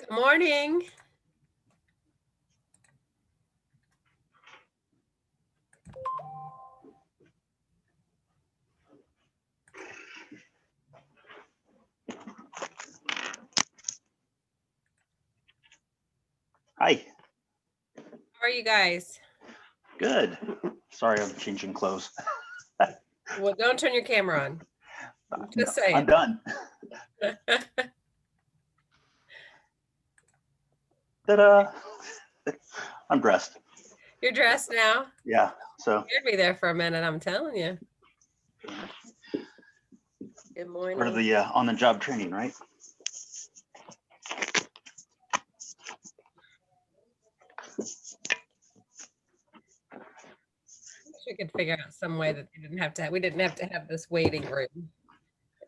Good morning. Hi. How are you guys? Good. Sorry, I'm changing clothes. Well, don't turn your camera on. Just saying. I'm done. Ta-da! I'm dressed. You're dressed now? Yeah. So Scared me there for a minute, I'm telling you. Good morning. part of the on-the-job training, right? We could figure out some way that we didn't have to have this waiting room.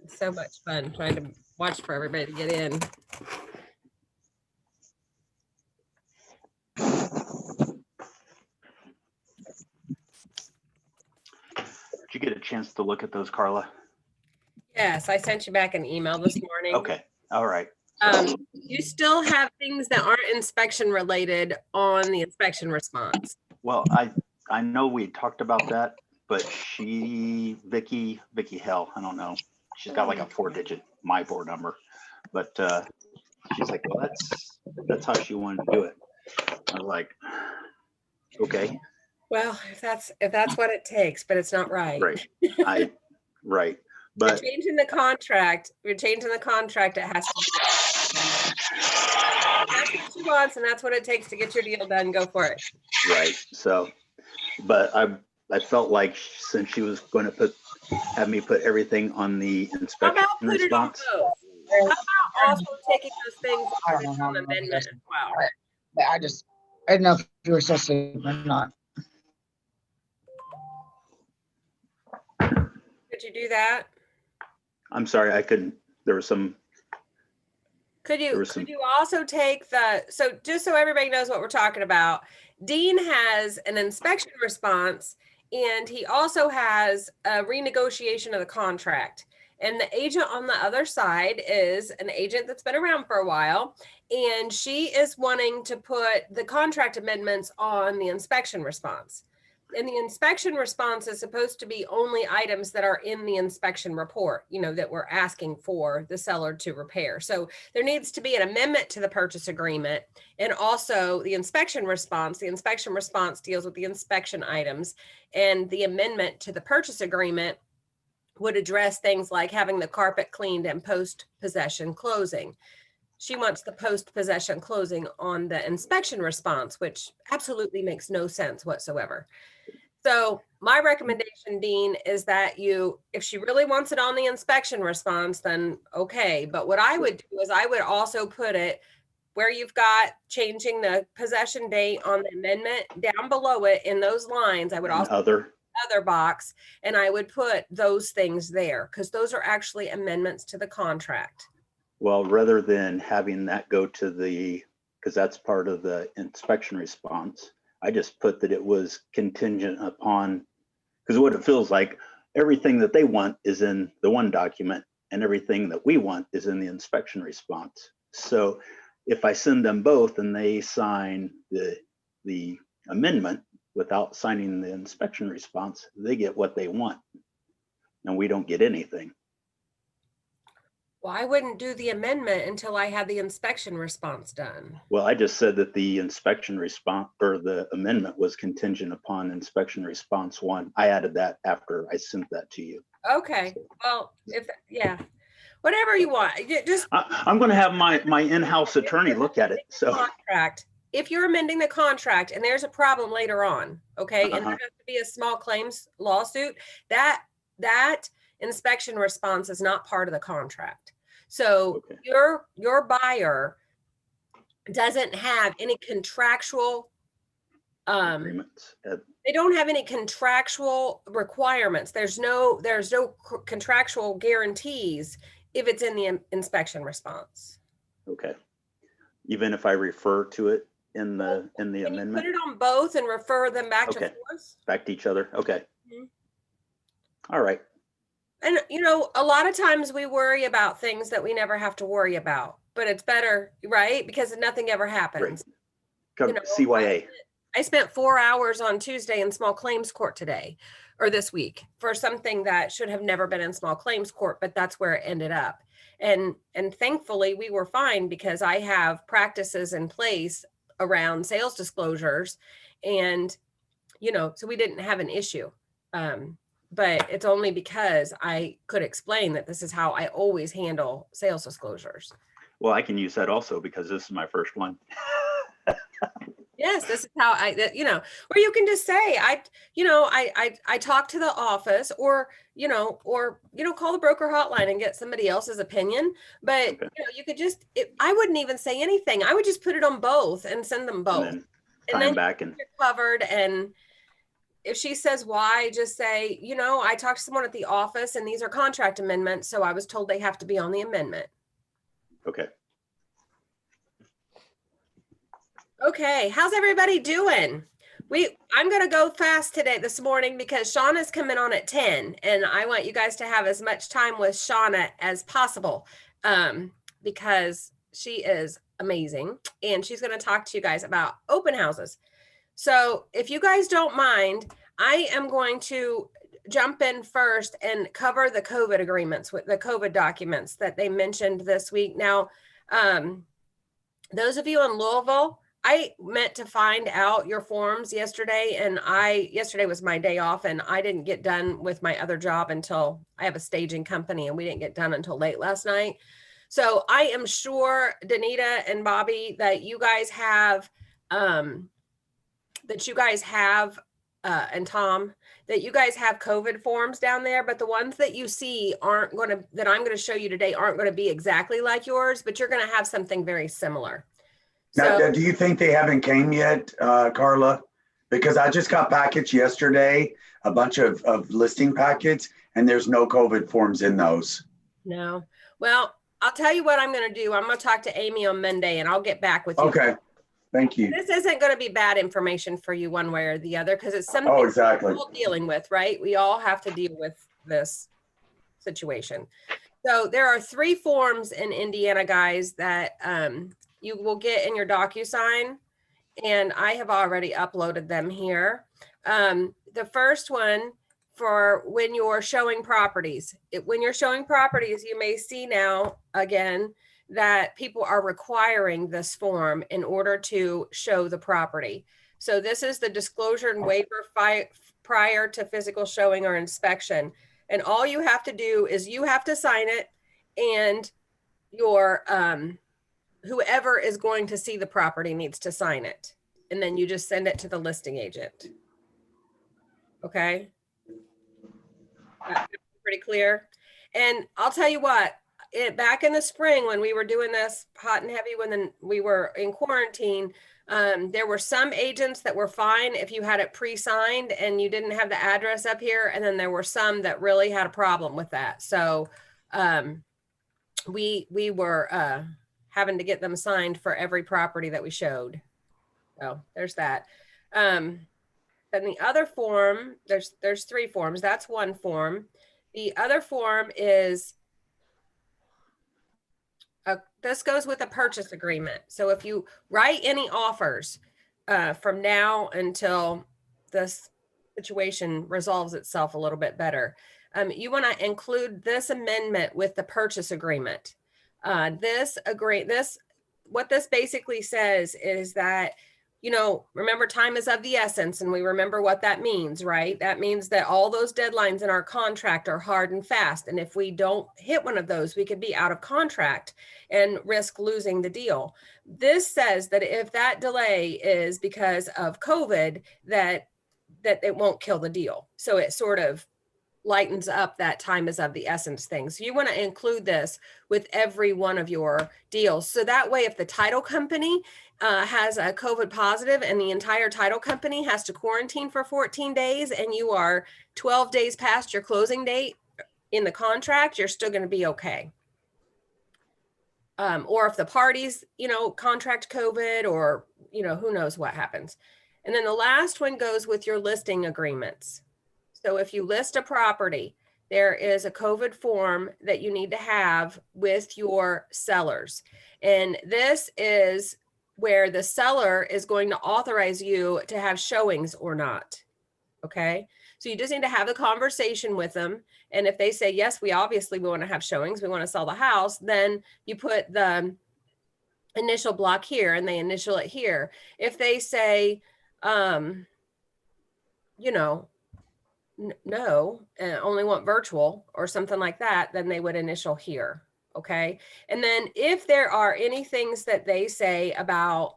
It's so much fun trying to watch for everybody to get in. Did you get a chance to look at those, Carla? Yes, I sent you back an email this morning. Okay. All right. You still have things that aren't inspection related on the inspection response. Well, I know we talked about that, but Vicky Hell, I don't know. She's got like a 4-digit my board number, but she's like, well, that's how she wanted to do it. I was like, okay. Well, if that's what it takes, but it's not right. Right. Right. But you're changing the contract. You're changing the contract. It has to be. That's what she wants, and that's what it takes to get your deal done. Go for it. Right. So, but I felt like since she was going to have me put everything on the inspection response. How about also taking those things on the amendment as well? I didn't know if you were supposed to or not. Could you do that? I'm sorry, I couldn't. There was some. Could you also take so just so everybody knows what we're talking about, Dean has an inspection response and he also has a renegotiation of the contract. And the agent on the other side is an agent that's been around for a while, and she is wanting to put the contract amendments on the inspection response. And the inspection response is supposed to be only items that are in the inspection report, that we're asking for the seller to repair. So there needs to be an amendment to the purchase agreement, and also the inspection response. The inspection response deals with the inspection items, and the amendment to the purchase agreement would address things like having the carpet cleaned and post-possession closing. She wants the post-possession closing on the inspection response, which absolutely makes no sense whatsoever. So my recommendation, Dean, is that if she really wants it on the inspection response, then okay. But what I would do is I would also put it where you've got changing the possession date on the amendment, down below it in those lines. I would also other box, and I would put those things there because those are actually amendments to the contract. Well, rather than having that go to because that's part of the inspection response, I just put that it was contingent upon, because what it feels like, everything that they want is in the one document and everything that we want is in the inspection response. So if I send them both and they sign the amendment without signing the inspection response, they get what they want and we don't get anything. Well, I wouldn't do the amendment until I had the inspection response done. Well, I just said that the inspection response or the amendment was contingent upon inspection response 1. I added that after I sent that to you. Okay. Well, whatever you want. I'm going to have my in-house attorney look at it. So contract. If you're amending the contract and there's a problem later on, okay, and there has to be a small claims lawsuit, that inspection response is not part of the contract. So your buyer doesn't have any contractual agreements. They don't have any contractual requirements. There's no contractual guarantees if it's in the inspection response. Okay. Even if I refer to it in the amendment. Put it on both and refer them back to forth. Back to each other. Okay. Mm-hmm. All right. And a lot of times we worry about things that we never have to worry about. but it's better, right? Because nothing ever happens. Come CYA. I spent 4 hours on Tuesday in small claims court today or this week for something that should have never been in small claims court, but that's where it ended up. And thankfully we were fine because I have practices in place around sales disclosures and, you know, so we didn't have an issue. But it's only because I could explain that this is how I always handle sales disclosures. Well, I can use that also because this is my first one. Yes, this is how you know, or you can just say, I talked to the office or call the broker hotline and get somebody else's opinion. But, Okay. You could just, I wouldn't even say anything. I would just put it on both and send them both. And then back and you're covered. And if she says why, just say, I talked to someone at the office and these are contract amendments. So I was told they have to be on the amendment. Okay. Okay, how's everybody doing? I'm going to go fast this morning because Shawna's coming on at 10 and I want you guys to have as much time with Shawna as possible because she is amazing and she's going to talk to you guys about open houses. So if you guys don't mind, I am going to jump in first and cover the COVID agreements with the COVID documents that they mentioned this week. Now, those of you in Louisville, I meant to find out your forms yesterday and yesterday was my day off and I didn't get done with my other job until I have a staging company and we didn't get done until late last night. So I am sure Danita and Bobby that you guys have, and Tom, that you guys have COVID forms down there, but the ones that you see that I'm going to show you today aren't going to be exactly like yours, but you're going to have something very similar. Now, do you think they haven't came yet, Carla? Because I just got packets yesterday, a bunch of listing packets, and there's no COVID forms in those. No. Well, I'll tell you what I'm going to do. I'm going to talk to Amy on Monday and I'll get back with you. Okay. Thank you. This isn't going to be bad information for you one way or the other because it's something exactly. we're all dealing with, right? We all have to deal with this situation. So there are 3 forms in Indiana, guys, that you will get in your DocuSign, and I have already uploaded them here. The first one for when you're showing properties. When you're showing properties, you may see now, again, that people are requiring this form in order to show the property. So this is the disclosure and waiver prior to physical showing or inspection. And all you have to do is you have to sign it and your whoever is going to see the property needs to sign it. And then you just send it to the listing agent. Okay. That's pretty clear. And I'll tell you what, back in the spring when we were doing this hot and heavy, when we were in quarantine, there were some agents that were fine if you had it pre-signed and you didn't have the address up here. And then there were some that really had a problem with that. So we were having to get them signed for every property that we showed. So there's that. Then the other form, there's 3 forms. That's one form. The other form is, this goes with a purchase agreement. So if you write any offers from now until this situation resolves itself a little bit better, you want to include this amendment with the purchase agreement. What this basically says is that, remember, time is of the essence, and we remember what that means, right? That means that all those deadlines in our contract are hard and fast. And if we don't hit one of those, we could be out of contract and risk losing the deal. This says that if that delay is because of COVID, that it won't kill the deal. So it sort of lightens up that time is of the essence thing. So you want to include this with every one of your deals. So that way, if the title company has a COVID positive and the entire title company has to quarantine for 14 days and you are 12 days past your closing date in the contract, you're still going to be okay. Or if the parties, contract COVID or, who knows what happens. And then the last one goes with your listing agreements. So if you list a property, there is a COVID form that you need to have with your sellers. And this is where the seller is going to authorize you to have showings or not. Okay. So you just need to have a conversation with them. And if they say, yes, we want to have showings, we want to sell the house, then you put the initial block here and they initial it here. If they say, you know, no, only want virtual or something like that, then they would initial here. Okay. And then if there are any things that they say about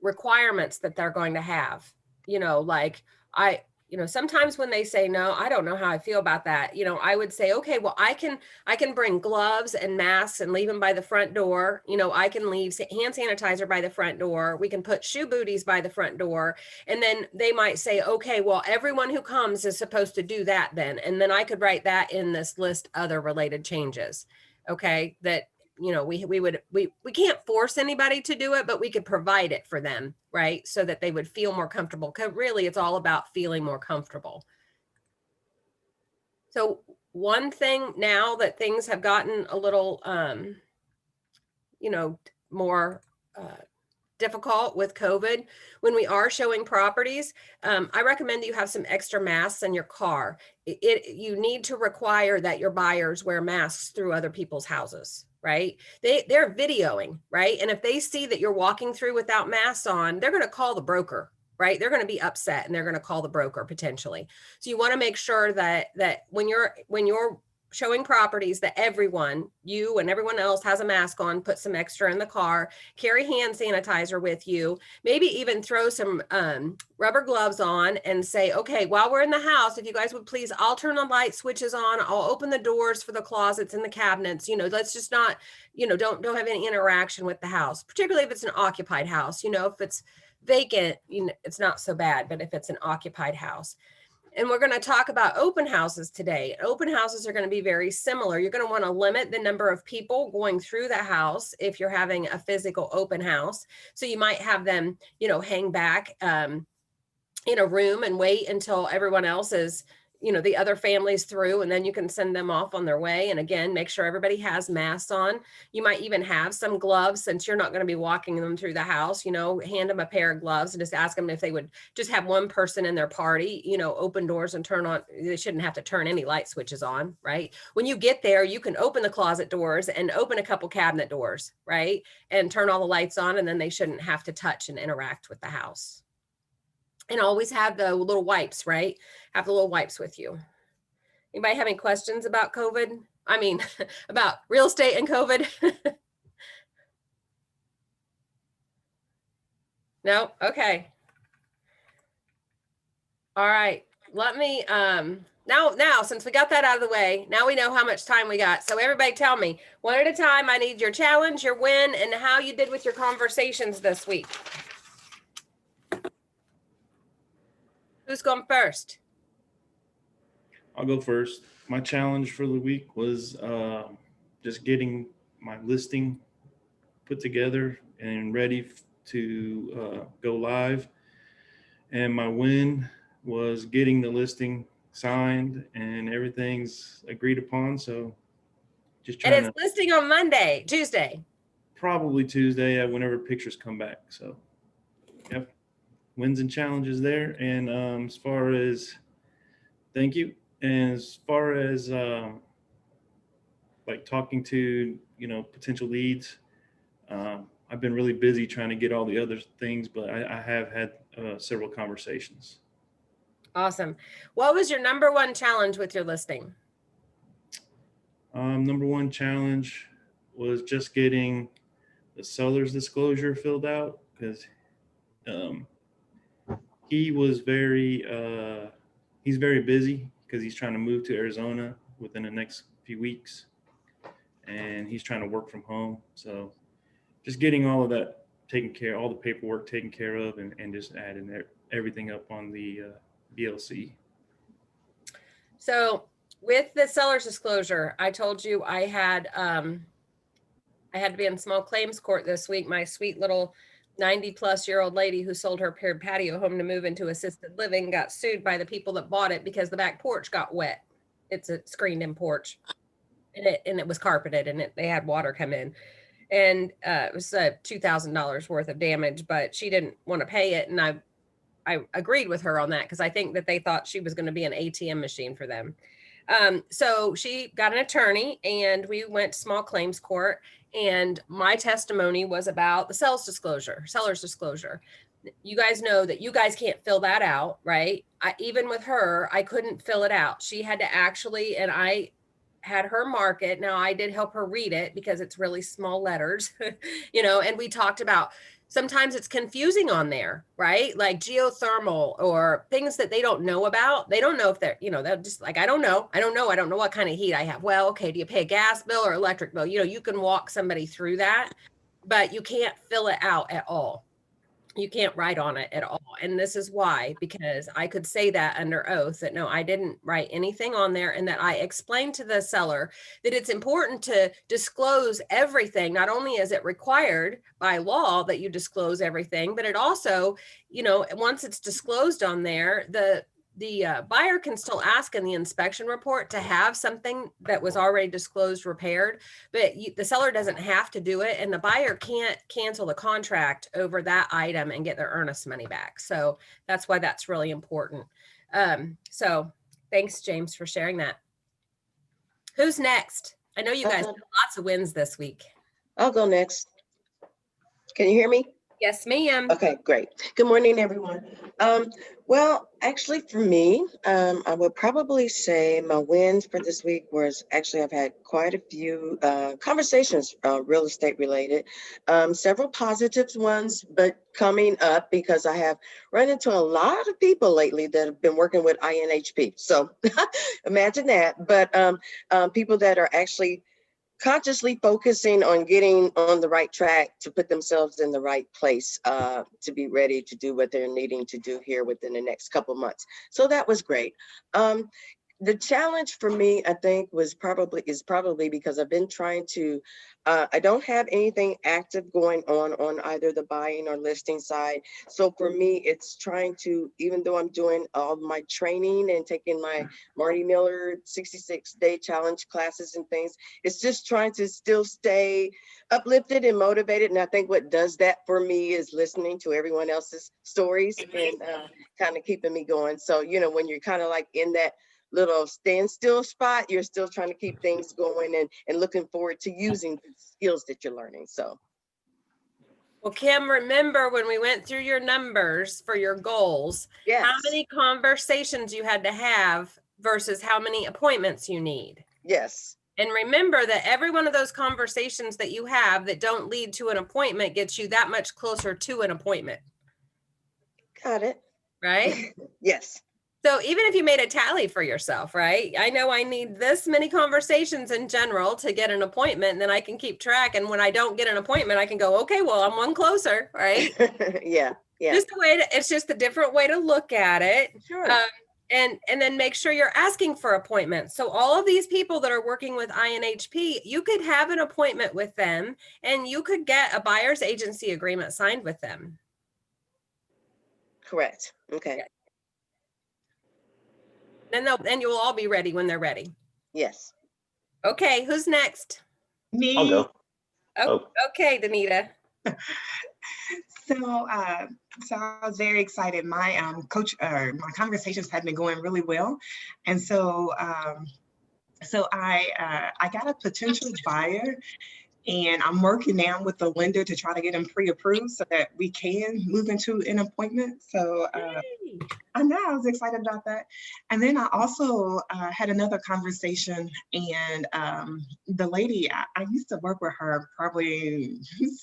requirements that they're going to have, like sometimes when they say no, I don't know how I feel about that. I would say, okay, well, I can bring gloves and masks and leave them by the front door. I can leave hand sanitizer by the front door. We can put shoe booties by the front door. And then they might say, okay, well, everyone who comes is supposed to do that then. And then I could write that in this list, other related changes. Okay. That, we can't force anybody to do it, but we could provide it for them, right? So that they would feel more comfortable. Because really, it's all about feeling more comfortable. So one thing now that things have gotten a little, more difficult with COVID, when we are showing properties, I recommend that you have some extra masks in your car. You need to require that your buyers wear masks through other people's houses, right? They're videoing, right? And if they see that you're walking through without masks on, they're going to call the broker, right? They're going to be upset and they're going to call the broker potentially. So you want to make sure that when you're showing properties, that everyone, you and everyone else, has a mask on, put some extra in the car, carry hand sanitizer with you, maybe even throw some rubber gloves on and say, okay, while we're in the house, if you guys would please, I'll turn the light switches on, I'll open the doors for the closets and the cabinets, let's just not, don't have any interaction with the house, particularly if it's an occupied house. If it's vacant, it's not so bad, but if it's an occupied house. And we're going to talk about open houses today. Open houses are going to be very similar. You're going to want to limit the number of people going through the house if you're having a physical open house. So you might have them, hang back in a room and wait until everyone else is, the other families through, and then you can send them off on their way. And again, make sure everybody has masks on. You might even have some gloves, since you're not going to be walking them through the house, hand them a pair of gloves and just ask them if they would just have one person in their party, open doors and turn on. They shouldn't have to turn any light switches on, right? When you get there, you can open the closet doors and open a couple cabinet doors, right? And turn all the lights on, and then they shouldn't have to touch and interact with the house. And always have the little wipes, right? Have the little wipes with you. Anybody have any questions about COVID? I mean, about real estate and COVID? No? Okay. All right. Let me, now, since we got that out of the way, now we know how much time we got. So everybody tell me, one at a time, I need your challenge, your win, and how you did with your conversations this week. Who's going first? I'll go first. My challenge for the week was just getting my listing put together and ready to go live. And my win was getting the listing signed and everything's agreed upon. So just trying and it's listing on Tuesday. Probably Tuesday, whenever pictures come back. So, yep. Wins and challenges there. And as far as, thank you. And as far as like talking to, potential leads, I've been really busy trying to get all the other things, but I have had several conversations. Awesome. What was your number one challenge with your listing? Number one challenge was just getting the seller's disclosure filled out, because he was he's very busy because he's trying to move to Arizona within the next few weeks, and he's trying to work from home. So just getting all of that taken care, all the paperwork taken care of, and just adding everything up on the BLC. So with the seller's disclosure, I told you I had to be in small claims court this week. My sweet little 90-plus-year-old lady who sold her paired patio home to move into assisted living got sued by the people that bought it because the back porch got wet. It's a screened-in porch, and it was carpeted, and they had water come in, and it was $2,000 worth of damage, but she didn't want to pay it, and I agreed with her on that because I think that they thought she was going to be an ATM machine for them. So she got an attorney, and we went to small claims court, and my testimony was about the seller's disclosure. You guys know that you guys can't fill that out, right? Even with her, I couldn't fill it out. She had to actually, and I had her mark it. Now I did help her read it because it's really small letters, and we talked about sometimes it's confusing on there, right? Like geothermal or things that they don't know about. They don't know if they're, they're just like, I don't know what kind of heat I have. Well, okay, do you pay a gas bill or electric bill? You can walk somebody through that, but you can't fill it out at all. You can't write on it at all. And this is why, because I could say that under oath that no, I didn't write anything on there, and that I explained to the seller that it's important to disclose everything. Not only is it required by law that you disclose everything, but it also, once it's disclosed on there, the buyer can still ask in the inspection report to have something that was already disclosed repaired, but the seller doesn't have to do it, and the buyer can't cancel the contract over that item and get their earnest money back. So that's why that's really important. So thanks, James, for sharing that. Who's next? I know you guys had lots of wins this week. I'll go next. Can you hear me? Yes, ma'am. Okay, great. Good morning, everyone. Well, actually for me, I would probably say my wins for this week was actually I've had quite a few conversations real estate related, several positive ones, but coming up because I have run into a lot of people lately that have been working with INHP. So imagine that, but people that are actually consciously focusing on getting on the right track to put themselves in the right place to be ready to do what they're needing to do here within the next couple months. So that was great. The challenge for me, I think, is probably because I've been trying to, I don't have anything active going on either the buying or listing side. So for me, it's trying to, even though I'm doing all my training and taking my Marty Miller 66-day challenge classes and things, it's just trying to still stay uplifted and motivated. And I think what does that for me is listening to everyone else's stories and kind of keeping me going. So, when you're kind of like in that little standstill spot, you're still trying to keep things going and looking forward to using the skills that you're learning. So, well, Kim, remember when we went through your numbers for your goals, yes. How many conversations you had to have versus how many appointments you need. Yes. And remember that every one of those conversations that you have that don't lead to an appointment gets you that much closer to an appointment. Got it. Right? Yes. So even if you made a tally for yourself, right? I know I need this many conversations in general to get an appointment, and then I can keep track. And when I don't get an appointment, I can go, okay, well, I'm one closer, right? Yeah. Just it's just a different way to look at it. Sure. And then make sure you're asking for appointments. So all of these people that are working with INHP, you could have an appointment with them, and you could get a buyer's agency agreement signed with them. Correct. Okay. Then you will all be ready when they're ready. Yes. Okay, who's next? Me. I'll go. Oh, okay, Danita. So I was very excited. My my conversations have been going really well, and so I got a potential buyer, and I'm working now with the lender to try to get them pre-approved so that we can move into an appointment. So I know I was excited about that. And then I also had another conversation, and the lady, I used to work with her probably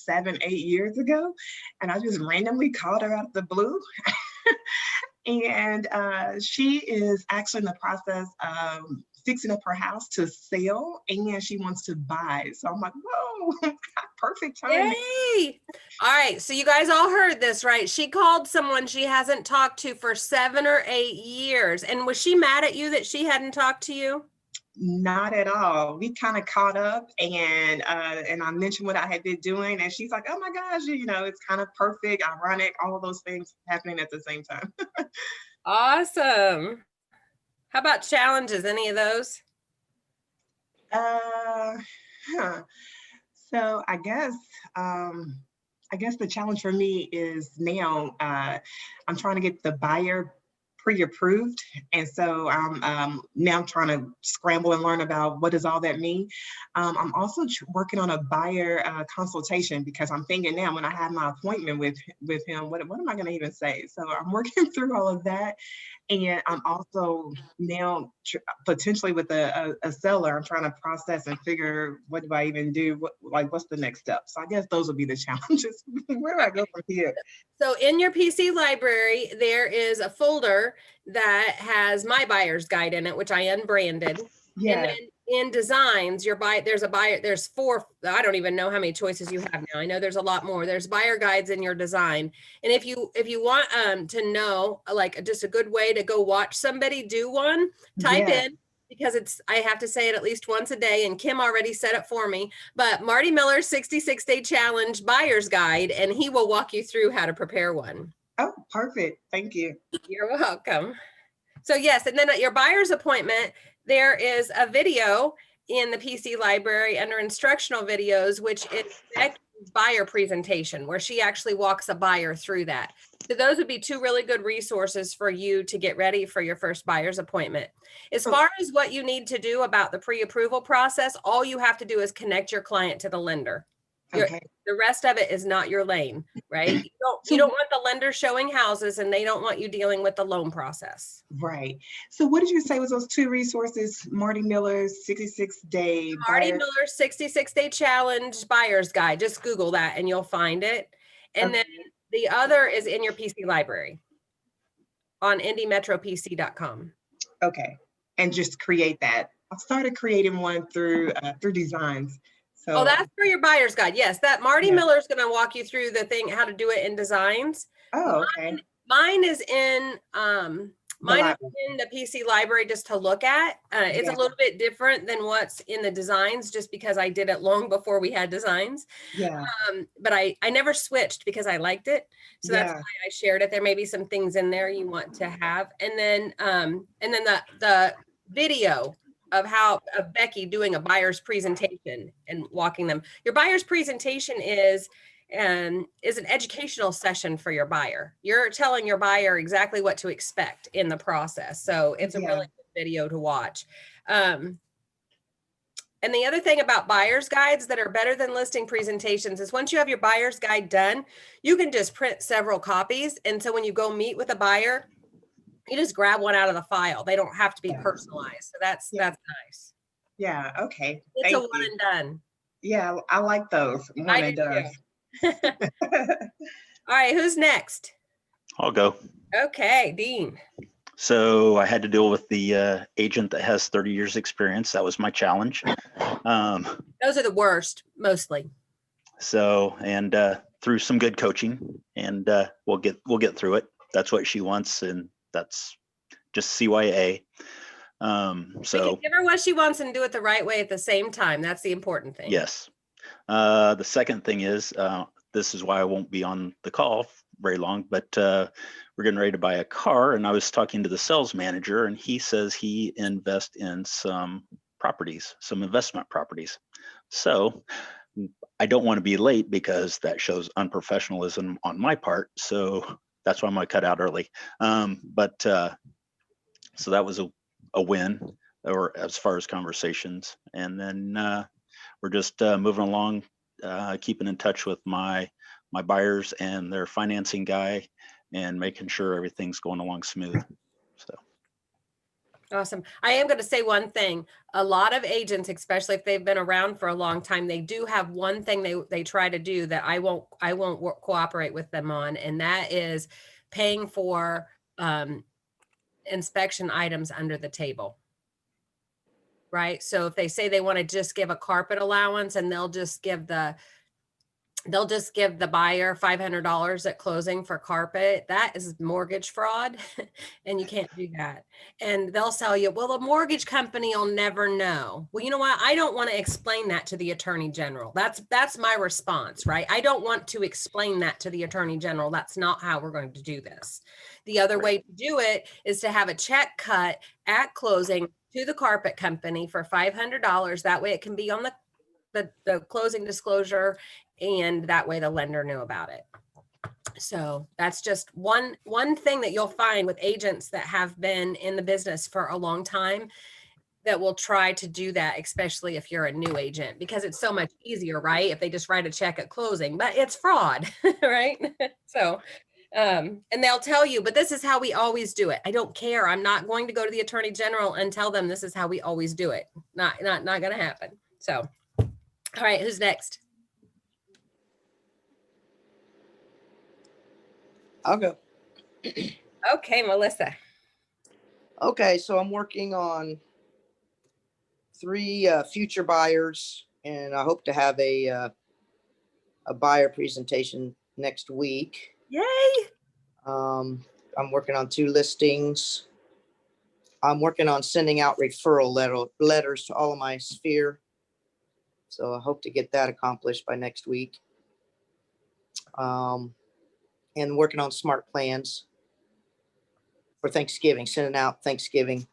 7-8 years ago, and I just randomly called her out of the blue. And she is actually in the process of fixing up her house to sell, and she wants to buy. So I'm like, whoa, perfect timing. Yay! All right, so you guys all heard this, right? She called someone she hasn't talked to for 7 or 8 years. And was she mad at you that she hadn't talked to you? Not at all. We kind of caught up, and I mentioned what I had been doing, and she's like, "Oh my gosh, you know, it's kind of perfect, ironic, all of those things happening at the same time." Awesome. How about challenges? Any of those? Huh. So I guess the challenge for me is now I'm trying to get the buyer pre-approved, and so now I'm trying to scramble and learn about what does all that mean. I'm also working on a buyer consultation, because I'm thinking now when I have my appointment with him, what am I going to even say? So I'm working through all of that, and I'm also now potentially with a seller. I'm trying to process and figure, what do I even do? What's the next step? So I guess those will be the challenges. Where do I go from here? So in your PC library, there is a folder that has my buyer's guide in it, which I unbranded. Yeah. And then in designs, there's 4, I don't even know how many choices you have now. I know there's a lot more. There's buyer guides in your design. And if you want to know, like, just a good way to go watch somebody do one, type in, because I have to say it at least once a day, and Kim already said it for me, but Marty Miller's 66-day challenge buyer's guide, and he will walk you through how to prepare one. Oh, perfect. Thank you. You're welcome. So yes, and then at your buyer's appointment, there is a video in the PC library under instructional videos, which is Becky's buyer presentation, where she actually walks a buyer through that. So those would be 2 really good resources for you to get ready for your first buyer's appointment. As far as what you need to do about the pre-approval process, all you have to do is connect your client to the lender. Okay. The rest of it is not your lane, right? You don't want the lender showing houses, and they don't want you dealing with the loan process. Right. So what did you say was those 2 resources? Marty Miller's 66-day Marty Miller's 66-day challenge buyer's guide. Just Google that and you'll find it. And then the other is in your PC library on indiemetropc.com. Okay. And just create that. I started creating one through designs. So that's for your buyer's guide. Yes, that Marty Miller's going to walk you through the thing, how to do it in designs. Oh, okay. Mine is in the PC library just to look at. It's a little bit different than what's in the designs, just because I did it long before we had designs. Yeah. But I never switched because I liked it. So that's why I shared it. There may be some things in there you want to have. And then the video of Becky doing a buyer's presentation and walking them. Your buyer's presentation is an educational session for your buyer. You're telling your buyer exactly what to expect in the process. So it's a really good video to watch. And the other thing about buyer's guides that are better than listing presentations is once you have your buyer's guide done, you can just print several copies. And so when you go meet with a buyer, you just grab one out of the file. They don't have to be personalized. So that's nice. Yeah. Okay. It's a one and done. Yeah. I like those. One and done. All right. Who's next? I'll go. Okay. Dean. So I had to deal with the agent that has 30 years experience. That was my challenge. Those are the worst, mostly. So, and through some good coaching, and we'll get through it. That's what she wants, and that's just CYA. So give her what she wants and do it the right way at the same time. That's the important thing. Yes. The second thing is, this is why I won't be on the call very long, but we're getting ready to buy a car, and I was talking to the sales manager, and he says he invests in some properties, some investment properties. So I don't want to be late because that shows unprofessionalism on my part. So that's why I'm going to cut out early. So that was a win, or as far as conversations. And then we're just moving along, keeping in touch with my buyers and their financing guy, and making sure everything's going along smooth. So. Awesome. I am going to say one thing. A lot of agents, especially if they've been around for a long time, they do have one thing they try to do that I won't cooperate with them on, and that is paying for inspection items under the table. Right? So if they say they want to just give a carpet allowance, and they'll just give the they'll just give the buyer $500 at closing for carpet. That is mortgage fraud, and you can't do that. And they'll sell you, well, the mortgage company will never know. Well, you know what? I don't want to explain that to the attorney general. That's my response, right? I don't want to explain that to the attorney general. That's not how we're going to do this. The other way to do it is to have a check cut at closing to the carpet company for $500. That way it can be on the closing disclosure, and that way the lender knew about it. So that's just one thing that you'll find with agents that have been in the business for a long time that will try to do that, especially if you're a new agent, because it's so much easier, right? If they just write a check at closing, but it's fraud, right? So, and they'll tell you, but this is how we always do it. I don't care. I'm not going to go to the attorney general and tell them this is how we always do it. Not going to happen. So, all right, who's next? I'll go. Okay, Melissa. Okay, so I'm working on 3 future buyers, and I hope to have a buyer presentation next week. Yay! I'm working on 2 listings. I'm working on sending out referral letters to all of my sphere. So I hope to get that accomplished by next week. And working on smart plans for Thanksgiving, sending out Thanksgiving.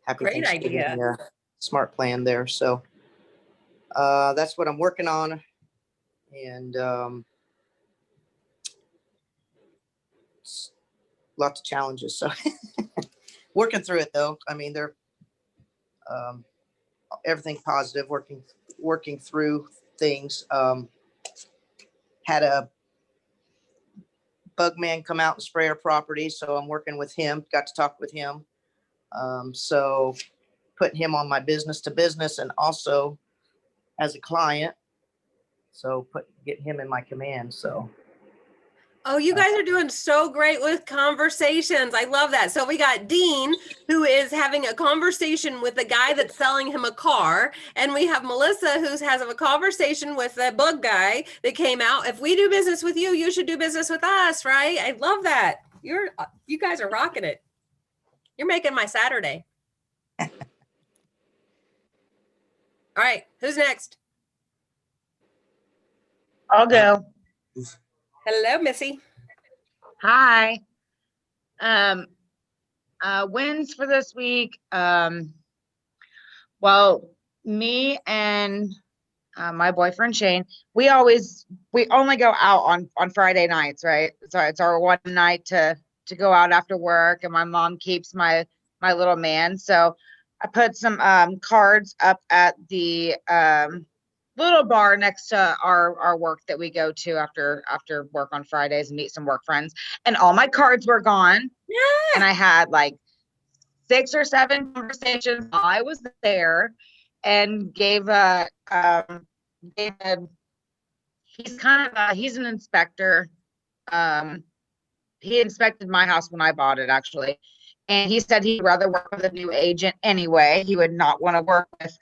Happy Great Thanksgiving, idea. smart plan there. So that's what I'm working on. And lots of challenges. So working through it though. I mean, they're everything positive, working through things. Had a bug man come out and spray our property, so I'm working with him. Got to talk with him. So putting him on my business to business and also as a client. So getting him in my command. So Oh, you guys are doing so great with conversations. I love that. So we got Dean, who is having a conversation with the guy that's selling him a car. And we have Melissa, who has a conversation with the bug guy that came out. If we do business with you, you should do business with us, right? I love that. You guys are rocking it. You're making my Saturday. All right, who's next? I'll go. Hello, Missy. Hi. Wins for this week. Well, me and my boyfriend Shane, we only go out on Friday nights, right? So it's our one night to go out after work, and my mom keeps my little man. So I put some cards up at the little bar next to our work that we go to after work on Fridays and meet some work friends, and all my cards were gone. Yeah. And I had like 6 or 7 conversations while I was there, and he's an inspector. He inspected my house when I bought it, actually. And he said he'd rather work with a new agent anyway. He would not want to work with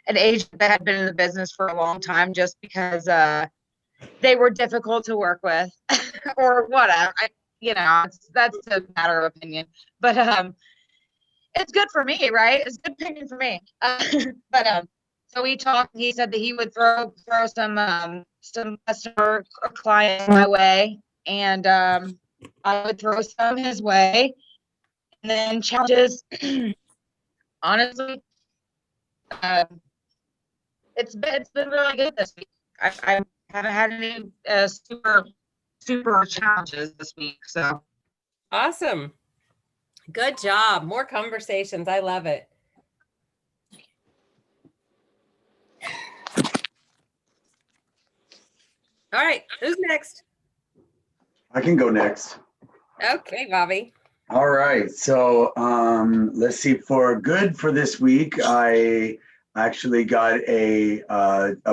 an agent that had been in the business for a long time, just because they were difficult to work with or whatever. That's a matter of opinion, but it's good for me, right? It's good opinion for me. So we talked, and he said that he would throw some customer or clients my way, and I would throw some his way. And then challenges, honestly, it's been really good this week. I haven't had any super challenges this week. So Awesome. Good job. More conversations. I love it. All right, who's next? I can go next. Okay, Bobby. All right, so let's see. For good for this week, I actually got a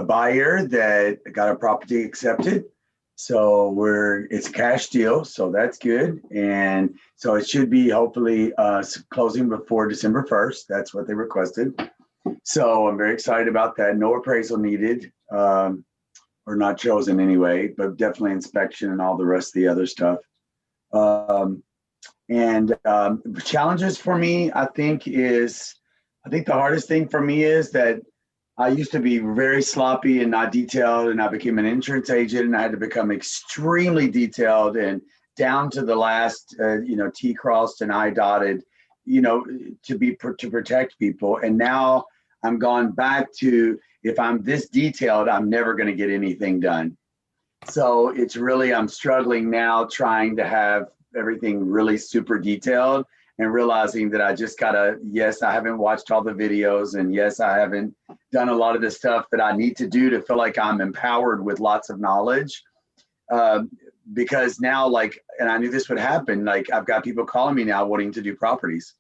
buyer that got a property accepted. So it's a cash deal, so that's good. And so it should be hopefully closing before December 1st. That's what they requested. So I'm very excited about that. No appraisal needed. or not chosen anyway, but definitely inspection and all the rest of the other stuff. Challenges for me, I think the hardest thing for me is that I used to be very sloppy and not detailed, and I became an insurance agent, and I had to become extremely detailed and down to the last, T crossed and I dotted, to protect people. And now I'm gone back to, if I'm this detailed, I'm never going to get anything done. So it's really, I'm struggling now trying to have everything really super detailed, and realizing that I just gotta, yes, I haven't watched all the videos, and yes, I haven't done a lot of the stuff that I need to do to feel like I'm empowered with lots of knowledge. Because now, and I knew this would happen, I've got people calling me now wanting to do properties.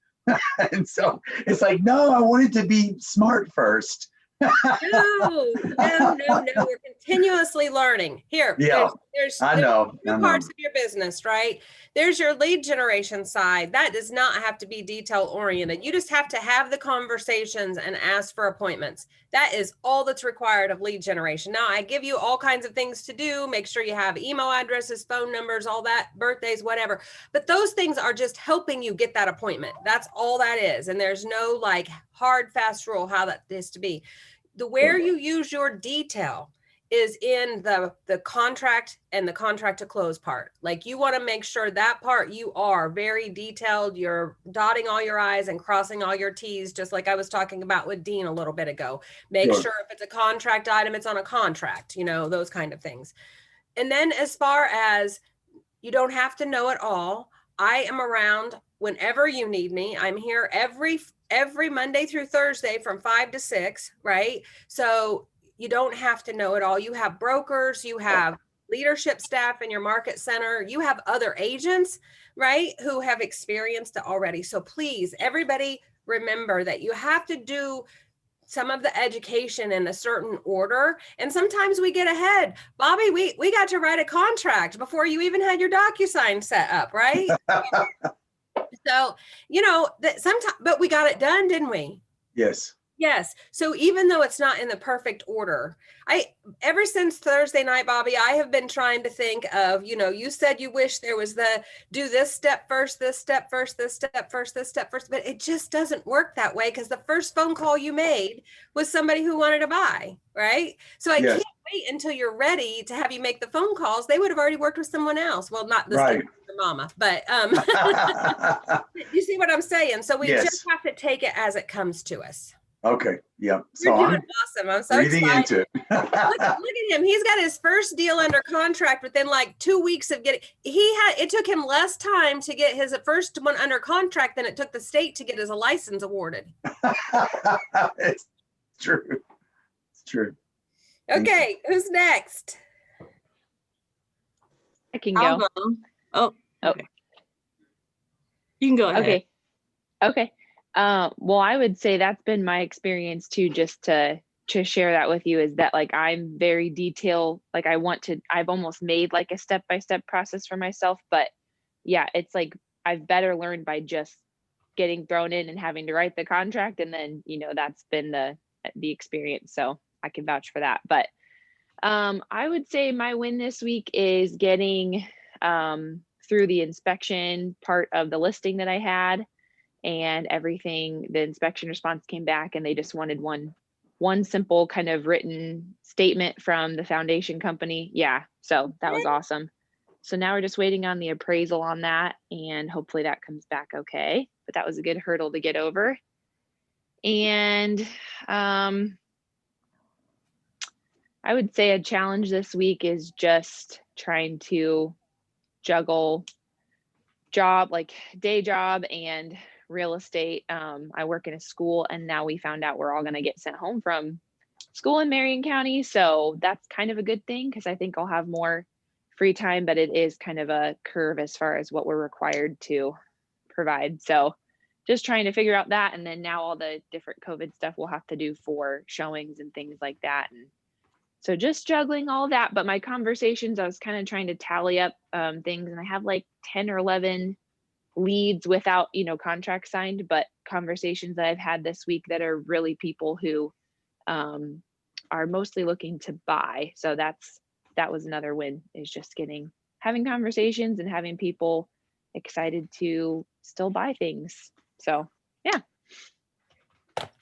And so it's like, no, I wanted to be smart first. No. We're continuously learning. Here, yeah, there's I know. two parts of your business, right? There's your lead generation side. That does not have to be detail oriented. You just have to have the conversations and ask for appointments. That is all that's required of lead generation. Now, I give you all kinds of things to do. Make sure you have email addresses, phone numbers, all that, birthdays, whatever. But those things are just helping you get that appointment. That's all that is. And there's no hard, fast rule how that is to be. Where you use your detail is in the contract and the contract to close part. You want to make sure that part you are very detailed. You're dotting all your I's and crossing all your T's, just like I was talking about with Dean a little bit ago. Make sure if it's a contract item, it's on a contract, those kind of things. And then as far as you don't have to know it all, I am around whenever you need me. I'm here every Monday through Thursday from 5 to 6, right? So you don't have to know it all. You have brokers, you have leadership staff in your market center, you have other agents, right, who have experienced it already. So please, everybody, remember that you have to do some of the education in a certain order. And sometimes we get ahead. Bobby, we got to write a contract before you even had your DocuSign set up, right? So, that sometimes, but we got it done, didn't we? Yes. Yes. So even though it's not in the perfect order, ever since Thursday night, Bobby, I have been trying to think of, you said you wish there was do this step first, this step first, this step first, this step first, but it just doesn't work that way, because the first phone call you made was somebody who wanted to buy, right? So I can't wait until you're ready to have you make the phone calls. They would have already worked with someone else. Well, not this your mama, but you see what I'm saying? So we just have to take it as it comes to us. Okay. Yeah. So You're doing awesome. I'm so breathing excited. into it. look at him. He's got his first deal under contract within 2 weeks of getting. It took him less time to get his first one under contract than it took the state to get his license awarded. It's true. It's true. Okay, who's next? I can go. Oh, okay. You can go ahead. Okay. Well, I would say that's been my experience too, just to share that with you, is that I'm very detailed. I've almost made a step-by-step process for myself, but yeah, it's I've better learned by just getting thrown in and having to write the contract. And then, that's been the experience. So I can vouch for that. But I would say my win this week is getting through the inspection part of the listing that I had. And everything, the inspection response came back, and they just wanted one simple kind of written statement from the foundation company. Yeah, so that was awesome. So now we're just waiting on the appraisal on that, and hopefully that comes back okay. But that was a good hurdle to get over. And I would say a challenge this week is just trying to juggle day job and real estate. I work in a school, and now we found out we're all going to get sent home from school in Marion County. So that's kind of a good thing, because I think I'll have more free time, but it is kind of a curve as far as what we're required to provide. So just trying to figure out that. And then now all the different COVID stuff we'll have to do for showings and things like that. And so just juggling all that. But my conversations, I was kind of trying to tally up things, and I have 10 or 11 leads without, contract signed, but conversations that I've had this week that are really people who are mostly looking to buy. So that was another win, is just having conversations and having people excited to still buy things. So yeah.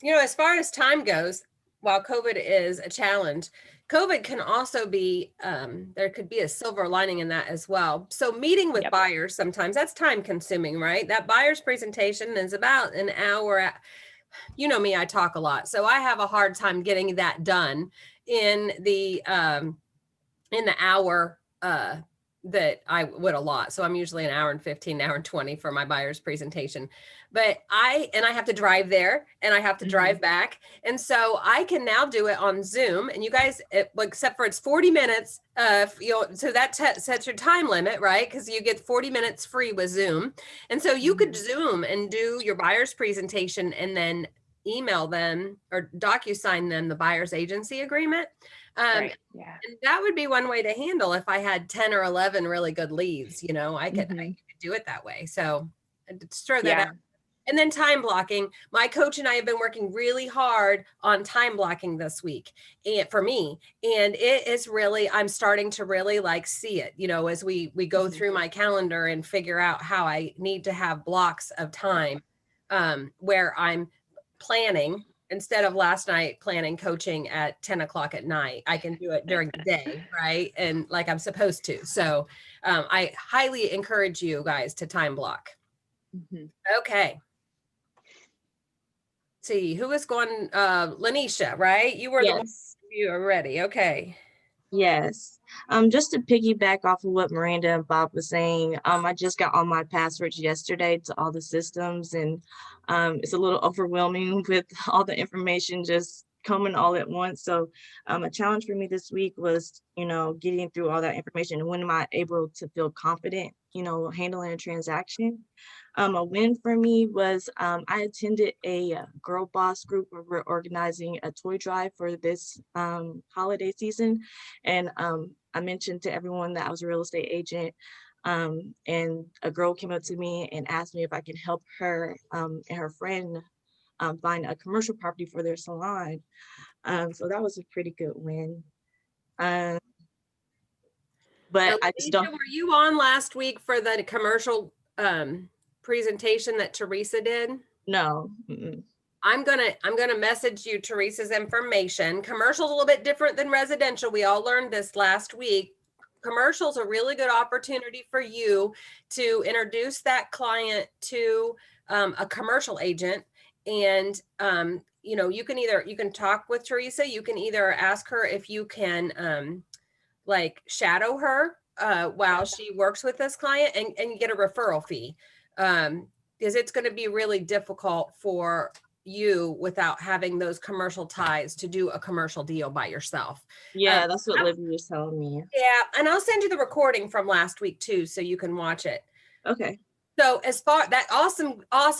As far as time goes, while COVID is a challenge, COVID can also be, there could be a silver lining in that as well. So meeting with buyers, sometimes that's time consuming, right? That buyer's presentation is about an hour. You know me, I talk a lot. So I have a hard time getting that done in the hour that I would allot. So I'm usually an hour and 15, an hour and 20 for my buyer's presentation. But I have to drive there and I have to drive back. And so I can now do it on Zoom. And you guys, except for it's 40 minutes, so that sets your time limit, right? Because you get 40 minutes free with Zoom. And so you could Zoom and do your buyer's presentation and then email them or DocuSign them the buyer's agency agreement. Right. Yeah. And that would be one way to handle if I had 10 or 11 really good leads, I could do it that way. So just throw that out. And then time blocking. My coach and I have been working really hard on time blocking this week and for me. And it is really, I'm starting to really see it, as we go through my calendar and figure out how I need to have blocks of time where I'm planning. Instead of last night planning coaching at 10 o'clock at night, I can do it during the day, right? And like I'm supposed to. So I highly encourage you guys to time block. Okay. See, who is going? Lanisha, right? You were the one, you are ready. Okay. Yes. Just to piggyback off of what Miranda and Bob was saying, I just got all my passwords yesterday to all the systems, and it's a little overwhelming with all the information just coming all at once. So a challenge for me this week was, getting through all that information and when am I able to feel confident, handling a transaction. A win for me was I attended a girl boss group where we're organizing a toy drive for this holiday season. And I mentioned to everyone that I was a real estate agent. And a girl came up to me and asked me if I could help her and her friend find a commercial property for their salon. So that was a pretty good win. But now, I just don't. Were you on last week for the commercial presentation that Teresa did? No. I'm gonna message you Teresa's information. Commercial's a little bit different than residential. We all learned this last week. Commercial's a really good opportunity for you to introduce that client to a commercial agent. And you can talk with Teresa. You can either ask her if you can shadow her while she works with this client and get a referral fee. Because it's going to be really difficult for you without having those commercial ties to do a commercial deal by yourself. Yeah, that's what Libby was telling me. Yeah, and I'll send you the recording from last week too, so you can watch it. Okay. So as far that awesome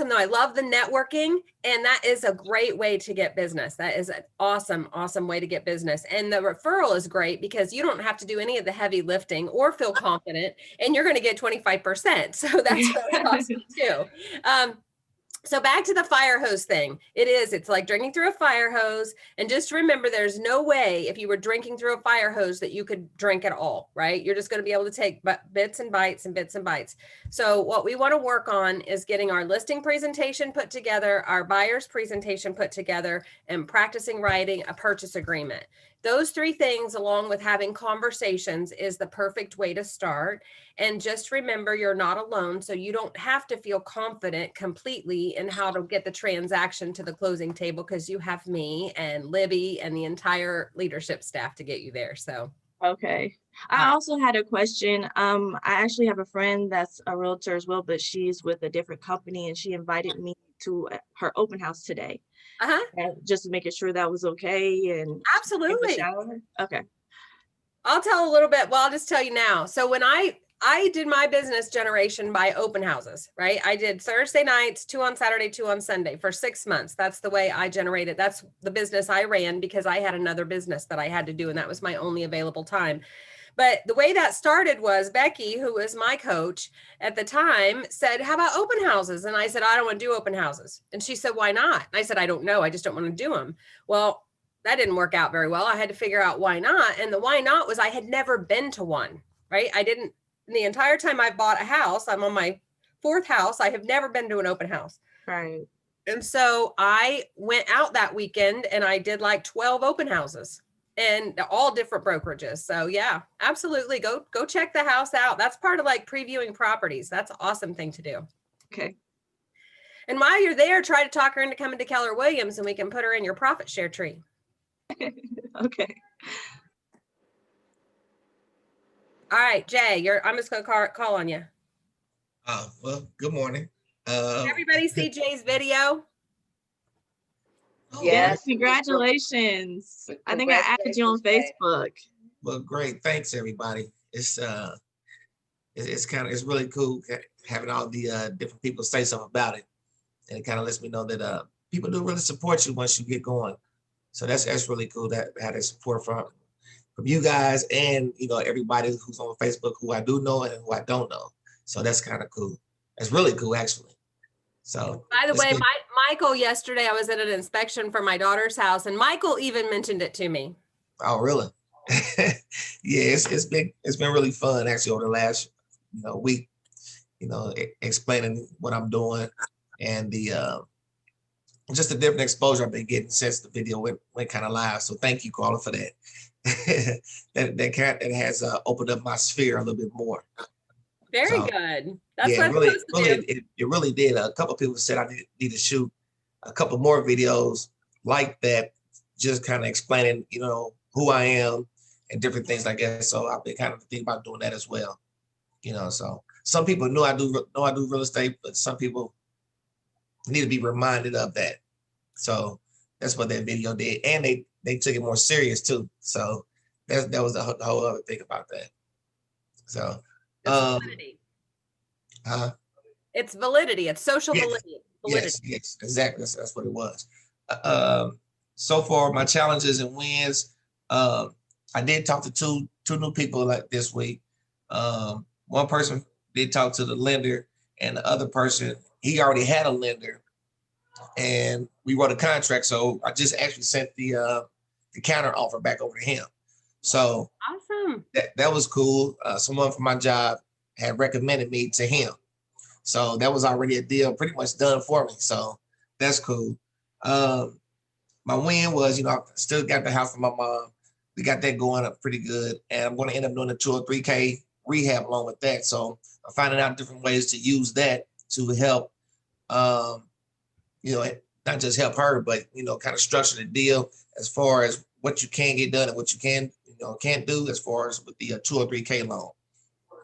though, I love the networking, and that is a great way to get business. That is an awesome way to get business. And the referral is great because you don't have to do any of the heavy lifting or feel confident, and you're going to get 25%. So that's really awesome too. So back to the fire hose thing. It's like drinking through a fire hose. And just remember, there's no way if you were drinking through a fire hose that you could drink at all, right? You're just going to be able to take bits and bites and bits and bites. So what we want to work on is getting our listing presentation put together, our buyer's presentation put together, and practicing writing a purchase agreement. Those three things, along with having conversations, is the perfect way to start. And just remember, you're not alone. So you don't have to feel confident completely in how to get the transaction to the closing table, because you have me and Libby and the entire leadership staff to get you there. So. Okay. I also had a question. I actually have a friend that's a realtor as well, but she's with a different company, and she invited me to her open house today. Just making sure that was okay. And absolutely. Okay. I'll tell a little bit. Well, I'll just tell you now. So when I did my business generation by open houses, right? I did Thursday nights, 2 on Saturday, 2 on Sunday for 6 months. That's the way I generated. That's the business I ran because I had another business that I had to do, and that was my only available time. But the way that started was Becky, who was my coach at the time, said, how about open houses? And I said, I don't want to do open houses. And she said, why not? And I said, I don't know. I just don't want to do them. Well, that didn't work out very well. I had to figure out why not. And the why not was I had never been to one, right? I didn't, the entire time I've bought a house, I'm on my 4th house. I have never been to an open house. Right. And so I went out that weekend and I did like 12 open houses and all different brokerages. So yeah, absolutely. Go check the house out. That's part of like previewing properties. That's an awesome thing to do. Okay. And while you're there, try to talk her into coming to Keller Williams and we can put her in your profit share tree. Okay. All right, Jay, I'm just going to call on you. Well, good morning. Did everybody see Jay's video? Yes. Congratulations. I think I added you on Facebook. Well, great. Thanks, everybody. It's really cool having all the different people say something about it, and it kind of lets me know that people do really support you once you get going. So that's really cool that had that support from you guys and everybody who's on Facebook who I do know and who I don't know. So that's kind of cool. That's really cool, actually. So by the way, Michael, yesterday I was at an inspection for my daughter's house, and Michael even mentioned it to me. Oh, really? Yeah, it's been really fun actually over the last week. Explaining what I'm doing and the just the different exposure I've been getting since the video went kind of live. So thank you, Carla, for that. that has opened up my sphere a little bit more. Very good. That's what I'm supposed to do. It really did. A couple of people said I need to shoot a couple more videos like that, just kind of explaining, who I am and different things like that. So I've been kind of thinking about doing that as well. So some people know I do real estate, but some people need to be reminded of that. So that's what that video did, and they took it more serious too. So that was the whole other thing about that. So. Validity. It's validity. It's social validity. Yes, exactly. That's what it was. So far, my challenges and wins. I did talk to two new people like this week. One person did talk to the lender, and the other person, he already had a lender, and we wrote a contract. So I just actually sent the counter offer back over to him. So awesome. That was cool. Someone from my job had recommended me to him. So that was already a deal pretty much done for me. So that's cool. My win was, I still got the house for my mom. We got that going up pretty good. And I'm going to end up doing a 203K rehab loan with that. So I'm finding out different ways to use that to help, not just help her, but, kind of structure the deal as far as what you can get done and what you can't do as far as with the 203K loan.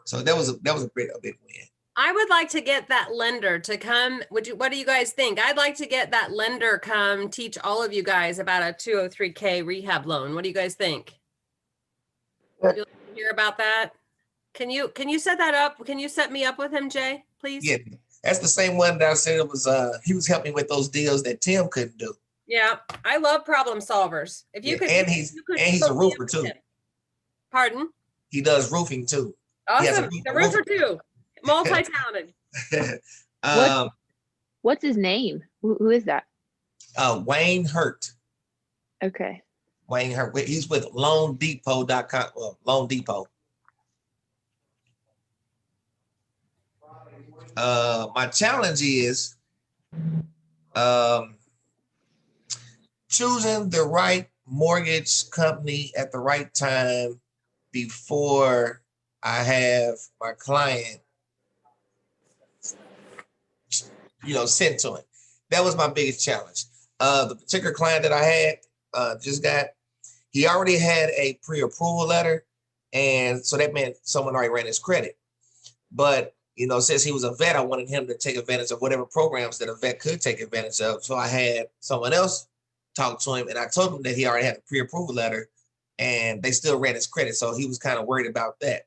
So that was a big win. I would like to get that lender to come. What do you guys think? I'd like to get that lender come teach all of you guys about a 203K rehab loan. What do you guys think? Would you like to hear about that? Can you set that up? Can you set me up with him, Jay, please? Yeah, that's the same one that I said it was. He was helping with those deals that Tim couldn't do. Yeah, I love problem solvers. If you could, and he's a roofer too. Pardon? He does roofing too. Awesome, he's a roofer too. Multi-talented. What's his name? Who is that? Wayne Hurt. Okay. Wayne Hurt. He's with LoanDepot.com. Well, Loan Depot. My challenge is choosing the right mortgage company at the right time before I have my client, sent to him. That was my biggest challenge. The particular client that I had he already had a pre-approval letter. And so that meant someone already ran his credit. But, since he was a vet, I wanted him to take advantage of whatever programs that a vet could take advantage of. So I had someone else talk to him, and I told him that he already had a pre-approval letter and they still ran his credit. So he was kind of worried about that.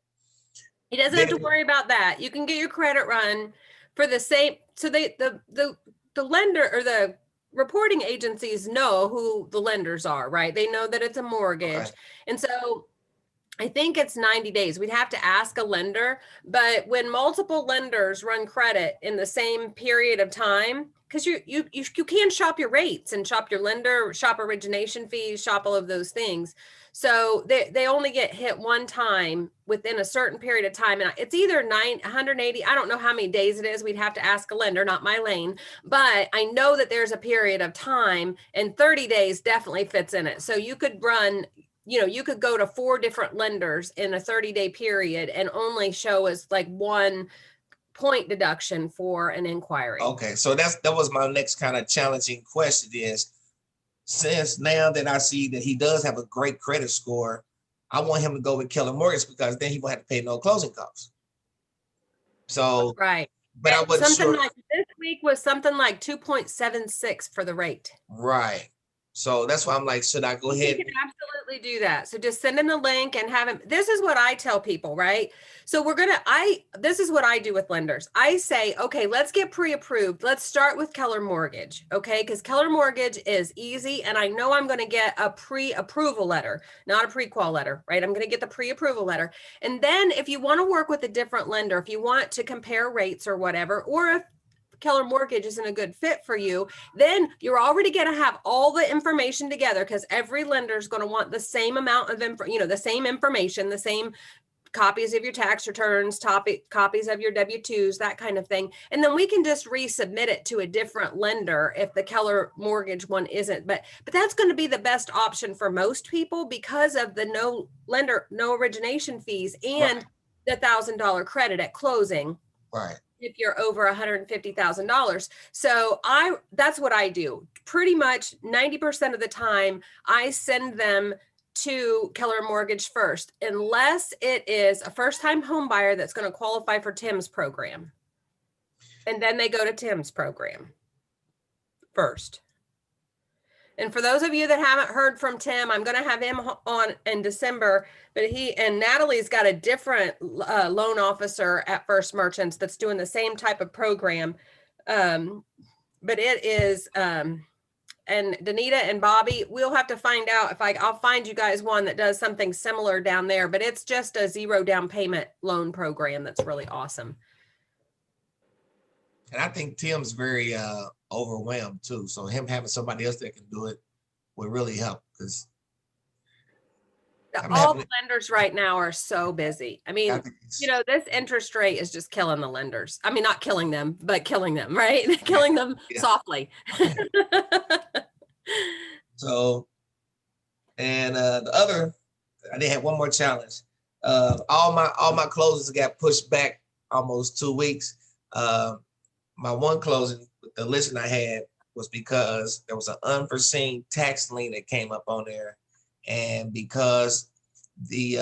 He doesn't have to worry about that. You can get your credit run for the same. So the lender or the reporting agencies know who the lenders are, right? They know that it's a mortgage. Right. And so I think it's 90 days. We'd have to ask a lender, but when multiple lenders run credit in the same period of time, because you can shop your rates and shop your lender, shop origination fees, shop all of those things. So they only get hit one time within a certain period of time. And it's either 180, I don't know how many days it is. We'd have to ask a lender, not my lane, but I know that there's a period of time, and 30 days definitely fits in it. So you could run, you could go to 4 different lenders in a 30-day period and only show as like 1 point deduction for an inquiry. Okay, so that was my next kind of challenging question is, since now that I see that he does have a great credit score, I want him to go with Keller Mortgage because then he won't have to pay no closing costs. So, right. But I wasn't something sure. Like this week was something like 2.76 for the rate. Right. So that's why I'm like, should I go ahead? You can absolutely do that. So just send him the link and have him. This is what I tell people, right? So this is what I do with lenders. I say, okay, let's get pre-approved. Let's start with Keller Mortgage. Okay. Because Keller Mortgage is easy. And I know I'm going to get a pre-approval letter, not a pre-qual letter, right? I'm going to get the pre-approval letter. And then if you want to work with a different lender, if you want to compare rates or whatever, or if Keller Mortgage isn't a good fit for you, then you're already going to have all the information together, because every lender is going to want the same amount of the same information, the same copies of your tax returns, copies of your W-2s, that kind of thing. And then we can just resubmit it to a different lender if the Keller Mortgage one isn't. But that's going to be the best option for most people because of the no origination fees and the $1,000 credit at closing. Right. If you're over $150,000. So that's what I do. Pretty much 90% of the time, I send them to Keller Mortgage first, unless it is a first-time home buyer that's going to qualify for Tim's program. And then they go to Tim's program first. And for those of you that haven't heard from Tim, I'm going to have him on in December, but Natalie's got a different loan officer at First Merchants that's doing the same type of program. But it is, and Danita and Bobby, we'll have to find out if I'll find you guys one that does something similar down there, but it's just a 0 down payment loan program that's really awesome. And I think Tim's very overwhelmed too. So him having somebody else that can do it would really help, because all the lenders right now are so busy. I mean, this interest rate is just killing the lenders. I mean, not killing them, but killing them, right? Killing them softly. So, and I did have one more challenge. All my closings got pushed back almost 2 weeks. My one closing, the listing I had, was because there was an unforeseen tax lien that came up on there, and because the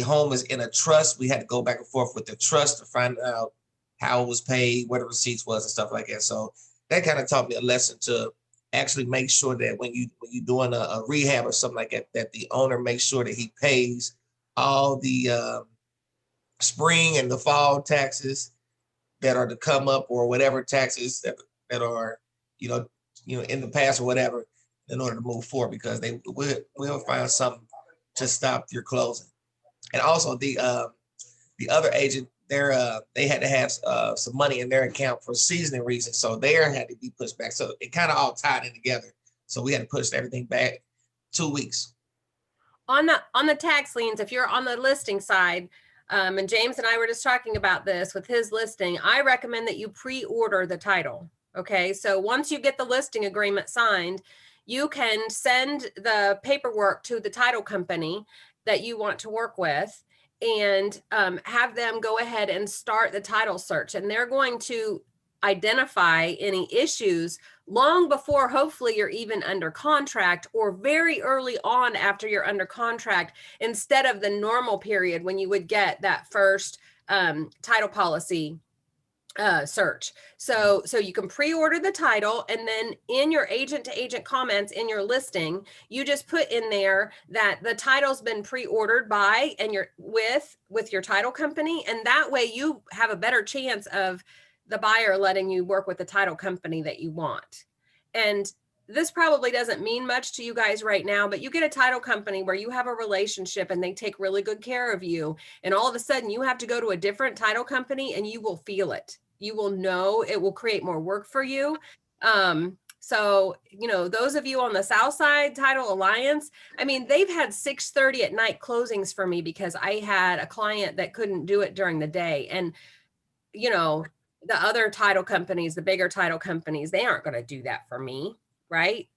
home is in a trust, we had to go back and forth with the trust to find out how it was paid, what the receipts was, and stuff like that. So that kind of taught me a lesson to actually make sure that when you're doing a rehab or something like that, that the owner makes sure that he pays all the spring and the fall taxes that are to come up, or whatever taxes that are, in the past or whatever, in order to move forward, because they will find something to stop your closing. And also the other agent, they had to have some money in their account for seasoning reasons, so there had to be pushed back. So it kind of all tied in together. So we had to push everything back 2 weeks. On the tax liens, if you're on the listing side, and James and I were just talking about this with his listing, I recommend that you pre-order the title. Okay, so once you get the listing agreement signed, you can send the paperwork to the title company that you want to work with, and have them go ahead and start the title search. And they're going to identify any issues long before, hopefully, you're even under contract, or very early on after you're under contract, instead of the normal period when you would get that first title policy search. So you can pre-order the title, and then in your agent to agent comments in your listing, you just put in there that the title's been pre-ordered by, and you're with your title company. And that way you have a better chance of the buyer letting you work with the title company that you want. And this probably doesn't mean much to you guys right now, but you get a title company where you have a relationship and they take really good care of you. And all of a sudden you have to go to a different title company and you will feel it. You will know it will create more work for you. So, you know, those of you on the South Side Title Alliance, I mean, they've had 6:30 at night closings for me because I had a client that couldn't do it during the day. And, you know, the other title companies, the bigger title companies, they aren't going to do that for me, right?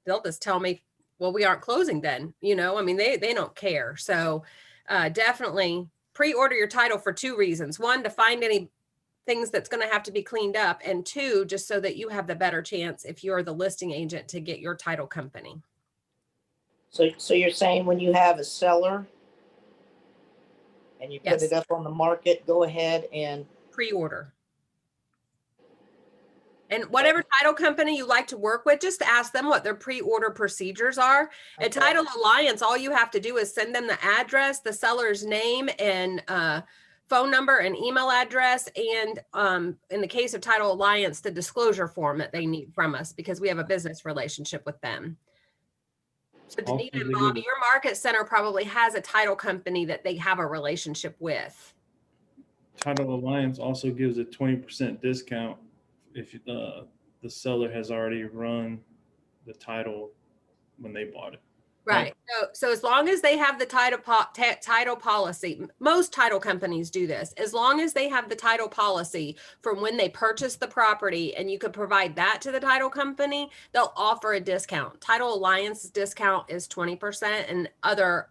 They'll just tell me, well, we aren't closing then, you know, I mean, they don't care. So definitely pre-order your title for 2 reasons. 1, to find any things that's going to have to be cleaned up, and 2, just so that you have the better chance if you're the listing agent to get your title company. So you're saying when you have a seller and you put it up on the market, go ahead and pre-order. And whatever title company you like to work with, just ask them what their pre-order procedures are. At Title Alliance, all you have to do is send them the address, the seller's name, and phone number and email address, and in the case of Title Alliance, the disclosure form that they need from us because we have a business relationship with them. So Danita and Bob, your market center probably has a title company that they have a relationship with. Title Alliance also gives a 20% discount if the seller has already run the title when they bought it. Right. So as long as they have the title policy, most title companies do this. As long as they have the title policy from when they purchased the property and you could provide that to the title company, they'll offer a discount. Title Alliance's discount is 20%, and other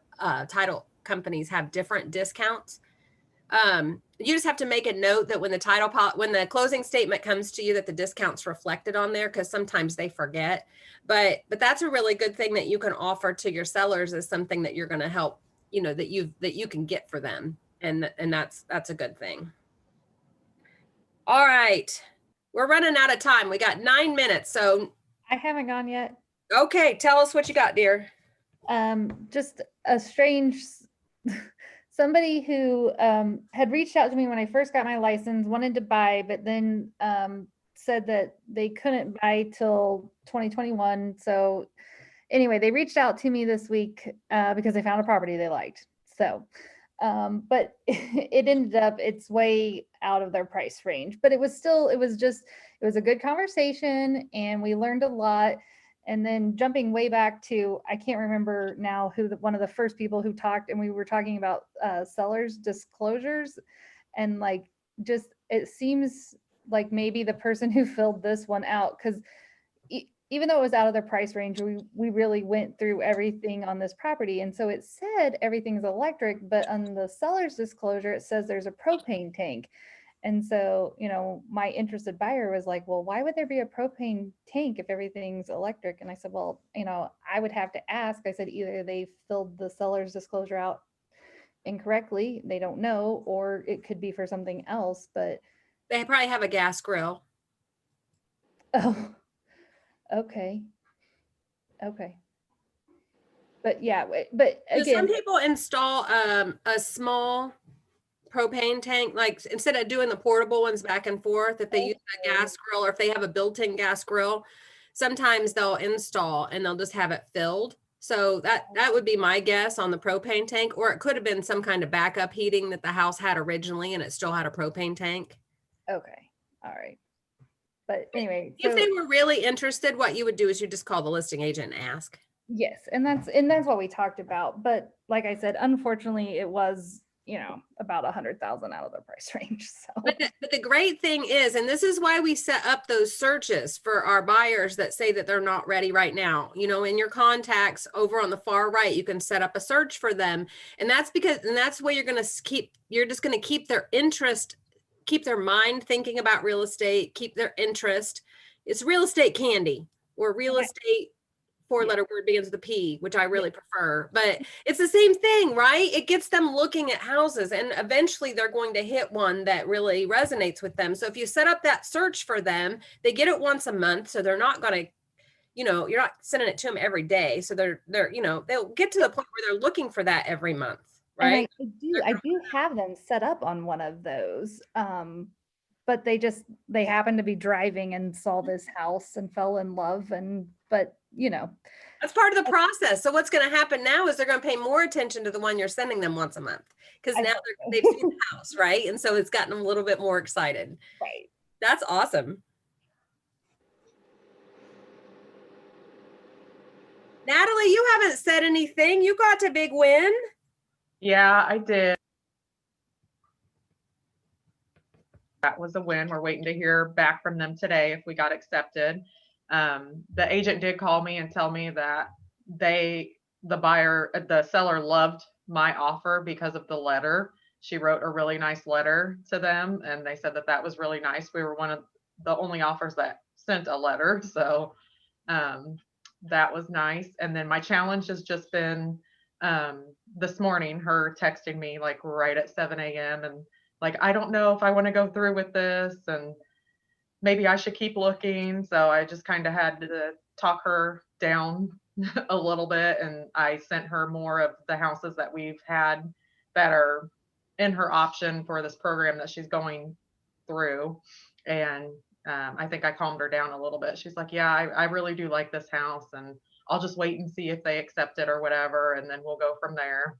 title companies have different discounts. You just have to make a note that when the closing statement comes to you that the discount's reflected on there, because sometimes they forget. But that's a really good thing that you can offer to your sellers, is something that you're going to help, you know, that you can get for them, and that's a good thing. All right, we're running out of time. We got 9 minutes, so I haven't gone yet. Okay, tell us what you got, dear. Just a strange. Somebody who had reached out to me when I first got my license, wanted to buy, but then said that they couldn't buy till 2021. So anyway, they reached out to me this week because they found a property they liked. So, but it ended up, it's way out of their price range, but it was a good conversation and we learned a lot. And then jumping way back to, I can't remember now who one of the first people who talked, and we were talking about sellers disclosures, and like, just, it seems like maybe the person who filled this one out, because even though it was out of their price range, we really went through everything on this property. And so it said everything's electric, but on the seller's disclosure, it says there's a propane tank. And so, you know, my interested buyer was like, well, why would there be a propane tank if everything's electric? And I said, well, you know, I would have to ask. I said, either they filled the seller's disclosure out incorrectly, they don't know, or it could be for something else, but they probably have a gas grill. Oh, okay. Okay. But yeah, but again, some people install a small propane tank, like instead of doing the portable ones back and forth, if they use a gas grill, or if they have a built-in gas grill, sometimes they'll install and they'll just have it filled. So that would be my guess on the propane tank, or it could have been some kind of backup heating that the house had originally and it still had a propane tank. Okay. All right. But anyway, if they were really interested, what you would do is you just call the listing agent and ask. Yes, and that's what we talked about. But like I said, unfortunately, it was, you know, about 100,000 out of the price range. So, but the great thing is, and this is why we set up those searches for our buyers that say that they're not ready right now. You know, in your contacts over on the far right, you can set up a search for them, and that's where you're just going to keep their interest, keep their mind thinking about real estate, keep their interest. It's real estate candy, or real estate. 4-letter word begins with a P, which I really prefer, but it's the same thing, right? It gets them looking at houses, and eventually they're going to hit one that really resonates with them. So if you set up that search for them, they get it once a month. So they're not going to, you know, you're not sending it to them every day. So they're, you know, they'll get to the point where they're looking for that every month, right? And I do have them set up on one of those. but they happened to be driving and saw this house and fell in love. But you know, that's part of the process. So what's going to happen now is they're going to pay more attention to the one you're sending them once a month, because now they've seen the house, right? And so it's gotten them a little bit more excited. Right. That's awesome. Natalie, you haven't said anything. You got a big win. Yeah, I did. That was a win. We're waiting to hear back from them today if we got accepted. The agent did call me and tell me that the seller loved my offer because of the letter. She wrote a really nice letter to them, and they said that that was really nice. We were one of the only offers that sent a letter. So that was nice. And then my challenge has just been this morning, her texting me like right at 7 a.m. and like, I don't know if I want to go through with this and maybe I should keep looking. So I just kind of had to talk her down a little bit. And I sent her more of the houses that we've had that are in her option for this program that she's going through. And I think I calmed her down a little bit. She's like, yeah, I really do like this house, and I'll just wait and see if they accept it or whatever. And then we'll go from there.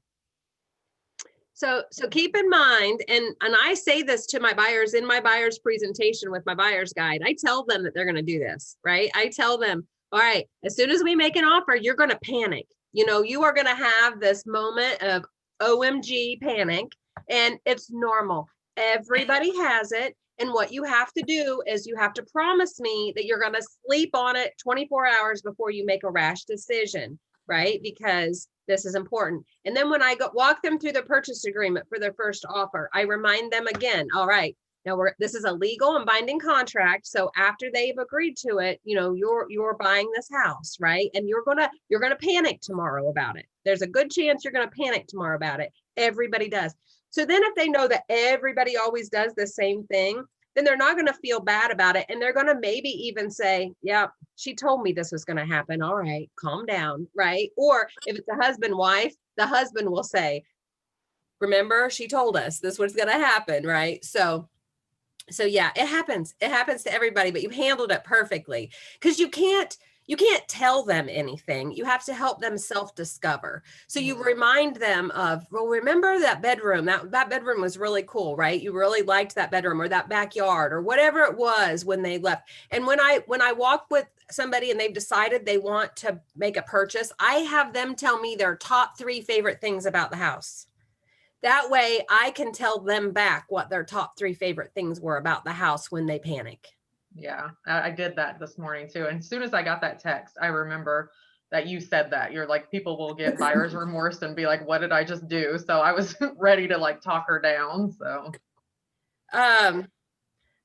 So keep in mind, and I say this to my buyers in my buyer's presentation with my buyer's guide, I tell them that they're going to do this, right? I tell them, all right, as soon as we make an offer, you're going to panic. You know, you are going to have this moment of OMG panic, and it's normal. Everybody has it. And what you have to do is you have to promise me that you're going to sleep on it 24 hours before you make a rash decision, right? Because this is important. And then when I walk them through the purchase agreement for their first offer, I remind them again, all right, now this is a legal and binding contract. So after they've agreed to it, you know, you're buying this house, right? And you're going to panic tomorrow about it. There's a good chance you're going to panic tomorrow about it. Everybody does. So then if they know that everybody always does the same thing, then they're not going to feel bad about it. And they're going to maybe even say, yeah, she told me this was going to happen. All right, calm down, right? Or if it's a husband, wife, the husband will say, remember, she told us this was going to happen, right? So yeah, it happens. It happens to everybody, but you handled it perfectly, because you can't tell them anything. You have to help them self-discover. So you remind them of, well, remember that bedroom, that bedroom was really cool, right? You really liked that bedroom or that backyard or whatever it was when they left. And when I walk with somebody and they've decided they want to make a purchase, I have them tell me their top 3 favorite things about the house. That way I can tell them back what their top 3 favorite things were about the house when they panic. Yeah, I did that this morning too. And as soon as I got that text, I remember that you said that. You're like, people will get buyer's remorse and be like, what did I just do? So I was ready to like talk her down. So I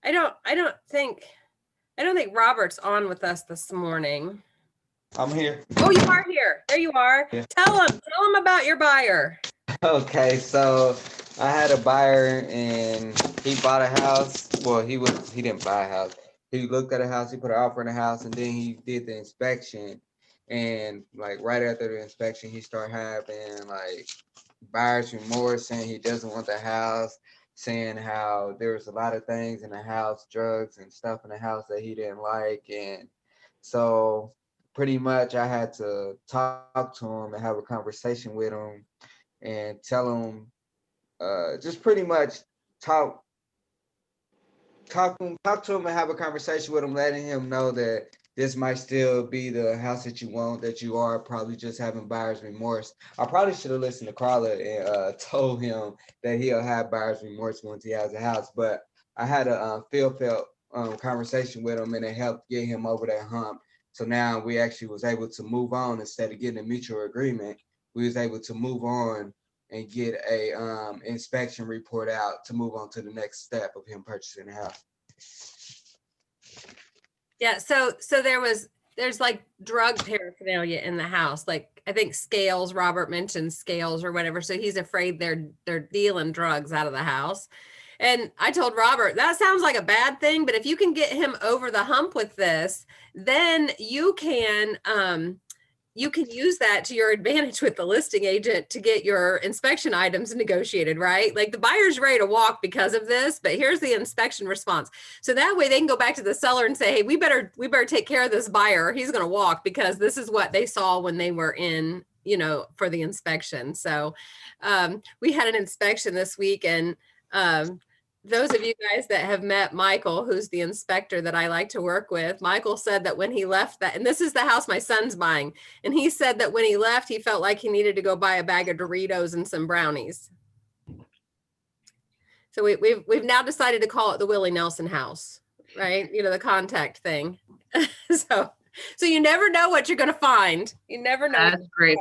don't think Robert's on with us this morning. I'm here. Oh, you are here. There you are. Yeah. Tell him about your buyer. Okay, so I had a buyer and he bought a house. Well, he didn't buy a house. He looked at a house, he put an offer in the house, and then he did the inspection. And like right after the inspection, he started having like buyer's remorse, saying he doesn't want the house, saying how there was a lot of things in the house, drugs and stuff in the house that he didn't like. And so pretty much I had to talk to him and have a conversation with him and tell him, just pretty much talk to him and have a conversation with him, letting him know that this might still be the house that you want, that you are probably just having buyer's remorse. I probably should have listened to Carla and told him that he'll have buyer's remorse once he has a house. But I had a felt conversation with him, and it helped get him over that hump. So now we actually was able to move on. Instead of getting a mutual agreement, we was able to move on and get a inspection report out to move on to the next step of him purchasing a house. Yeah, so there's like drug paraphernalia in the house. Like I think scales, Robert mentioned scales or whatever. So he's afraid they're dealing drugs out of the house. And I told Robert, that sounds like a bad thing, but if you can get him over the hump with this, then you can you can use that to your advantage with the listing agent to get your inspection items negotiated, right? Like the buyer's ready to walk because of this, but here's the inspection response. So that way they can go back to the seller and say, hey, we better take care of this buyer. He's going to walk because this is what they saw when they were in, you know, for the inspection. So we had an inspection this week, and those of you guys that have met Michael, who's the inspector that I like to work with, Michael said that when he left that, and this is the house my son's buying, and he said that when he left, he felt like he needed to go buy a bag of Doritos and some brownies. So we've now decided to call it the Willie Nelson house, right? You know, the contact thing. So you never know what you're going to find. You never know. That's great.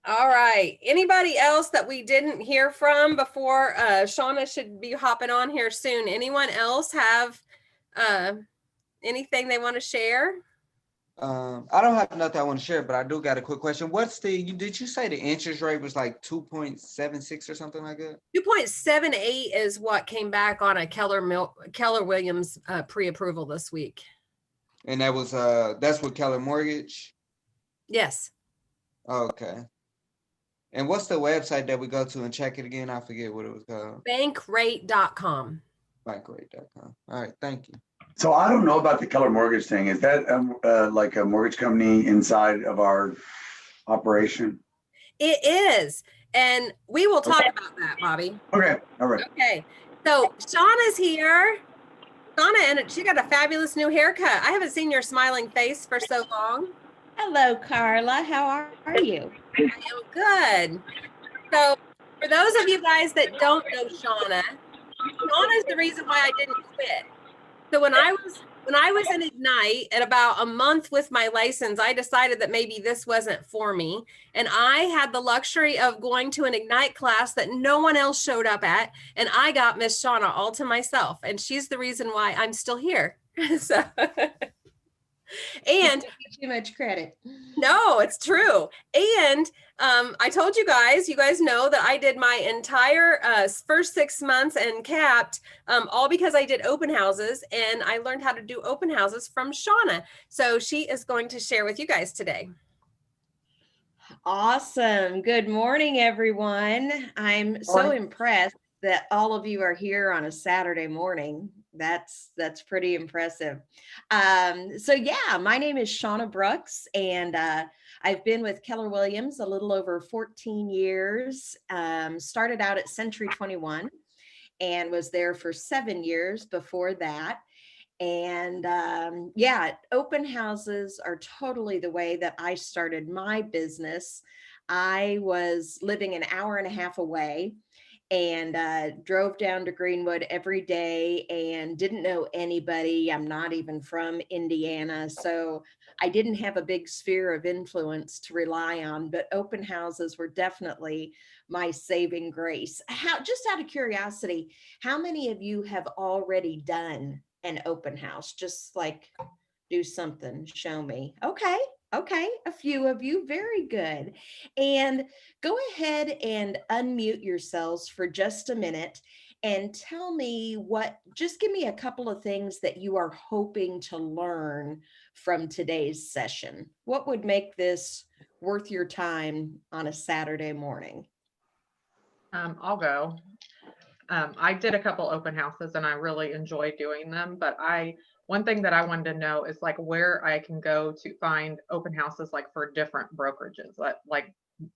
All right. Anybody else that we didn't hear from before? Shawna should be hopping on here soon. Anyone else have anything they want to share? I don't have nothing I want to share, but I do got a quick question. Did you say the interest rate was like 2.76 or something like that? 2.78 is what came back on a Keller Williams pre-approval this week. And that was that's with Keller Mortgage? Yes. Okay. And what's the website that we go to and check it again? I forget what it was called. Bankrate.com. Bankrate.com. All right, thank you. So I don't know about the Keller Mortgage thing. Is that like a mortgage company inside of our operation? It is. And we will talk about that, Bobby. Okay. All right. Okay. So Shawna's here. Shawna, and she got a fabulous new haircut. I haven't seen your smiling face for so long. Hello, Carla. How are you? I am good. So for those of you guys that don't know Shawna is the reason why I didn't quit. So when I was in Ignite at about a month with my license, I decided that maybe this wasn't for me. And I had the luxury of going to an Ignite class that no one else showed up at. And I got Miss Shawna all to myself. And she's the reason why I'm still here. So, and too much credit. No, it's true. And I told you guys know that I did my entire first 6 months and capped all because I did open houses, and I learned how to do open houses from Shawna. So she is going to share with you guys today. Awesome. Good morning, everyone. I'm so impressed that all of you are here on a Saturday morning. That's pretty impressive. So yeah, my name is Shawna Brooks, and I've been with Keller Williams a little over 14 years. Started out at Century 21 and was there for 7 years before that. And yeah, open houses are totally the way that I started my business. I was living an hour and a half away, and drove down to Greenwood every day and didn't know anybody. I'm not even from Indiana, so I didn't have a big sphere of influence to rely on, but open houses were definitely my saving grace. Just out of curiosity, how many of you have already done an open house? Just like do something, show me. Okay, a few of you, very good. And go ahead and unmute yourselves for just a minute and tell me just give me a couple of things that you are hoping to learn from today's session. What would make this worth your time on a Saturday morning? I'll go. I did a couple open houses and I really enjoyed doing them, but one thing that I wanted to know is like where I can go to find open houses like for different brokerages that like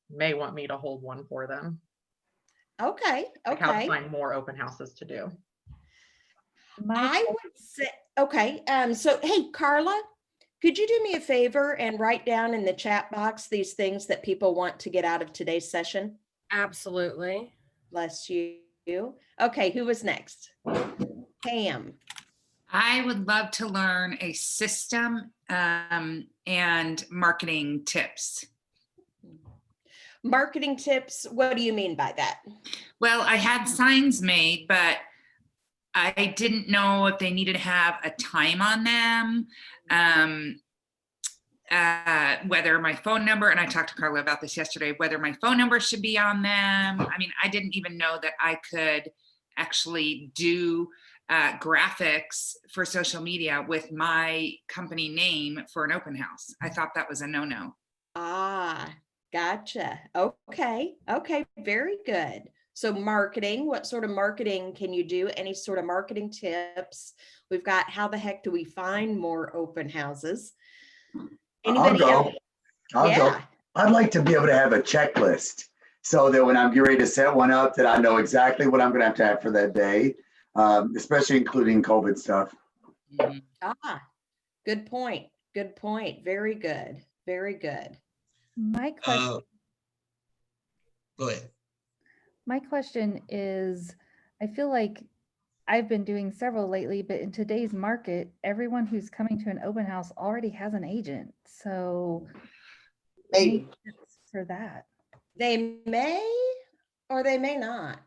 may want me to hold one for them. Okay. Like how to find more open houses to do. I would say, okay. So, hey, Carla, could you do me a favor and write down in the chat box these things that people want to get out of today's session? Absolutely. Bless you. Okay, who was next? Pam. I would love to learn a system and marketing tips. Marketing tips, what do you mean by that? Well, I had signs made, but I didn't know if they needed to have a time on them, whether my phone number, and I talked to Carla about this yesterday, whether my phone number should be on them. I mean, I didn't even know that I could actually do graphics for social media with my company name for an open house. I thought that was a no-no. Ah, gotcha. Okay. Okay. Very good. So marketing, what sort of marketing can you do? Any sort of marketing tips? We've got how the heck do we find more open houses? Anybody else? I'll go. Yeah. I'd like to be able to have a checklist so that when I'm getting ready to set one up, that I know exactly what I'm going to have for that day, especially including COVID stuff. Ah, good point. Good point. Very good. Very good. My question, Go ahead. my question is, I feel like I've been doing several lately, but in today's market, everyone who's coming to an open house already has an agent. So Maybe. for that. They may or they may not.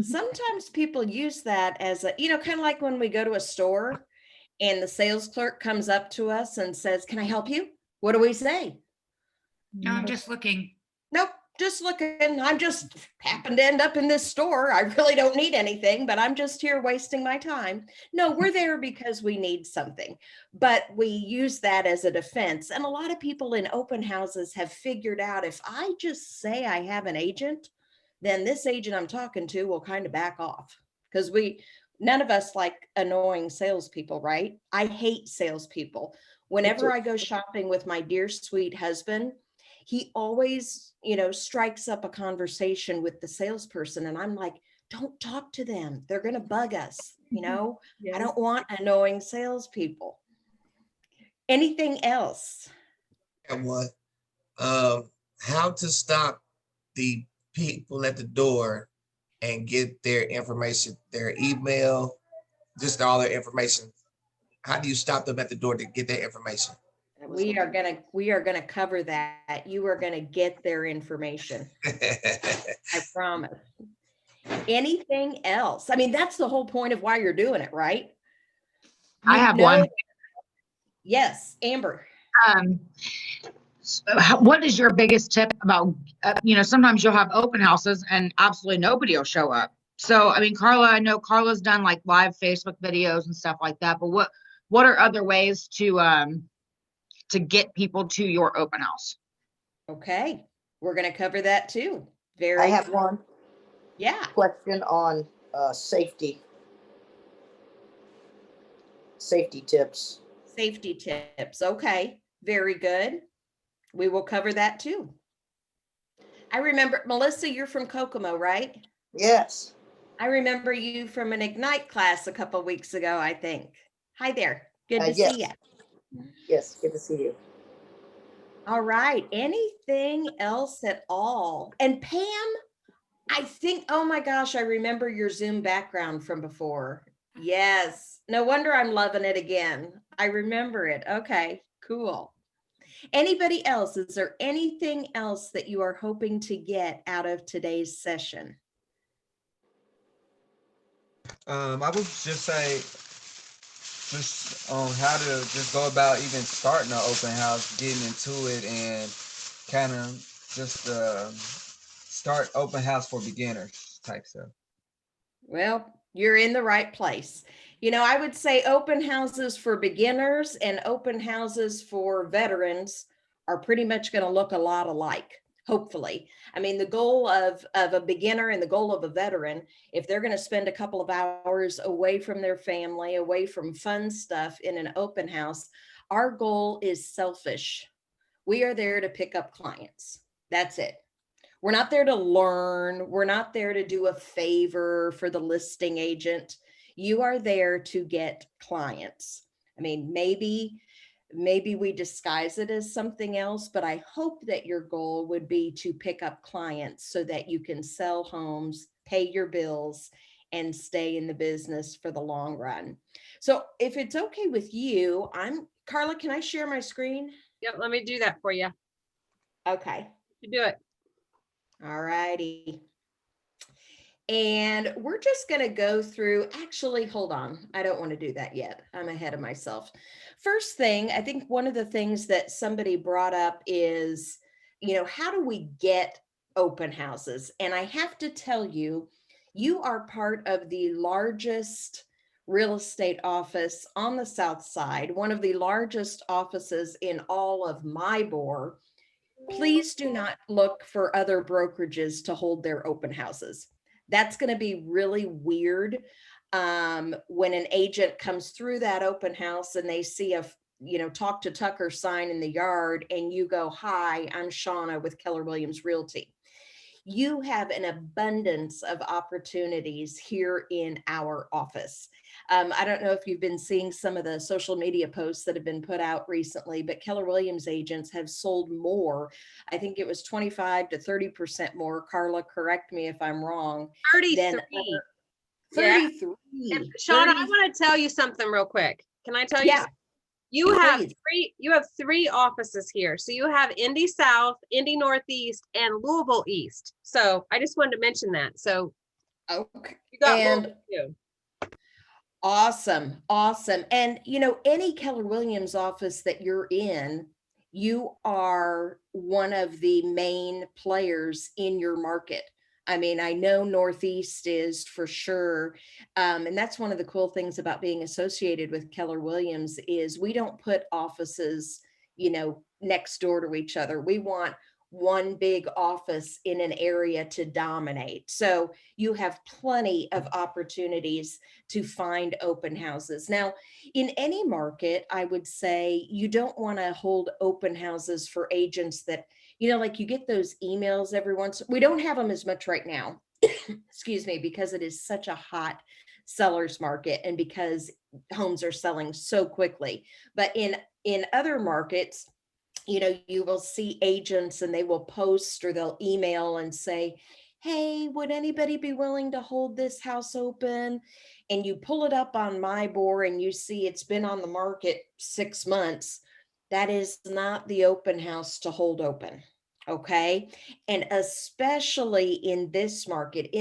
Sometimes people use that as a, kind of like when we go to a store and the sales clerk comes up to us and says, "Can I help you?" What do we say? No, I'm just looking. Nope, just looking. I'm just happened to end up in this store. I really don't need anything, but I'm just here wasting my time. No, we're there because we need something, but we use that as a defense. And a lot of people in open houses have figured out if I just say I have an agent, then this agent I'm talking to will kind of back off because none of us like annoying salespeople, right? I hate salespeople. Whenever I go shopping with my dear sweet husband, he always, strikes up a conversation with the salesperson. And I'm like, don't talk to them. They're going to bug us. I don't want annoying salespeople. Anything else? And what? How to stop the people at the door and get their information, their email, just all their information. How do you stop them at the door to get their information? We are gonna cover that. You are gonna get their information. I promise. Anything else? I mean, that's the whole point of why you're doing it, right? I have one. Yes, Amber. What is your biggest tip about, sometimes you'll have open houses and absolutely nobody will show up. So, I mean, Carla, I know Carla's done like live Facebook videos and stuff like that, but what are other ways to get people to your open house? Okay, we're going to cover that too. I have one. Yeah. Question on safety tips. Safety tips. Okay, very good. We will cover that too. I remember, Melissa, you're from Kokomo, right? Yes. I remember you from an Ignite class a couple of weeks ago, I think. Hi there. Good to Yes. see you. Yes, good to see you. All right. Anything else at all? And Pam, I think, oh my gosh, I remember your Zoom background from before. Yes. No wonder I'm loving it again. I remember it. Okay, cool. Anybody else? Is there anything else that you are hoping to get out of today's session? I would just say just on how to just go about even starting an open house, getting into it, and kind of just start open house for beginners type stuff. Well, you're in the right place. I would say open houses for beginners and open houses for veterans are pretty much going to look a lot alike, hopefully. I mean, the goal of a beginner and the goal of a veteran, if they're going to spend a couple of hours away from their family, away from fun stuff in an open house, our goal is selfish. We are there to pick up clients. That's it. We're not there to learn. We're not there to do a favor for the listing agent. You are there to get clients. I mean, maybe we disguise it as something else, but I hope that your goal would be to pick up clients so that you can sell homes, pay your bills, and stay in the business for the long run. So if it's okay with you, Carla, can I share my screen? Yep, let me do that for you. Okay. You do it. All righty. And we're just going to go through, actually, hold on. I don't want to do that yet. I'm ahead of myself. First thing, I think one of the things that somebody brought up is, how do we get open houses? And I have to tell you, You are part of the largest real estate office on the South Side, one of the largest offices in all of MyBor. Please do not look for other brokerages to hold their open houses. That's going to be really weird when an agent comes through that open house and they see a, talk to Tucker sign in the yard, and you go, "Hi, I'm Shawna with Keller Williams Realty." You have an abundance of opportunities here in our office. I don't know if you've been seeing some of the social media posts that have been put out recently, but Keller Williams agents have sold more. I think it was 25 to 30% more. Carla, correct me if I'm wrong. 33. 33. Yeah. Shawna, I want to tell you something real quick. Can I tell you? Yeah. You have Please. you have three offices here. So you have Indy South, Indy Northeast, and Louisville East. So I just wanted to mention that. So okay. You got and too. Awesome. And any Keller Williams office that you're in, you are one of the main players in your market. I mean, I know Northeast is for sure. And that's one of the cool things about being associated with Keller Williams is we don't put offices, next door to each other. We want one big office in an area to dominate. So you have plenty of opportunities to find open houses. Now, in any market, I would say you don't want to hold open houses for agents that, like you get those emails every once. We don't have them as much right now, excuse me, because it is such a hot seller's market and because homes are selling so quickly. But in other markets, you will see agents and they will post or they'll email and say, "Hey, would anybody be willing to hold this house open?" And you pull it up on MyBor and you see it's been on the market 6 months. That is not the open house to hold open. Okay. And especially in this market,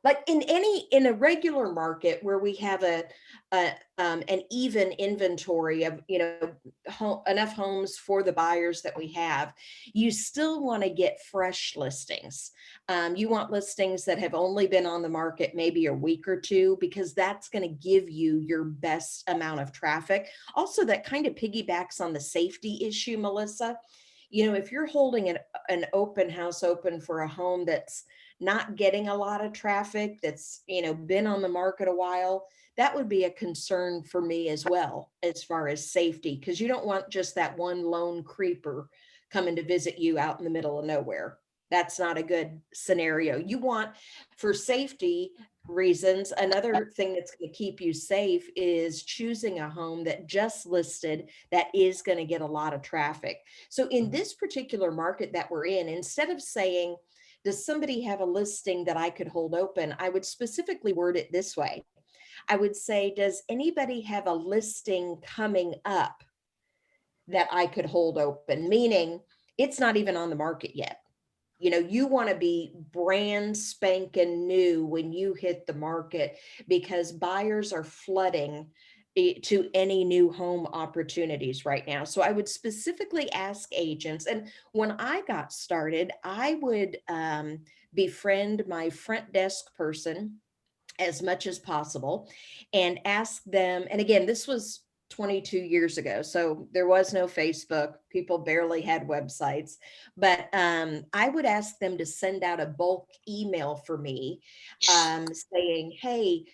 like in a regular market where we have an even inventory of, enough homes for the buyers that we have, you still want to get fresh listings. You want listings that have only been on the market maybe a week or two, because that's going to give you your best amount of traffic. Also, that kind of piggybacks on the safety issue, Melissa. If you're holding an open house open for a home that's not getting a lot of traffic, that's, been on the market a while, that would be a concern for me as well, as far as safety, because you don't want just that one lone creeper coming to visit you out in the middle of nowhere. That's not a good scenario. You want, for safety reasons, another thing that's going to keep you safe is choosing a home that just listed that is going to get a lot of traffic. So in this particular market that we're in, instead of saying, "Does somebody have a listing that I could hold open?" I would specifically word it this way. I would say, "Does anybody have a listing coming up that I could hold open?" Meaning it's not even on the market yet. You want to be brand spanking new when you hit the market, because buyers are flooding to any new home opportunities right now. So I would specifically ask agents. And when I got started, I would befriend my front desk person as much as possible and ask them. And again, this was 22 years ago. So there was no Facebook. People barely had websites, but I would ask them to send out a bulk email for me saying, "Hey,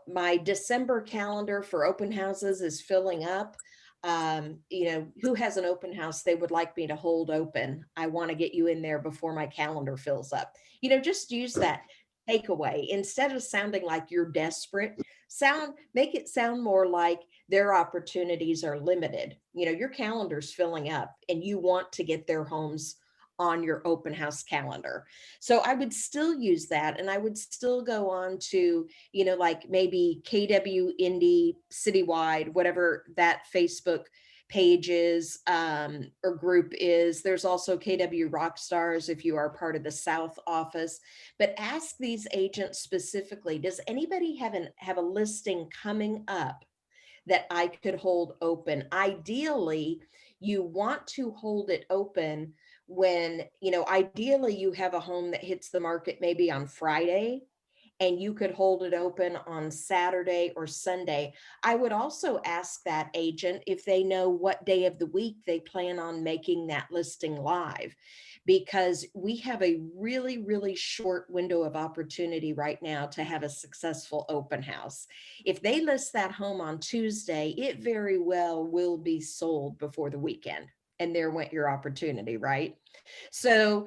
my December calendar for open houses is filling up. Who has an open house they would like me to hold open? I want to get you in there before my calendar fills up." Just use that takeaway instead of sounding like you're desperate. Make it sound more like their opportunities are limited. Your calendar's filling up and you want to get their homes on your open house calendar. So I would still use that, and I would still go on to, like maybe KW Indy Citywide, whatever that Facebook page is or group is. There's also KW Rockstars if you are part of the South office. But ask these agents specifically, "Does anybody have a listing coming up that I could hold open?" Ideally, you want to hold it open when, ideally you have a home that hits the market maybe on Friday and you could hold it open on Saturday or Sunday. I would also ask that agent if they know what day of the week they plan on making that listing live, because we have a really, really short window of opportunity right now to have a successful open house. If they list that home on Tuesday, it very well will be sold before the weekend. And there went your opportunity, right? So,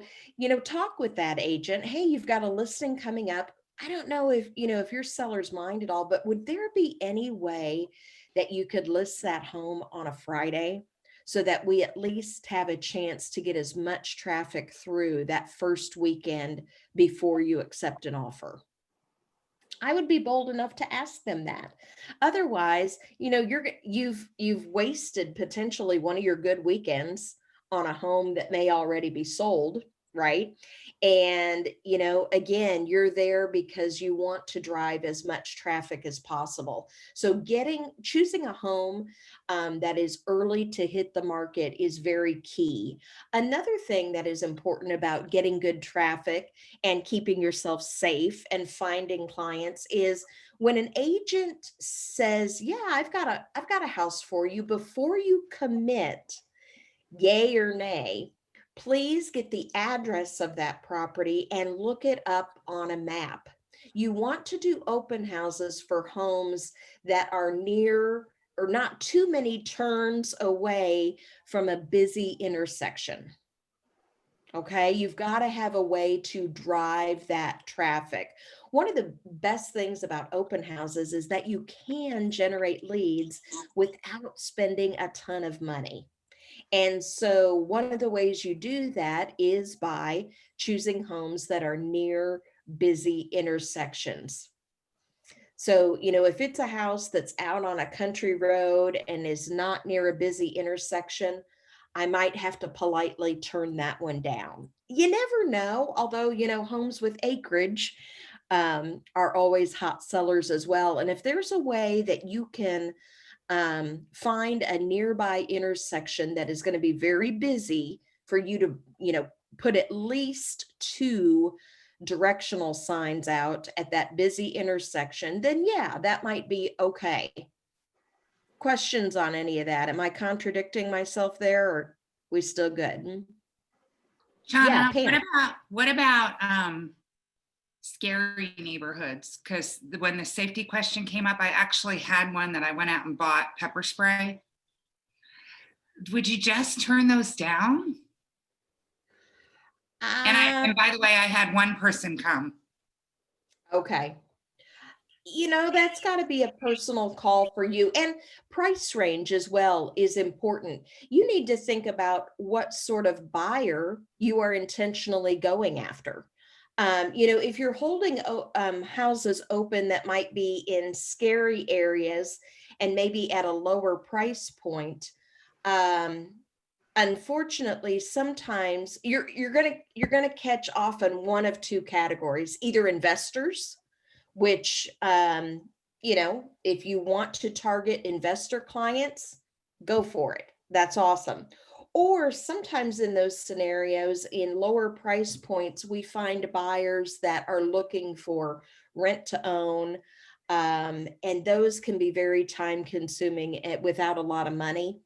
talk with that agent. Hey, you've got a listing coming up. I don't know if your seller's mind at all, but would there be any way that you could list that home on a Friday so that we at least have a chance to get as much traffic through that first weekend before you accept an offer? I would be bold enough to ask them that. Otherwise, you've wasted potentially one of your good weekends on a home that may already be sold, right? And, again, you're there because you want to drive as much traffic as possible. So choosing a home that is early to hit the market is very key. Another thing that is important about getting good traffic and keeping yourself safe and finding clients is when an agent says, yeah, I've got a house for you, before you commit, yay or nay, please get the address of that property and look it up on a map. You want to do open houses for homes that are near or not too many turns away from a busy intersection. Okay, you've got to have a way to drive that traffic. One of the best things about open houses is that you can generate leads without spending a ton of money. And so one of the ways you do that is by choosing homes that are near busy intersections. So, if it's a house that's out on a country road and is not near a busy intersection, I might have to politely turn that one down. You never know, although, homes with acreage are always hot sellers as well. And if there's a way that you can find a nearby intersection that is going to be very busy for you to, put at least 2 directional signs out at that busy intersection, then yeah, that might be okay. Questions on any of that? Am I contradicting myself there, or we still good? Shawna, Yeah, Pam. what about scary neighborhoods? Because when the safety question came up, I actually had one that I went out and bought pepper spray. Would you just turn those down? And by the way, I had one person come. Okay. That's got to be a personal call for you. And price range as well is important. You need to think about what sort of buyer you are intentionally going after. If you're holding houses open that might be in scary areas and maybe at a lower price point, unfortunately, sometimes you're gonna catch often one of 2 categories: either investors, which if you want to target investor clients, go for it. That's awesome. Or sometimes in those scenarios, in lower price points, we find buyers that are looking for rent to own. And those can be very time consuming without a lot of money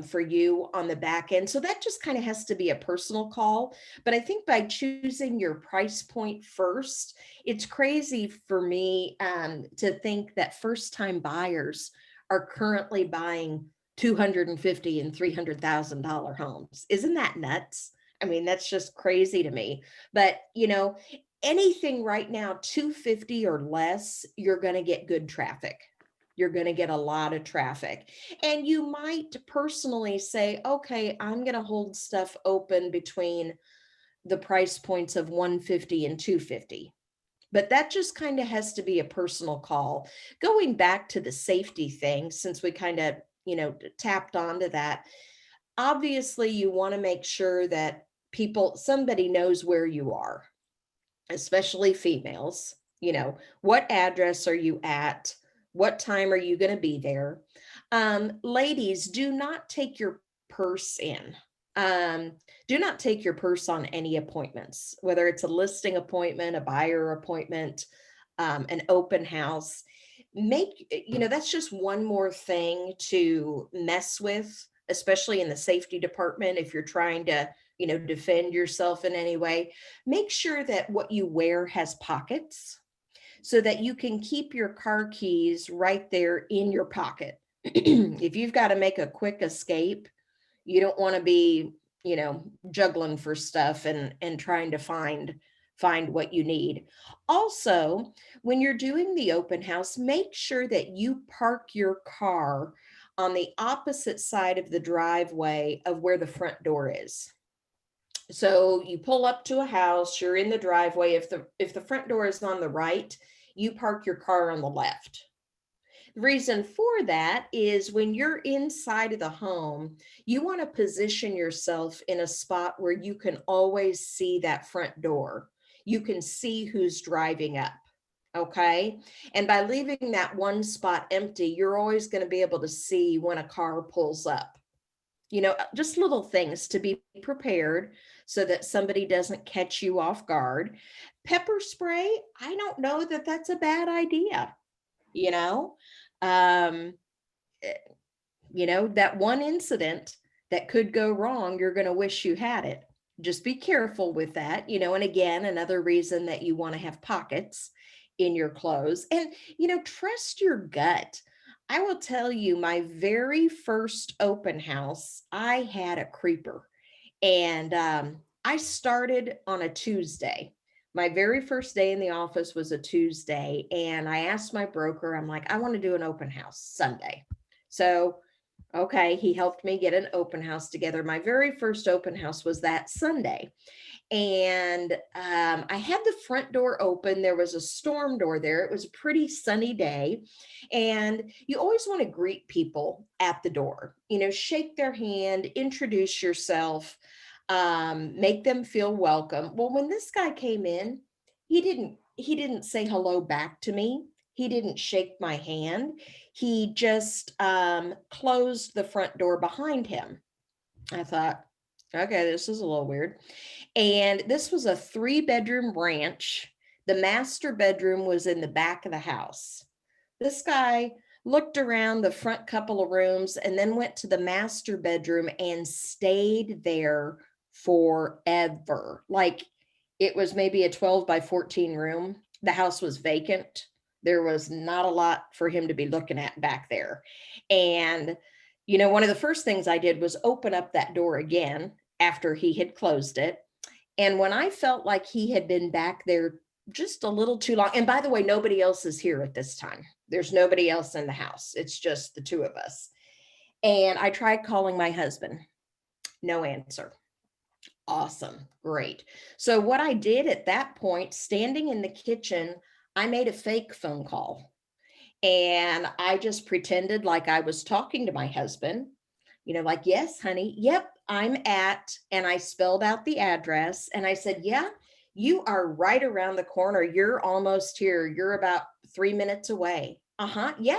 for you on the back end. So that just kind of has to be a personal call. But I think by choosing your price point first, it's crazy for me to think that first time buyers are currently buying $250,000 and $300,000 homes. Isn't that nuts? I mean, that's just crazy to me. But anything right now, 250 or less, you're going to get good traffic. You're going to get a lot of traffic. And you might personally say, okay, I'm going to hold stuff open between the price points of 150 and 250. But that just kind of has to be a personal call. Going back to the safety thing, since we kind of, tapped onto that, obviously you want to make sure that somebody knows where you are, especially females. What address are you at? What time are you going to be there? Ladies, do not take your purse in. Do not take your purse on any appointments, whether it's a listing appointment, a buyer appointment, an open house. That's just one more thing to mess with, especially in the safety department. If you're trying to, defend yourself in any way, make sure that what you wear has pockets so that you can keep your car keys right there in your pocket. If you've got to make a quick escape, you don't want to be, juggling for stuff and trying to find what you need. Also, when you're doing the open house, make sure that you park your car on the opposite side of the driveway of where the front door is. So you pull up to a house, you're in the driveway. If the front door is on the right, you park your car on the left. The reason for that is when you're inside of the home, you want to position yourself in a spot where you can always see that front door. You can see who's driving up. Okay. And by leaving that one spot empty, you're always going to be able to see when a car pulls up. Just little things to be prepared so that somebody doesn't catch you off guard. Pepper spray, I don't know that that's a bad idea. That one incident that could go wrong, you're going to wish you had it. Just be careful with that, and again, another reason that you want to have pockets in your clothes and, trust your gut. I will tell you, my very first open house, I had a creeper and I started on a Tuesday. My very first day in the office was a Tuesday. And I asked my broker, I'm like, I want to do an open house Sunday. So, okay, he helped me get an open house together. My very first open house was that Sunday. And I had the front door open. There was a storm door there. It was a pretty sunny day. And you always want to greet people at the door, shake their hand, introduce yourself, make them feel welcome. Well, when this guy came in, he didn't say hello back to me. He didn't shake my hand. He just closed the front door behind him. I thought, okay, this is a little weird. And this was a 3-bedroom ranch. The master bedroom was in the back of the house. This guy looked around the front couple of rooms and then went to the master bedroom and stayed there forever. Like it was maybe a 12 by 14 room. The house was vacant. There was not a lot for him to be looking at back there. And, one of the first things I did was open up that door again after he had closed it. And when I felt like he had been back there just a little too long, and by the way, nobody else is here at this time. There's nobody else in the house. It's just the two of us. And I tried calling my husband. No answer. Awesome. Great. So what I did at that point, standing in the kitchen, I made a fake phone call. And I just pretended like I was talking to my husband, like, yes, honey. Yep, I'm at, and I spelled out the address and I said, yeah, you are right around the corner. You're almost here. You're about 3 minutes away. Yeah,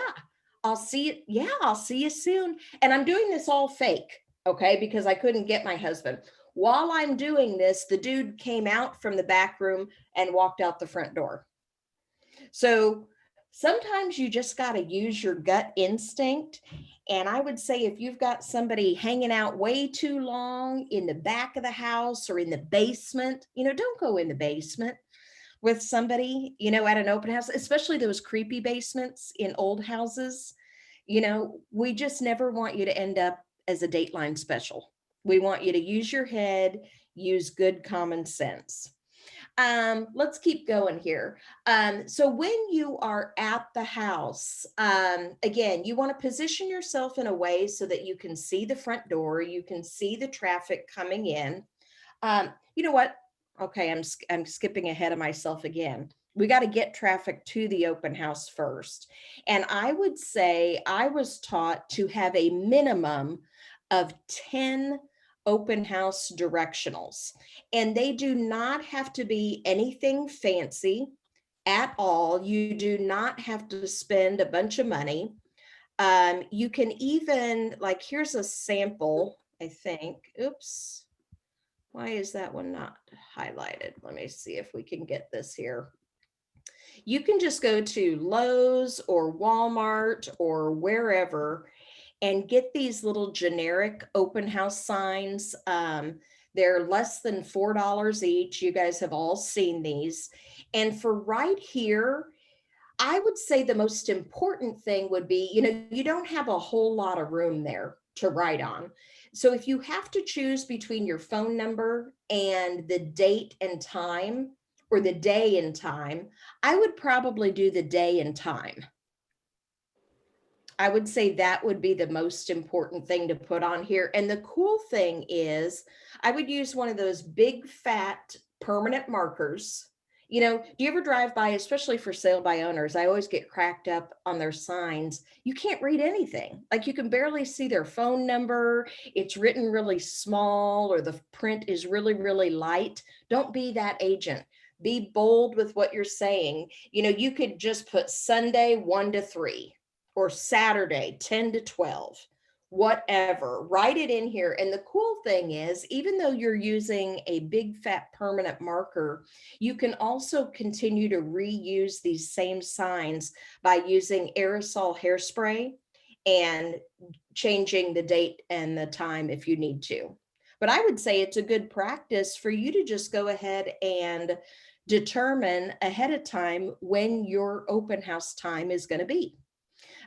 I'll see you. Yeah, I'll see you soon. And I'm doing this all fake. Okay. Because I couldn't get my husband. While I'm doing this, the dude came out from the back room and walked out the front door. So sometimes you just got to use your gut instinct. And I would say if you've got somebody hanging out way too long in the back of the house or in the basement, don't go in the basement with somebody, at an open house, especially those creepy basements in old houses. We just never want you to end up as a Dateline special. We want you to use your head, use good common sense. Let's keep going here. So when you are at the house, again, you want to position yourself in a way so that you can see the front door, you can see the traffic coming in. You know what? Okay, I'm skipping ahead of myself again. We got to get traffic to the open house first. And I would say I was taught to have a minimum of 10 open house directionals, and they do not have to be anything fancy at all. You do not have to spend a bunch of money. You can even, like, here's a sample I think. Oops. Why is that one not highlighted? Let me see if we can get this here. You can just go to Lowe's or Walmart or wherever and get these little generic open house signs. They're less than $4 each. You guys have all seen these. And for right here, I would say the most important thing would be, you don't have a whole lot of room there to write on. So if you have to choose between your phone number and the date and time, or the day and time, I would probably do the day and time. I would say that would be the most important thing to put on here. And the cool thing is I would use one of those big fat permanent markers. Do you ever drive by, especially for sale by owners? I always get cracked up on their signs. You can't read anything. Like you can barely see their phone number. It's written really small, or the print is really, really light. Don't be that agent. Be bold with what you're saying. You could just put Sunday 1 to 3 or Saturday 10 to 12. Whatever, write it in here. And the cool thing is, even though you're using a big fat permanent marker, you can also continue to reuse these same signs by using aerosol hairspray and changing the date and the time if you need to. But I would say it's a good practice for you to just go ahead and determine ahead of time when your open house time is going to be.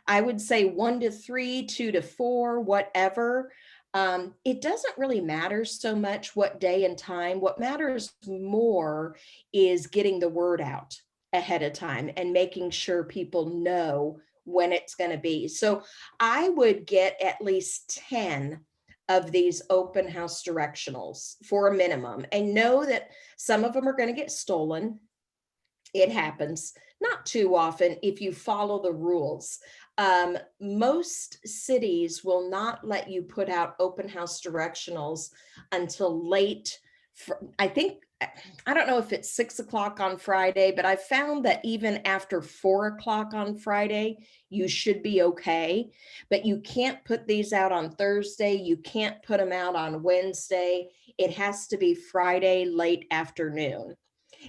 I would say 1 to 3, 2 to 4, whatever. It doesn't really matter so much what day and time. What matters more is getting the word out ahead of time and making sure people know when it's going to be. So I would get at least 10 of these open house directionals for a minimum, and know that some of them are going to get stolen. It happens not too often if you follow the rules. Most cities will not let you put out open house directionals until late. I don't know if it's 6 o'clock on Friday, but I found that even after 4 o'clock on Friday, you should be okay. But you can't put these out on Thursday. You can't put them out on Wednesday. It has to be Friday late afternoon.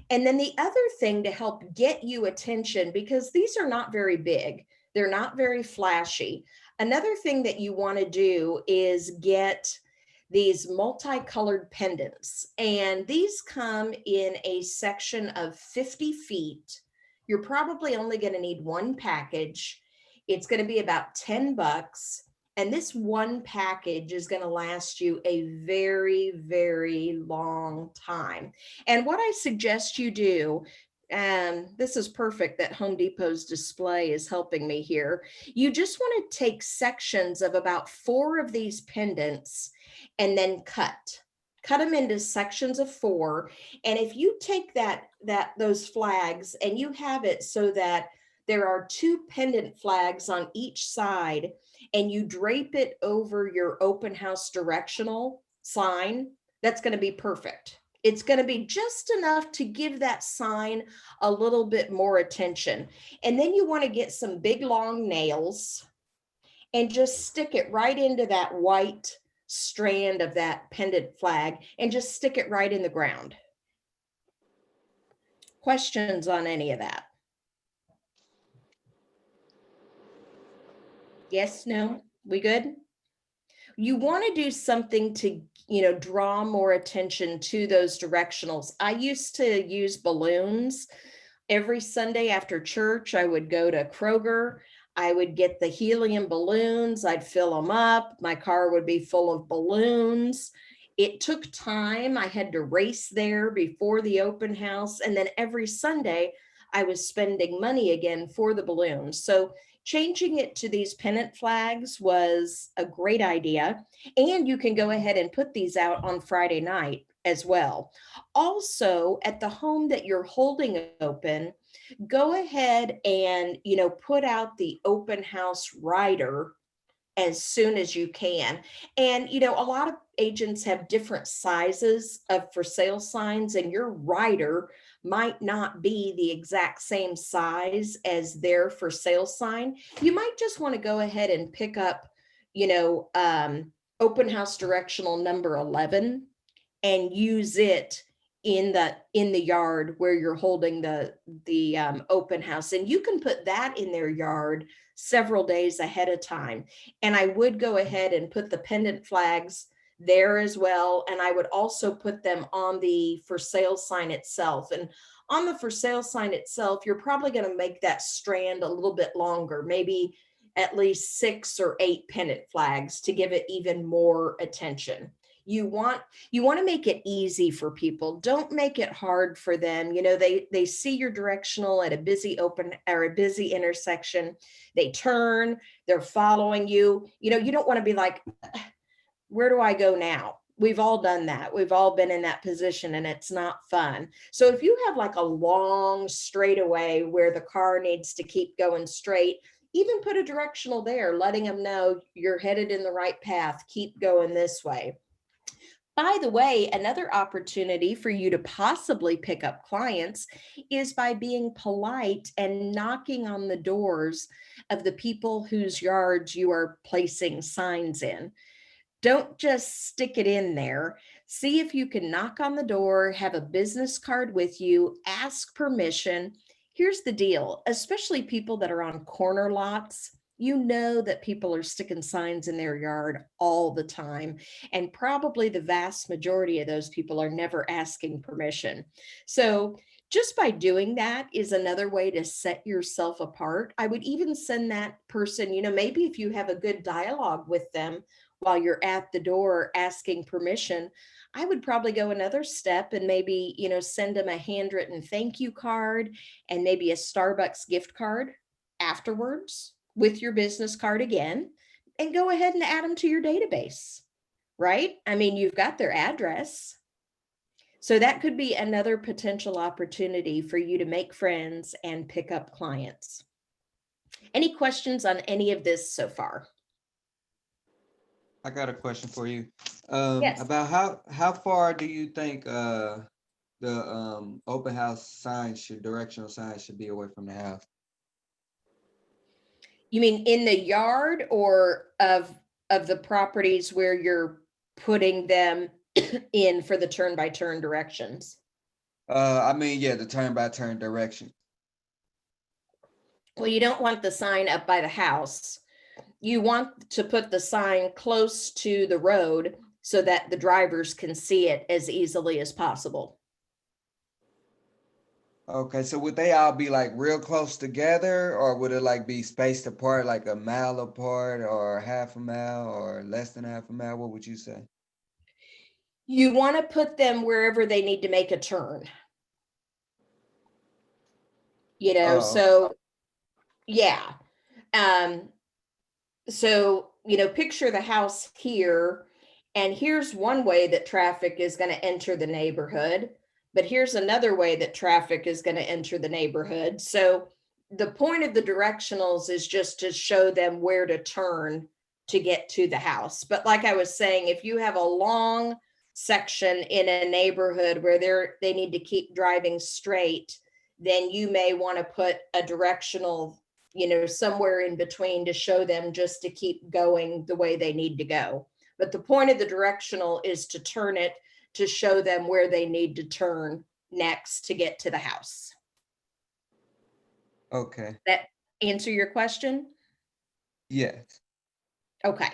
And then the other thing to help get you attention, because these are not very big, they're not very flashy. Another thing that you want to do is get these multicolored pendants. And these come in a section of 50 feet. You're probably only going to need one package. It's going to be about $10. And this one package is going to last you a very, very long time. And what I suggest you do, and this is perfect that Home Depot's display is helping me here. You just want to take sections of about 4 of these pendants and then cut them into sections of 4. And if you take those flags and you have it so that there are 2 pendant flags on each side, and you drape it over your open house directional sign, that's going to be perfect. It's going to be just enough to give that sign a little bit more attention. And then you want to get some big long nails and just stick it right into that white strand of that pendant flag and just stick it right in the ground. Questions on any of that? Yes, no, we good? You want to do something to, draw more attention to those directionals. I used to use balloons. Every Sunday after church, I would go to Kroger. I would get the helium balloons. I'd fill them up. My car would be full of balloons. It took time. I had to race there before the open house. And then every Sunday, I was spending money again for the balloons. So changing it to these pennant flags was a great idea. And you can go ahead and put these out on Friday night as well. Also, at the home that you're holding open, go ahead and, put out the open house rider as soon as you can. And, a lot of agents have different sizes of for sale signs, and your rider might not be the exact same size as their for sale sign. You might just want to go ahead and pick up, open house directional number 11 and use it in the yard where you're holding the open house. And you can put that in their yard several days ahead of time. And I would go ahead and put the pendant flags there as well. And I would also put them on the for sale sign itself. And on the for sale sign itself, you're probably going to make that strand a little bit longer, maybe at least 6 or 8 pendant flags to give it even more attention. You want to make it easy for people. Don't make it hard for them. You know, they see your directional at a busy open or a busy intersection. They turn, they're following you. You know, you don't want to be like, where do I go now? We've all done that. We've all been in that position and it's not fun. So if you have like a long straightaway where the car needs to keep going straight, even put a directional there, letting them know you're headed in the right path. Keep going this way. By the way, another opportunity for you to possibly pick up clients is by being polite and knocking on the doors of the people whose yards you are placing signs in. Don't just stick it in there. See if you can knock on the door, have a business card with you, ask permission. Here's the deal, especially people that are on corner lots. You know that people are sticking signs in their yard all the time, and probably the vast majority of those people are never asking permission. So just by doing that is another way to set yourself apart. I would even send that person, you know, maybe if you have a good dialogue with them while you're at the door asking permission, I would probably go another step and maybe, you know, send them a handwritten thank you card and maybe a Starbucks gift card afterwards with your business card again, and go ahead and add them to your database, right? I mean, you've got their address. So that could be another potential opportunity for you to make friends and pick up clients. Any questions on any of this so far? I got a question for you. Yes. About how far do you think the open house directional signs should be away from the house? You mean in the yard or of the properties where you're putting them in for the turn by turn directions? I mean, yeah, the turn by turn direction. Well, you don't want the sign up by the house. You want to put the sign close to the road so that the drivers can see it as easily as possible. Okay, so would they all be like real close together, or would it like be spaced apart, like a mile apart or half a mile or less than half a mile? What would you say? You want to put them wherever they need to make a turn. You know, so yeah. So, you know, picture the house here, and here's one way that traffic is going to enter the neighborhood, but here's another way that traffic is going to enter the neighborhood. So the point of the directionals is just to show them where to turn to get to the house. But like I was saying, if you have a long section in a neighborhood where they need to keep driving straight, then you may want to put a directional, you know, somewhere in between to show them just to keep going the way they need to go. But the point of the directional is to turn it to show them where they need to turn next to get to the house. Okay. That answer your question? Yes. Okay.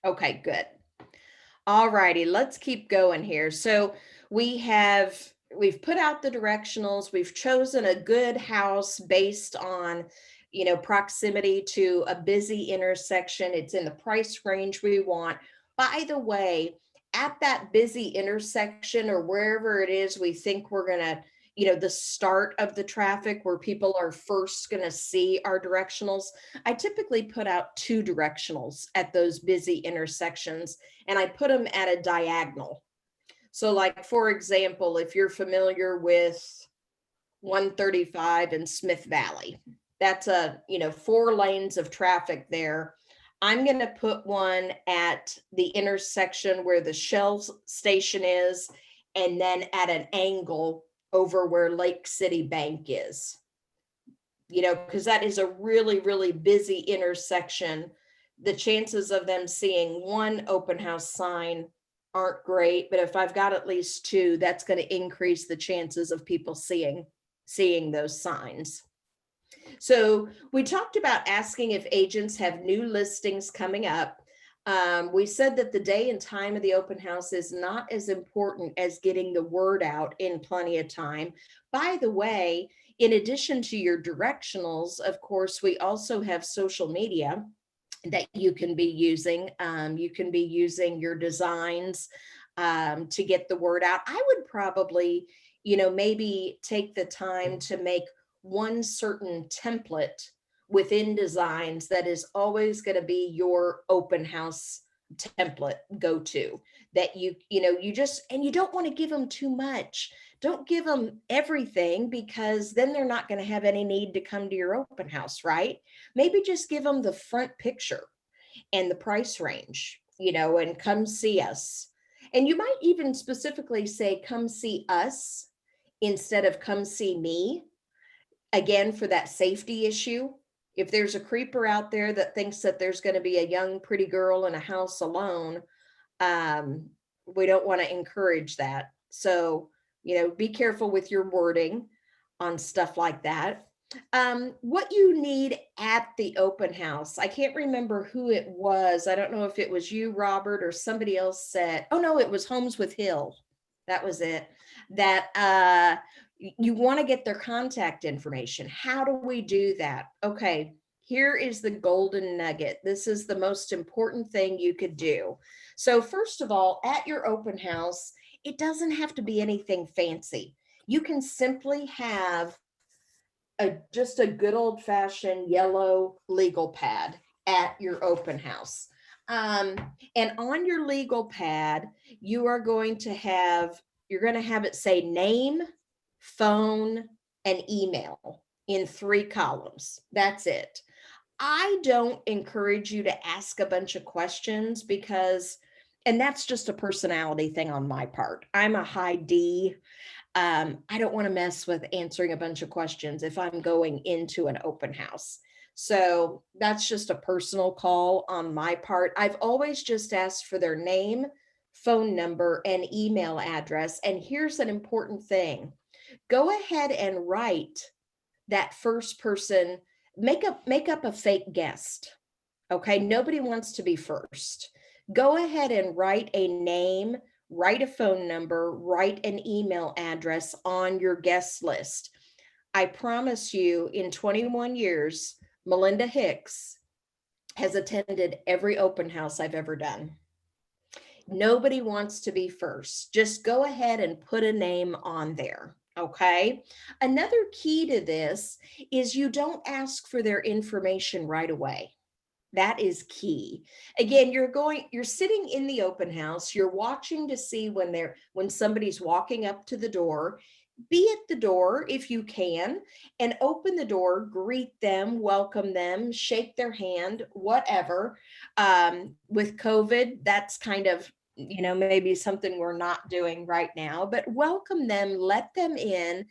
Okay, good. All righty, let's keep going here. So we've put out the directionals. We've chosen a good house based on, you know, proximity to a busy intersection. It's in the price range we want. By the way, at that busy intersection or wherever it is we think we're going to, you know, the start of the traffic where people are first going to see our directionals, I typically put out 2 directionals at those busy intersections, and I put them at a diagonal. So like, for example, if you're familiar with 135 in Smith Valley, that's 4 lanes of traffic there. I'm going to put one at the intersection where the Shell station is, and then at an angle over where Lake City Bank is. You know, because that is a really, really busy intersection the chances of them seeing one open house sign aren't great, but if I've got at least two, that's going to increase the chances of people seeing those signs. So we talked about asking if agents have new listings coming up. We said that the day and time of the open house is not as important as getting the word out in plenty of time. By the way, in addition to your directionals, of course, we also have social media that you can be using. You can be using your designs to get the word out. I would probably, maybe take the time to make one certain template within designs that is always going to be your open house template go to, that you just, and you don't want to give them too much. Don't give them everything, because then they're not going to have any need to come to your open house, right? Maybe just give them the front picture and the price range, and come see us. And you might even specifically say, come see us instead of come see me, again, for that safety issue. If there's a creeper out there that thinks that there's going to be a young, pretty girl in a house alone, we don't want to encourage that. So, be careful with your wording on stuff like that. What you need at the open house. I can't remember who it was. I don't know if it was you, Robert, or somebody else said, oh no, it was Homes with Hill. That was it. That you want to get their contact information. How do we do that? Okay, here is the golden nugget. This is the most important thing you could do. So first of all, at your open house, it doesn't have to be anything fancy. You can simply have just a good old fashioned yellow legal pad at your open house. And on your legal pad, you're going to have it say name, phone, and email in 3 columns. That's it. I don't encourage you to ask a bunch of questions and that's just a personality thing on my part. I'm a high D. I don't want to mess with answering a bunch of questions if I'm going into an open house. So that's just a personal call on my part. I've always just asked for their name, phone number, and email address. And here's an important thing. Go ahead and write that first person, make up a fake guest. Okay, nobody wants to be first. Go ahead and write a name, write a phone number, write an email address on your guest list. I promise you, in 21 years, Melinda Hicks has attended every open house I've ever done. Nobody wants to be first. Just go ahead and put a name on there. Okay. Another key to this is you don't ask for their information right away. That is key. Again, you're sitting in the open house, you're watching to see when somebody's walking up to the door. Be at the door if you can, and open the door, greet them, welcome them, shake their hand, whatever. With COVID, that's kind of, maybe something we're not doing right now, but welcome them, let them in.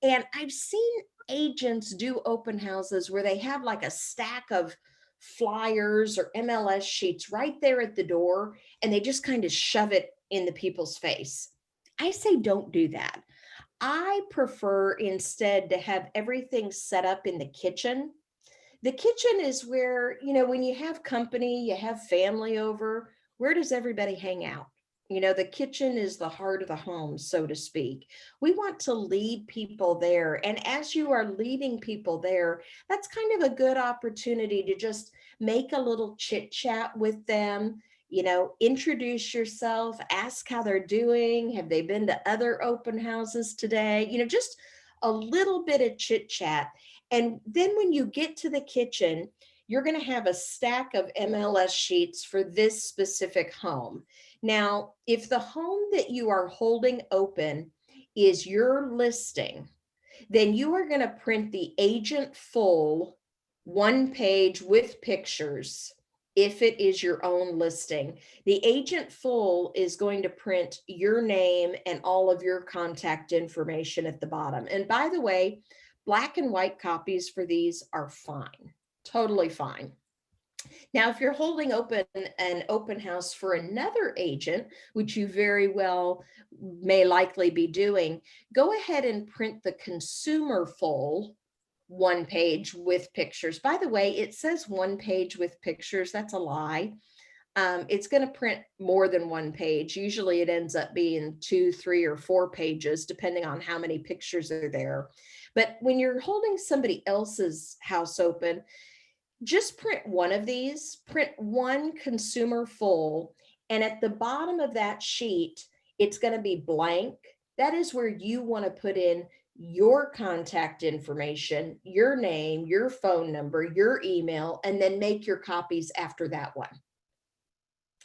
And I've seen agents do open houses where they have like a stack of flyers or MLS sheets right there at the door, and they just kind of shove it in the people's face. I say don't do that. I prefer instead to have everything set up in the kitchen. The kitchen is where, when you have company, you have family over, where does everybody hang out? The kitchen is the heart of the home, so to speak. We want to lead people there. And as you are leading people there, that's kind of a good opportunity to just make a little chit chat with them, introduce yourself, ask how they're doing. Have they been to other open houses today? Just a little bit of chit chat. And then when you get to the kitchen, you're going to have a stack of MLS sheets for this specific home. Now, if the home that you are holding open is your listing, then you are going to print the agent full 1 page with pictures. If it is your own listing, the agent full is going to print your name and all of your contact information at the bottom. And by the way, black and white copies for these are fine, totally fine. Now, if you're holding open an open house for another agent, which you very well may likely be doing, go ahead and print the consumer full one page with pictures. By the way, it says one page with pictures. That's a lie. It's going to print more than one page. Usually it ends up being 2, 3, or 4 pages, depending on how many pictures are there. But when you're holding somebody else's house open, just print one of these, print one consumer full, and at the bottom of that sheet, it's going to be blank. That is where you want to put in your contact information, your name, your phone number, your email, and then make your copies after that one.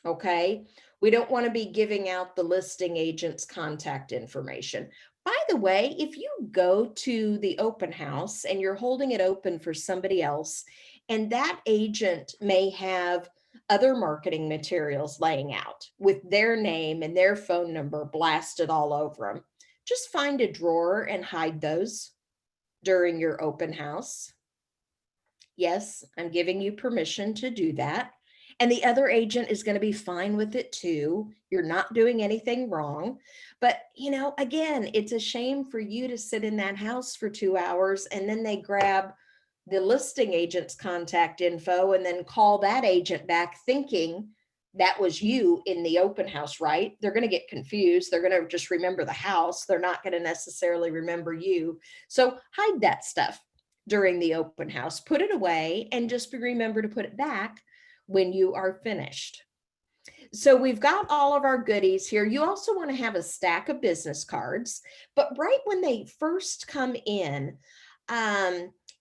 Okay, we don't want to be giving out the listing agent's contact information. By the way, if you go to the open house and you're holding it open for somebody else, and that agent may have other marketing materials laying out with their name and their phone number blasted all over them, just find a drawer and hide those during your open house. Yes, I'm giving you permission to do that. And the other agent is going to be fine with it too. You're not doing anything wrong. But, you know, again, it's a shame for you to sit in that house for 2 hours and then they grab the listing agent's contact info and then call that agent back thinking that was you in the open house, right? They're going to get confused. They're going to just remember the house. They're not going to necessarily remember you. So hide that stuff during the open house, put it away, and just remember to put it back when you are finished. So we've got all of our goodies here. You also want to have a stack of business cards, but right when they first come in,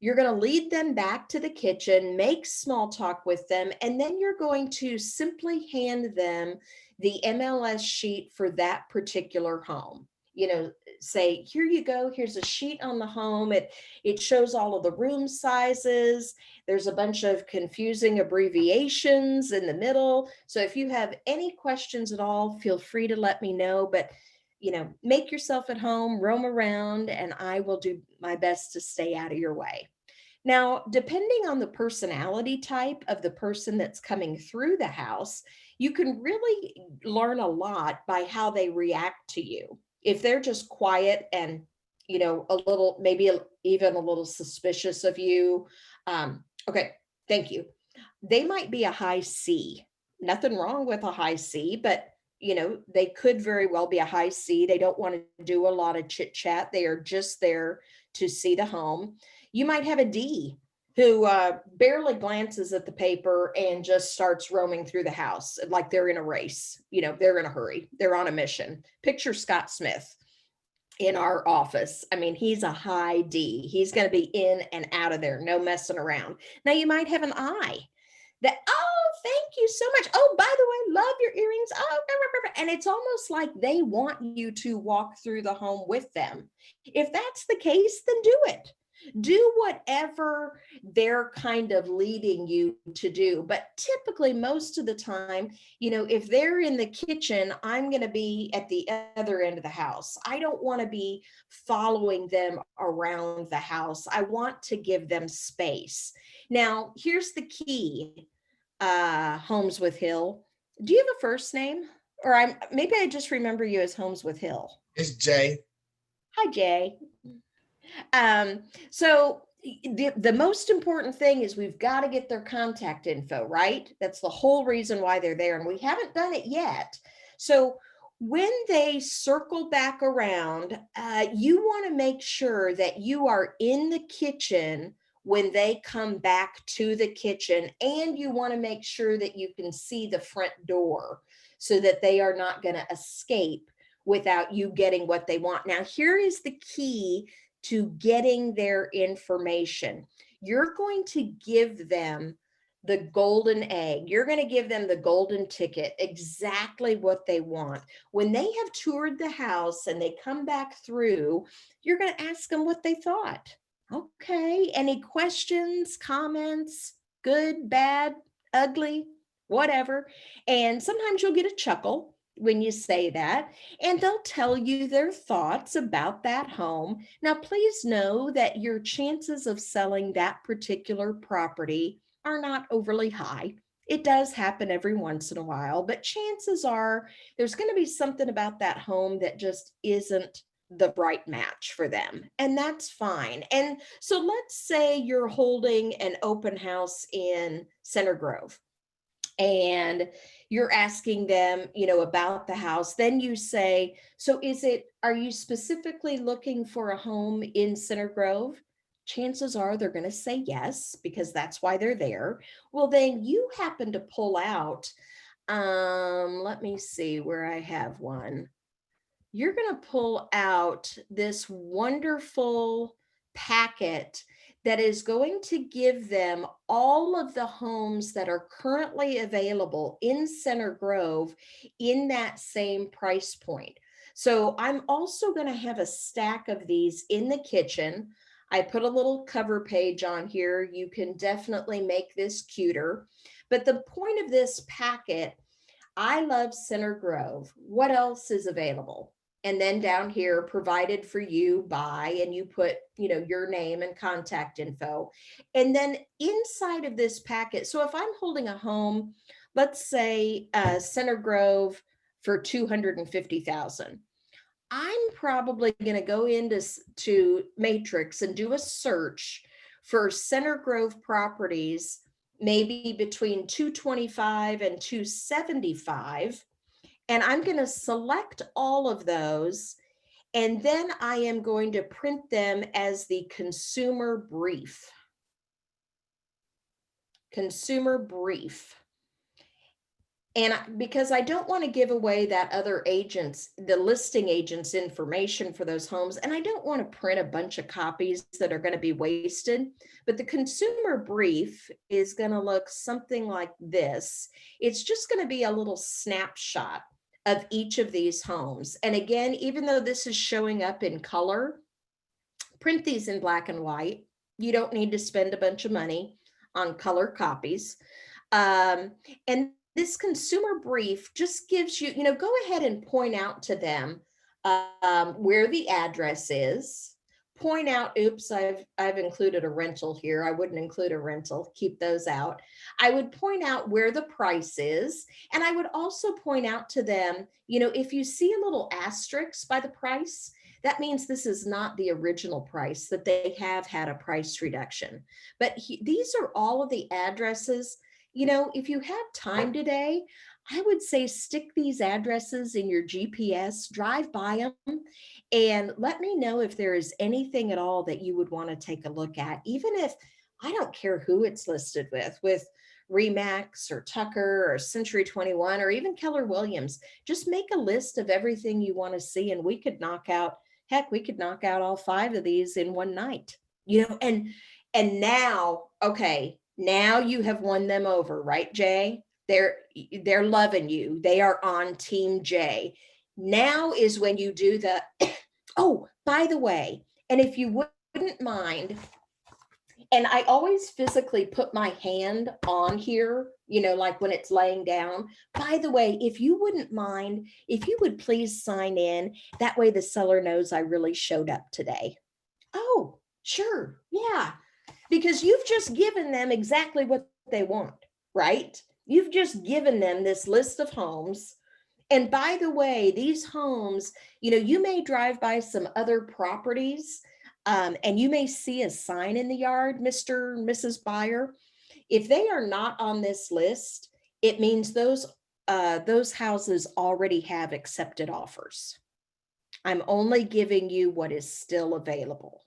you're going to lead them back to the kitchen, make small talk with them, and then you're going to simply hand them the MLS sheet for that particular home. You know, say, here you go, here's a sheet on the home. It shows all of the room sizes. There's a bunch of confusing abbreviations in the middle. So if you have any questions at all, feel free to let me know. But you know, make yourself at home, roam around, and I will do my best to stay out of your way. Now, depending on the personality type of the person that's coming through the house, you can really learn a lot by how they react to you. If they're just quiet and, you know, a little, maybe even a little suspicious of you. Okay, thank you. They might be a high C. Nothing wrong with a high C, but you know, they could very well be a high C. They don't want to do a lot of chit chat. They are just there to see the home. You might have a D who barely glances at the paper and just starts roaming through the house like they're in a race. You know, they're in a hurry. They're on a mission. Picture Scott Smith in our office. I mean, he's a high D. He's going to be in and out of there, no messing around. Now you might have an I that, oh, thank you so much. Oh, by the way, love your earrings. Oh, and it's almost like they want you to walk through the home with them. If that's the case, then do it. Do whatever they're kind of leading you to do. But typically, most of the time, you know, if they're in the kitchen, I'm going to be at the other end of the house. I don't want to be following them around the house. I want to give them space. Now, here's the key, Holmes with Hill. Do you have a first name? Or maybe I just remember you as Holmes with Hill. It's Jay. Hi, Jay. So the most important thing is we've got to get their contact info, right? That's the whole reason why they're there. And we haven't done it yet. So when they circle back around, you want to make sure that you are in the kitchen when they come back to the kitchen, and you want to make sure that you can see the front door so that they are not going to escape without you getting what they want. Now, here is the key to getting their information. You're going to give them the golden egg. You're going to give them the golden ticket, exactly what they want. When they have toured the house and they come back through, you're going to ask them what they thought. Okay, any questions, comments, good, bad, ugly, whatever. And sometimes you'll get a chuckle when you say that, and they'll tell you their thoughts about that home. Now, please know that your chances of selling that particular property are not overly high. It does happen every once in a while, but chances are there's going to be something about that home that just isn't the right match for them, and that's fine. And so let's say you're holding an open house in Center Grove and you're asking them, about the house. Then you say, so are you specifically looking for a home in Center Grove? Chances are they're going to say yes, because that's why they're there. Well, then you happen to pull out, let me see where I have one. You're going to pull out this wonderful packet that is going to give them all of the homes that are currently available in Center Grove in that same price point. So I'm also going to have a stack of these in the kitchen. I put a little cover page on here. You can definitely make this cuter. But the point of this packet, I love Center Grove. What else is available? And then down here, provided for you by, and you put, your name and contact info. And then inside of this packet, so if I'm holding a home, let's say Center Grove for $250,000, I'm probably going to go into Matrix and do a search for Center Grove properties, maybe between 225 and 275. And I'm going to select all of those, and then I am going to print them as the consumer brief. Consumer brief. And because I don't want to give away that other agent's, the listing agent's information for those homes, and I don't want to print a bunch of copies that are going to be wasted, but the consumer brief is going to look something like this. It's just going to be a little snapshot of each of these homes. And again, even though this is showing up in color, print these in black and white. You don't need to spend a bunch of money on color copies. And this consumer brief just gives you, go ahead and point out to them where the address is. Point out, oops, I've included a rental here. I wouldn't include a rental, keep those out. I would point out where the price is. And I would also point out to them, if you see a little asterisk by the price, that means this is not the original price, that they have had a price reduction. But these are all of the addresses. If you have time today, I would say stick these addresses in your GPS, drive by them, and let me know if there is anything at all that you would want to take a look at. Even if, I don't care who it's listed with Remax or Tucker or Century 21 or even Keller Williams, just make a list of everything you want to see, and we could knock out all 5 of these in one night, and now, okay, now you have won them over, right, Jay? They're loving you. They are on Team Jay. Now is when you do the, oh, by the way, and if you wouldn't mind, and I always physically put my hand on here, like when it's laying down. By the way, if you wouldn't mind, if you would please sign in, that way the seller knows I really showed up today. Oh, sure. Yeah. Because you've just given them exactly what they want, right? You've just given them this list of homes. And by the way, these homes, you may drive by some other properties and you may see a sign in the yard, Mr. and Mrs. Buyer. If they are not on this list, it means those houses already have accepted offers. I'm only giving you what is still available.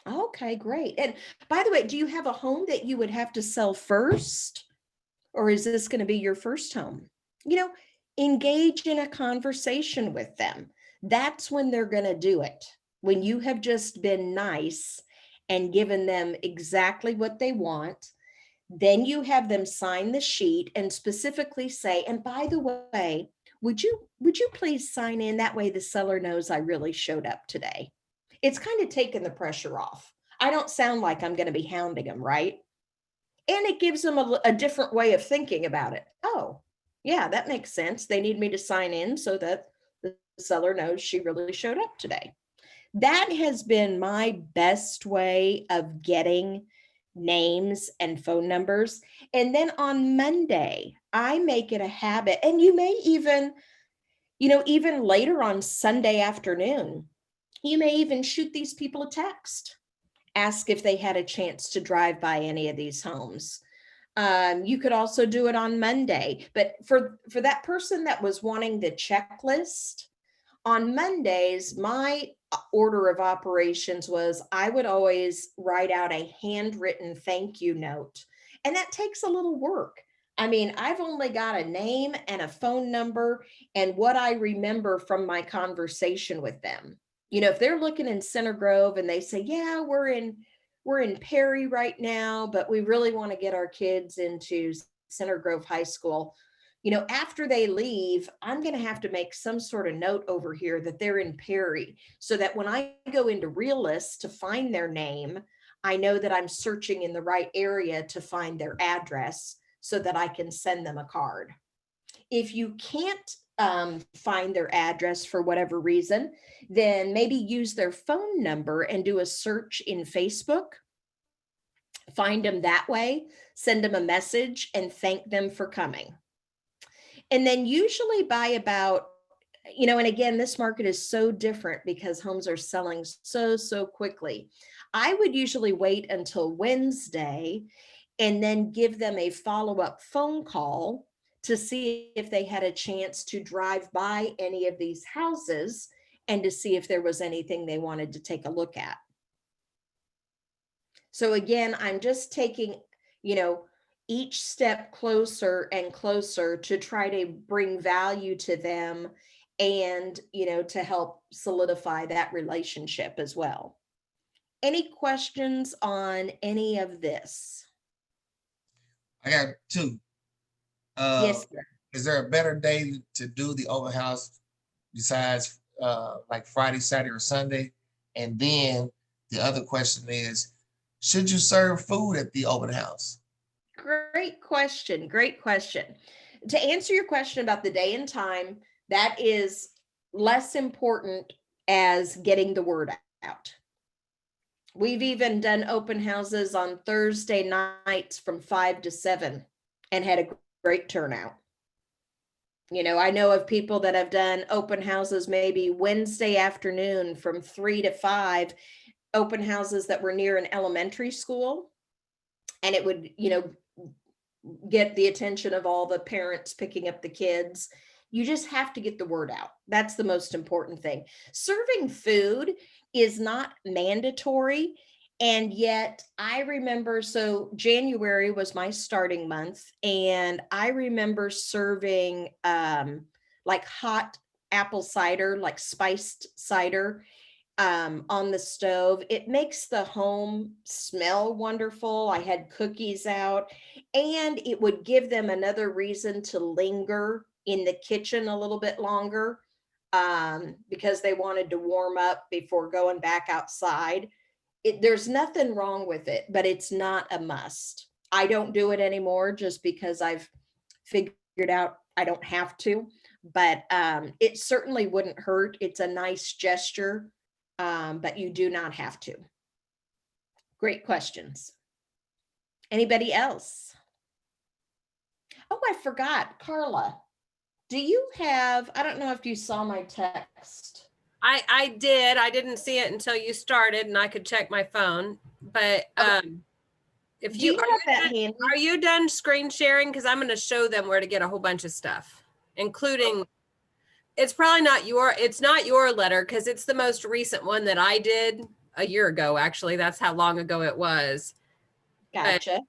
Okay, great. And by the way, do you have a home that you would have to sell first? Or is this going to be your first home? Engage in a conversation with them. That's when they're going to do it. When you have just been nice and given them exactly what they want, then you have them sign the sheet and specifically say, and by the way, would you please sign in? That way the seller knows I really showed up today. It's kind of taking the pressure off. I don't sound like I'm going to be hounding them, right? And it gives them a different way of thinking about it. Oh, yeah, that makes sense. They need me to sign in so that the seller knows she really showed up today. That has been my best way of getting names and phone numbers. And then on Monday, I make it a habit, and you may even, even later on Sunday afternoon, you may even shoot these people a text, ask if they had a chance to drive by any of these homes. You could also do it on Monday, but for that person that was wanting the checklist, on Mondays, my order of operations was I would always write out a handwritten thank you note. And that takes a little work. I mean, I've only got a name and a phone number and what I remember from my conversation with them. If they're looking in Center Grove and they say, yeah, we're in Perry right now, but we really want to get our kids into Center Grove High School. After they leave, I'm going to have to make some sort of note over here that they're in Perry, so that when I go into Realist to find their name, I know that I'm searching in the right area to find their address so that I can send them a card. If you can't find their address for whatever reason, then maybe use their phone number and do a search in Facebook. Find them that way, send them a message and thank them for coming. And then usually by about, and again, this market is so different because homes are selling so quickly. I would usually wait until Wednesday and then give them a follow-up phone call to see if they had a chance to drive by any of these houses and to see if there was anything they wanted to take a look at. So again, I'm just taking, each step closer and closer to try to bring value to them and, to help solidify that relationship as well. Any questions on any of this? I got two. Yes, sir. Is there a better day to do the open house besides like Friday, Saturday, or Sunday? And then the other question is, should you serve food at the open house? Great question. Great question. To answer your question about the day and time, that is less important as getting the word out. We've even done open houses on Thursday nights from 5 to 7 and had a great turnout. I know of people that have done open houses maybe Wednesday afternoon from 3 to 5, open houses that were near an elementary school. And it would, get the attention of all the parents picking up the kids. You just have to get the word out. That's the most important thing. Serving food is not mandatory. And yet I remember, so January was my starting month, and I remember serving like hot apple cider, like spiced cider on the stove. It makes the home smell wonderful. I had cookies out, and it would give them another reason to linger in the kitchen a little bit longer because they wanted to warm up before going back outside. There's nothing wrong with it, but it's not a must. I don't do it anymore just because I've figured out I don't have to, but it certainly wouldn't hurt. It's a nice gesture. But you do not have to. Great questions. Anybody else? Oh, I forgot. Carla, do you have, I don't know if you saw my text. I did. I didn't see it until you started and I could check my phone. But if you, are you done screen sharing? Because I'm going to show them where to get a whole bunch of stuff, including it's probably not it's not your letter because it's the most recent one that I did a year ago. Actually, that's how long ago it was. Gotcha.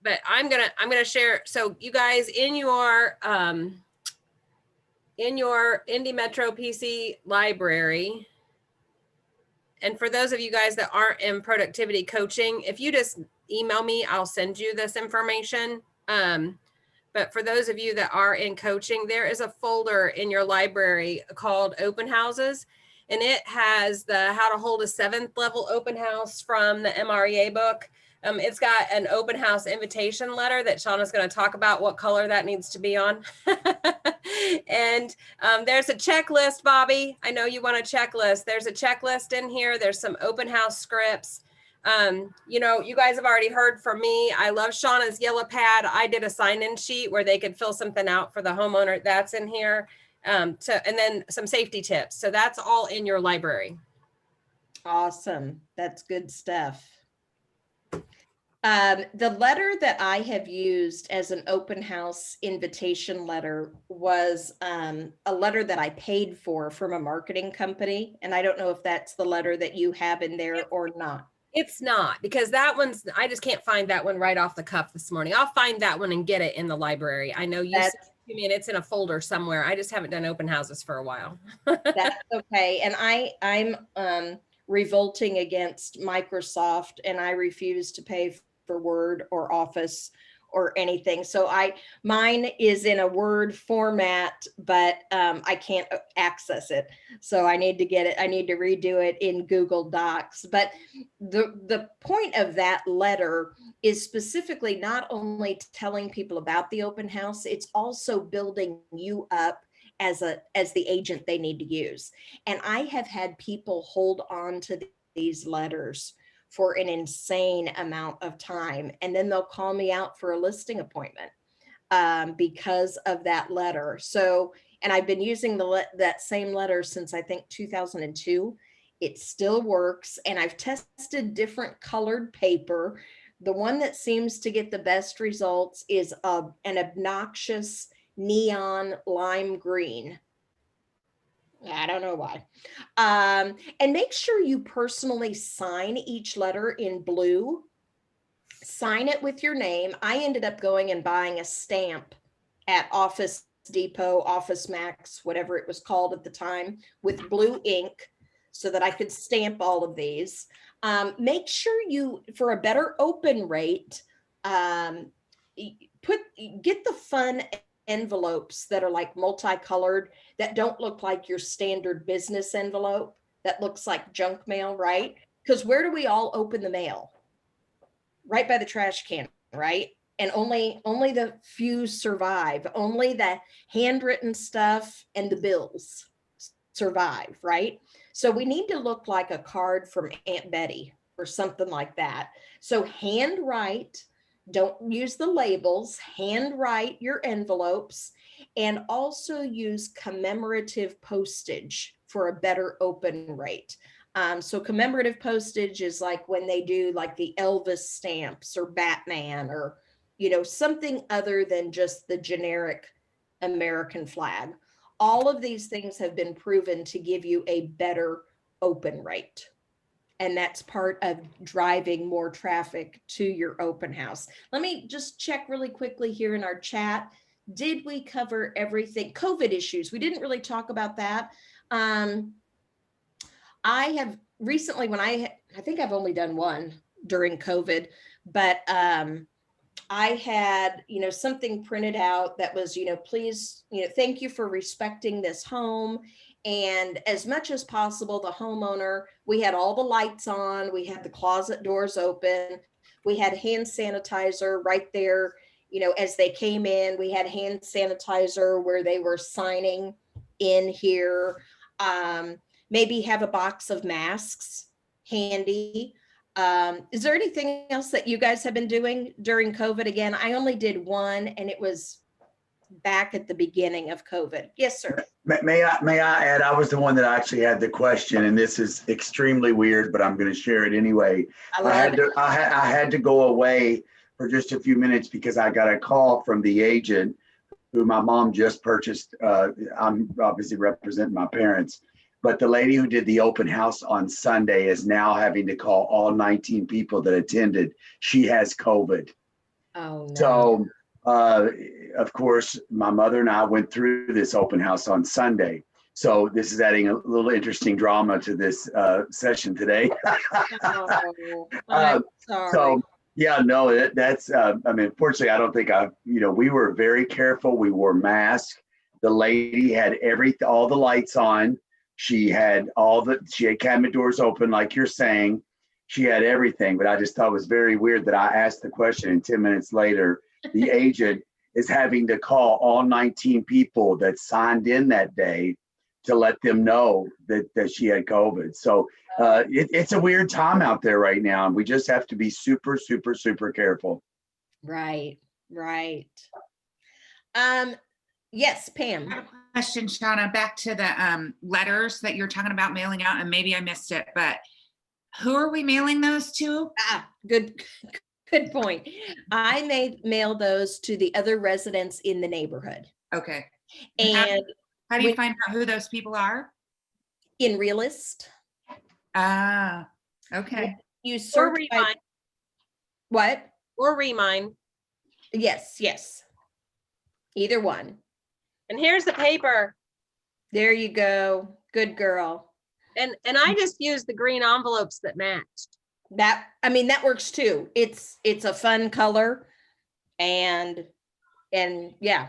But I'm gonna share. So you guys in your Indy Metro PC library, and for those of you guys that aren't in productivity coaching, if you just email me, I'll send you this information. But for those of you that are in coaching, there is a folder in your library called Open Houses, and it has the How to Hold a 7th Level Open House from the MREA book. It's got an open house invitation letter that Shawna's going to talk about what color that needs to be on. And there's a checklist, Bobby. I know you want a checklist. There's a checklist in here. There's some open house scripts. You know, you guys have already heard from me. I love Shawna's yellow pad. I did a sign-in sheet where they could fill something out for the homeowner. That's in here. And then some safety tips. So that's all in your library. Awesome. That's good stuff. The letter that I have used as an open house invitation letter was a letter that I paid for from a marketing company. And I don't know if that's the letter that you have in there or not. It's not, because that one's, I just can't find that one right off the cuff this morning. I'll find that one and get it in the library. I know you said to me, and it's in a folder somewhere. I just haven't done open houses for a while. That's okay. And I'm revolting against Microsoft, and I refuse to pay for Word or Office or anything. So mine is in a Word format, but I can't access it. So I need to get it. I need to redo it in Google Docs. But the point of that letter is specifically not only telling people about the open house, it's also building you up as the agent they need to use. And I have had people hold on to these letters for an insane amount of time. And then they'll call me out for a listing appointment because of that letter. So, and I've been using that same letter since I think 2002. It still works. And I've tested different colored paper. The one that seems to get the best results is an obnoxious neon lime green. I don't know why. And make sure you personally sign each letter in blue. Sign it with your name. I ended up going and buying a stamp at Office Depot, Office Max, whatever it was called at the time, with blue ink so that I could stamp all of these. Make sure you, for a better open rate, get the fun envelopes that are like multicolored, that don't look like your standard business envelope, that looks like junk mail, right? Because where do we all open the mail? Right by the trash can, right? And only the few survive. Only the handwritten stuff and the bills survive, right? So we need to look like a card from Aunt Betty or something like that. So handwrite. Don't use the labels, handwrite your envelopes, and also use commemorative postage for a better open rate. So commemorative postage is like when they do like the Elvis stamps or Batman or, something other than just the generic American flag. All of these things have been proven to give you a better open rate. And that's part of driving more traffic to your open house. Let me just check really quickly here in our chat. Did we cover everything? COVID issues. We didn't really talk about that. I have recently, I think I've only done one during COVID, but I had, something printed out that was, please, thank you for respecting this home. And as much as possible, the homeowner, we had all the lights on, we had the closet doors open, we had hand sanitizer right there, as they came in, we had hand sanitizer where they were signing in here. Maybe have a box of masks handy. Is there anything else that you guys have been doing during COVID? Again, I only did one, and it was back at the beginning of COVID. Yes, sir. May I add, I was the one that actually had the question, and this is extremely weird, but I'm going to share it anyway. I had to go away for just a few minutes because I got a call from the agent who my mom just purchased. I'm obviously representing my parents, but the lady who did the open house on Sunday is now having to call all 19 people that attended. She has COVID. Oh, no. So, of course, my mother and I went through this open house on Sunday. So this is adding a little interesting drama to this session today. I'm sorry. So yeah, no, that's, fortunately, I don't think we were very careful. We wore masks. The lady had all the lights on. She had cabinet doors open, like you're saying. She had everything, but I just thought it was very weird that I asked the question, and 10 minutes later, the agent is having to call all 19 people that signed in that day to let them know that she had COVID. So it's a weird time out there right now. And we just have to be super, super, super careful. Right, right. Yes, Pam. I have a question, Shawna, back to the letters that you're talking about mailing out, and maybe I missed it, but who are we mailing those to? Good point. I may mail those to the other residents in the neighborhood. Okay. And how do you find out who those people are? In Realist. Ah, okay. You search by what? Or Remine. Yes, yes. Either one. And here's the paper. There you go. Good girl. And I just used the green envelopes that matched. That, I mean, that works too. It's a fun color and yeah.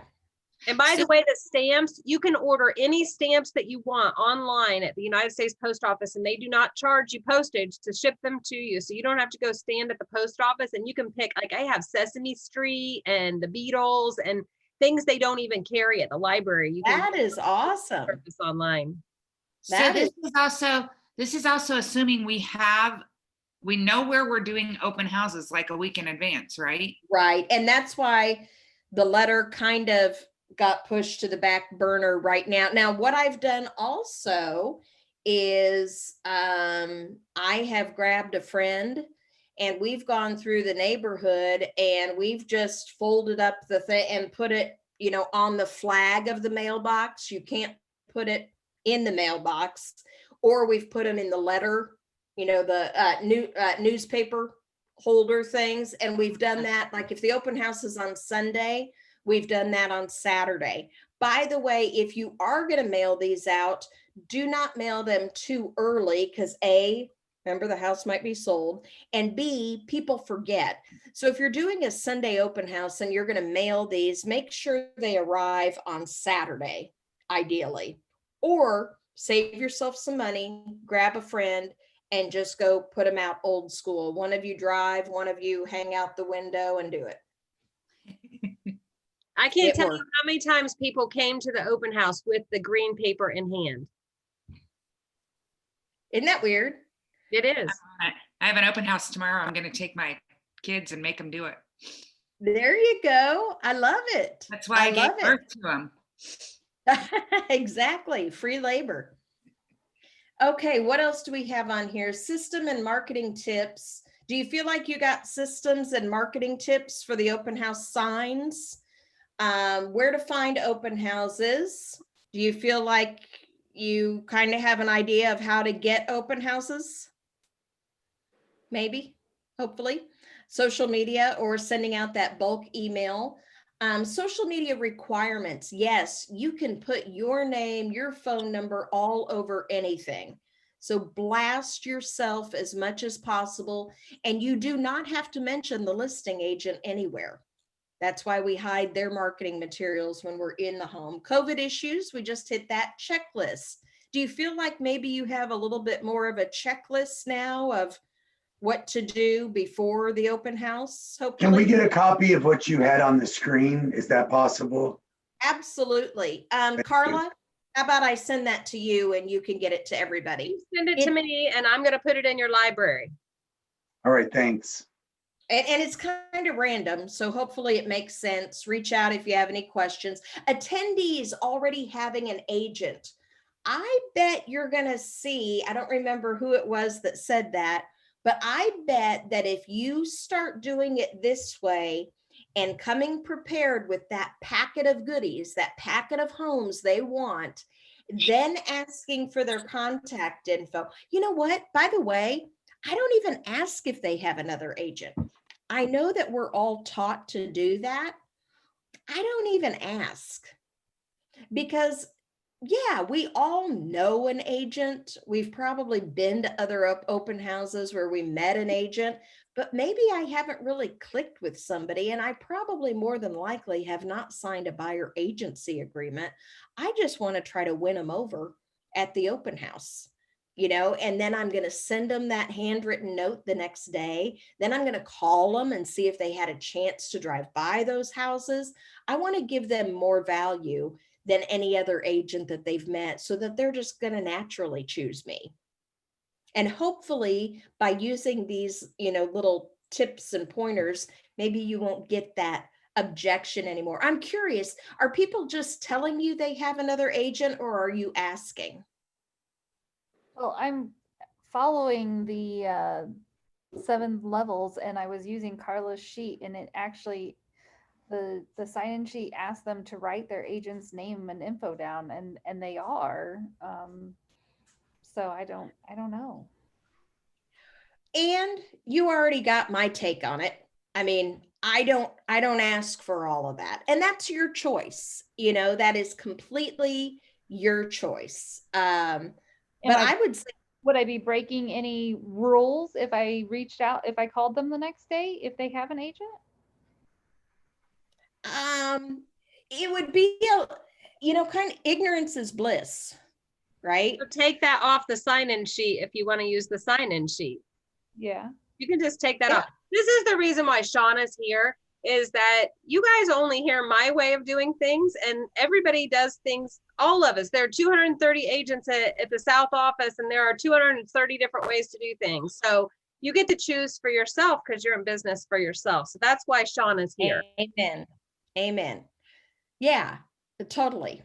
And by the way, the stamps, you can order any stamps that you want online at the United States Post Office, and they do not charge you postage to ship them to you. So you don't have to go stand at the post office, and you can pick, like I have Sesame Street and the Beatles and things they don't even carry at the library. You can That is awesome. This online. So this is also assuming we know where we're doing open houses like a week in advance, right? Right. And that's why the letter kind of got pushed to the back burner right now. Now, what I've done also is I have grabbed a friend and we've gone through the neighborhood and we've just folded up the thing and put it, on the flag of the mailbox. You can't put it in the mailbox, or we've put them in the letter, the newspaper holder things. And we've done that. Like if the open house is on Sunday, we've done that on Saturday. By the way, if you are going to mail these out, do not mail them too early because A, remember the house might be sold, and B, people forget. So if you're doing a Sunday open house and you're going to mail these, make sure they arrive on Saturday, ideally. Or save yourself some money, grab a friend, and just go put them out old school. One of you drive, one of you hang out the window and do it. I can't tell you how many times people came to the open house with the green paper in hand. Isn't that weird? It is. I have an open house tomorrow. I'm going to take my kids and make them do it. There you go. I love it. That's why I gave birth to them. Exactly. Free labor. Okay. What else do we have on here? System and marketing tips. Do you feel like you got systems and marketing tips for the open house signs? Where to find open houses? Do you feel like you kind of have an idea of how to get open houses? Maybe, hopefully. Social media or sending out that bulk email. Social media requirements. Yes, you can put your name, your phone number all over anything. So blast yourself as much as possible. And you do not have to mention the listing agent anywhere. That's why we hide their marketing materials when we're in the home. COVID issues, we just hit that checklist. Do you feel like maybe you have a little bit more of a checklist now of what to do before the open house? Hopefully. Can we get a copy of what you had on the screen? Is that possible? Absolutely. Carla, how about I send that to you and you can get it to everybody? Send it to me and I'm going to put it in your library. All right, thanks. And it's kind of random, so hopefully it makes sense. Reach out if you have any questions. Attendees already having an agent. I bet you're going to see, I don't remember who it was that said that, but I bet that if you start doing it this way and coming prepared with that packet of goodies, that packet of homes they want, then asking for their contact info. You know what? By the way, I don't even ask if they have another agent. I know that we're all taught to do that. I don't even ask because, yeah, we all know an agent. We've probably been to other open houses where we met an agent, but maybe I haven't really clicked with somebody, and I probably more than likely have not signed a buyer agency agreement. I just want to try to win them over at the open house. And then I'm going to send them that handwritten note the next day. Then I'm going to call them and see if they had a chance to drive by those houses. I want to give them more value than any other agent that they've met, so that they're just going to naturally choose me. And hopefully by using these, little tips and pointers, maybe you won't get that objection anymore. I'm curious, are people just telling you they have another agent, or are you asking? Well, I'm following the 7 levels, and I was using Carla's sheet, and it actually, the sign-in sheet asked them to write their agent's name and info down, and they are. So I don't know. And you already got my take on it. I mean, I don't ask for all of that. And that's your choice. That is completely your choice. But I would say, would I be breaking any rules if I reached out, if I called them the next day, if they have an agent? it would be, kind of ignorance is bliss, right? So take that off the sign-in sheet if you want to use the sign-in sheet. Yeah. You can just take that off. This is the reason why Shawna's here, is that you guys only hear my way of doing things, and everybody does things, all of us. There are 230 agents at the South office, and there are 230 different ways to do things. So you get to choose for yourself because you're in business for yourself. So that's why Shawna's here. Amen. Amen. Yeah, totally.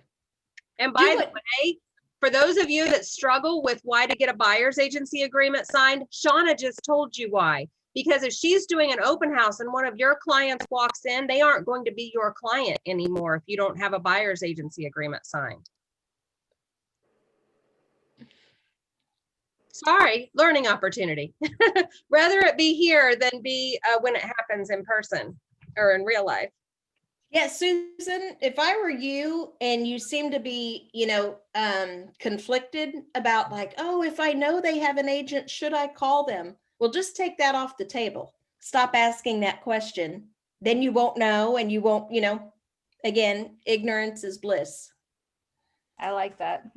And by the way, for those of you that struggle with why to get a buyer's agency agreement signed, Shawna just told you why. Because if she's doing an open house and one of your clients walks in, they aren't going to be your client anymore if you don't have a buyer's agency agreement signed. Sorry, learning opportunity. Rather it be here than be when it happens in person or in real life. Yeah, Susan, if I were you and you seem to be, conflicted about like, oh, if I know they have an agent, should I call them? Well, just take that off the table. Stop asking that question. Then you won't know, and you won't, again, ignorance is bliss. I like that.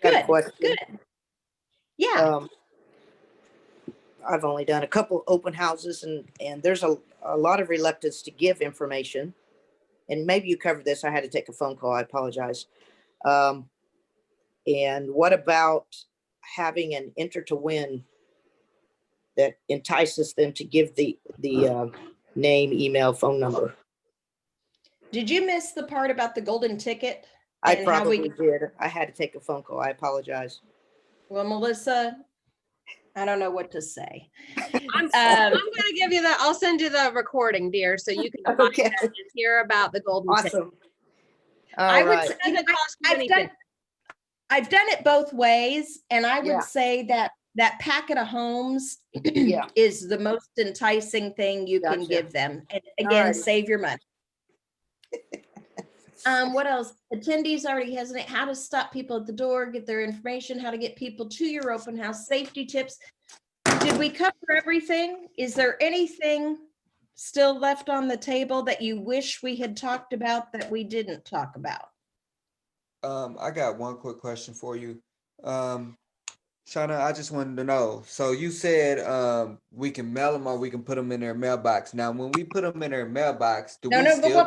Good, good. Yeah. I've only done a couple open houses, and there's a lot of reluctance to give information. And maybe you covered this. I had to take a phone call. I apologize. And what about having an enter to win that entices them to give the name, email, phone number? Did you miss the part about the golden ticket? I probably did. I had to take a phone call. I apologize. Well, Melissa, I don't know what to say. I'm going to give you I'll send you the recording, dear, so you can find that and hear about the golden ticket. I would say I've done it both ways, and I would say that packet of homes is the most enticing thing you can give them. And again, save your money. What else? Attendees already hesitate. How to stop people at the door, get their information, how to get people to your open house, safety tips. Did we cover everything? Is there anything still left on the table that you wish we had talked about that we didn't talk about? I got one quick question for you. Shawna, I just wanted to know. So you said we can mail them or we can put them in their mailbox. Now, when we put them in their mailbox, do we still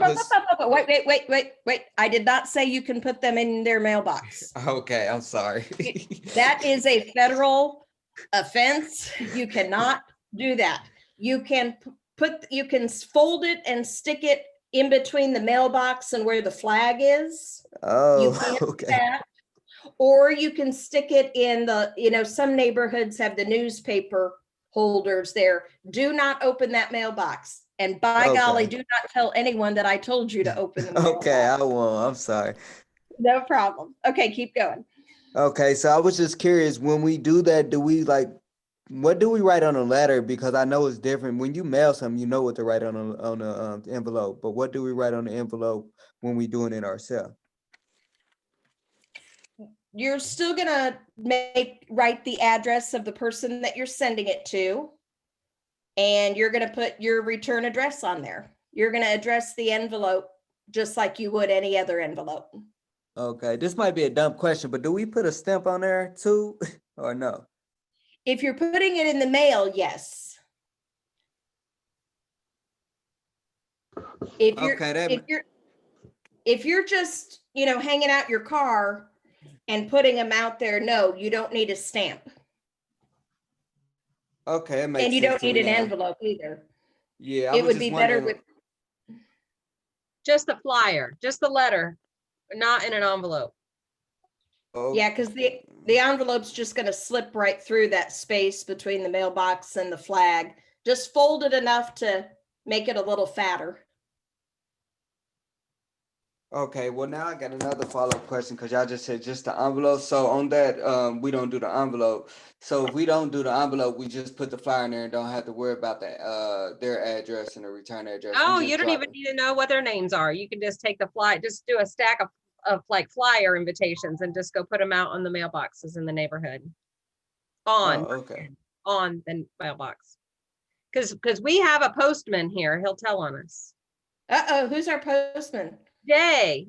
wait. I did not say you can put them in their mailbox. Okay, I'm sorry. That is a federal offense. You cannot do that. You can fold it and stick it in between the mailbox and where the flag is. Oh, you can't okay. do that. Or you can stick it in the, some neighborhoods have the newspaper holders there. Do not open that mailbox. And by golly, do not tell anyone that I told you to open the mailbox. Okay, I won't. I'm sorry. No problem. Okay, keep going. Okay, so I was just curious, when we do that, what do we write on a letter? Because I know it's different. When you mail something, you know what to write on a envelope. But what do we write on the envelope when we doing it ourselves? You're still gonna write the address of the person that you're sending it to, and you're gonna put your return address on there. You're gonna address the envelope just like you would any other envelope. Okay, this might be a dumb question, but do we put a stamp on there too, or no? If you're putting it in the mail, yes. If you're If you're just, hanging out your car and putting them out there, no, you don't need a stamp. Okay, it makes And you sense don't to need me an now. envelope either. Yeah, I It was would just be better wondering. with, Just the flyer, just the letter, not in an envelope. Oh, yeah, because the envelope's just going to slip right through that space between the mailbox and the flag. Just fold it enough to make it a little fatter. okay, well now I got another follow-up question because y'all just said just the envelope. So on that, we don't do the envelope. So if we don't do the envelope, we just put the flyer in there and don't have to worry about the their address and the return address. We Oh, just you don't drop even it. need to know what their names are. You can just take the just do a stack of like flyer invitations and just go put them out on the mailboxes in the neighborhood. Oh, okay. On the mailbox. Because we have a postman here. He'll tell on us. Uh-oh, who's our postman? Jay.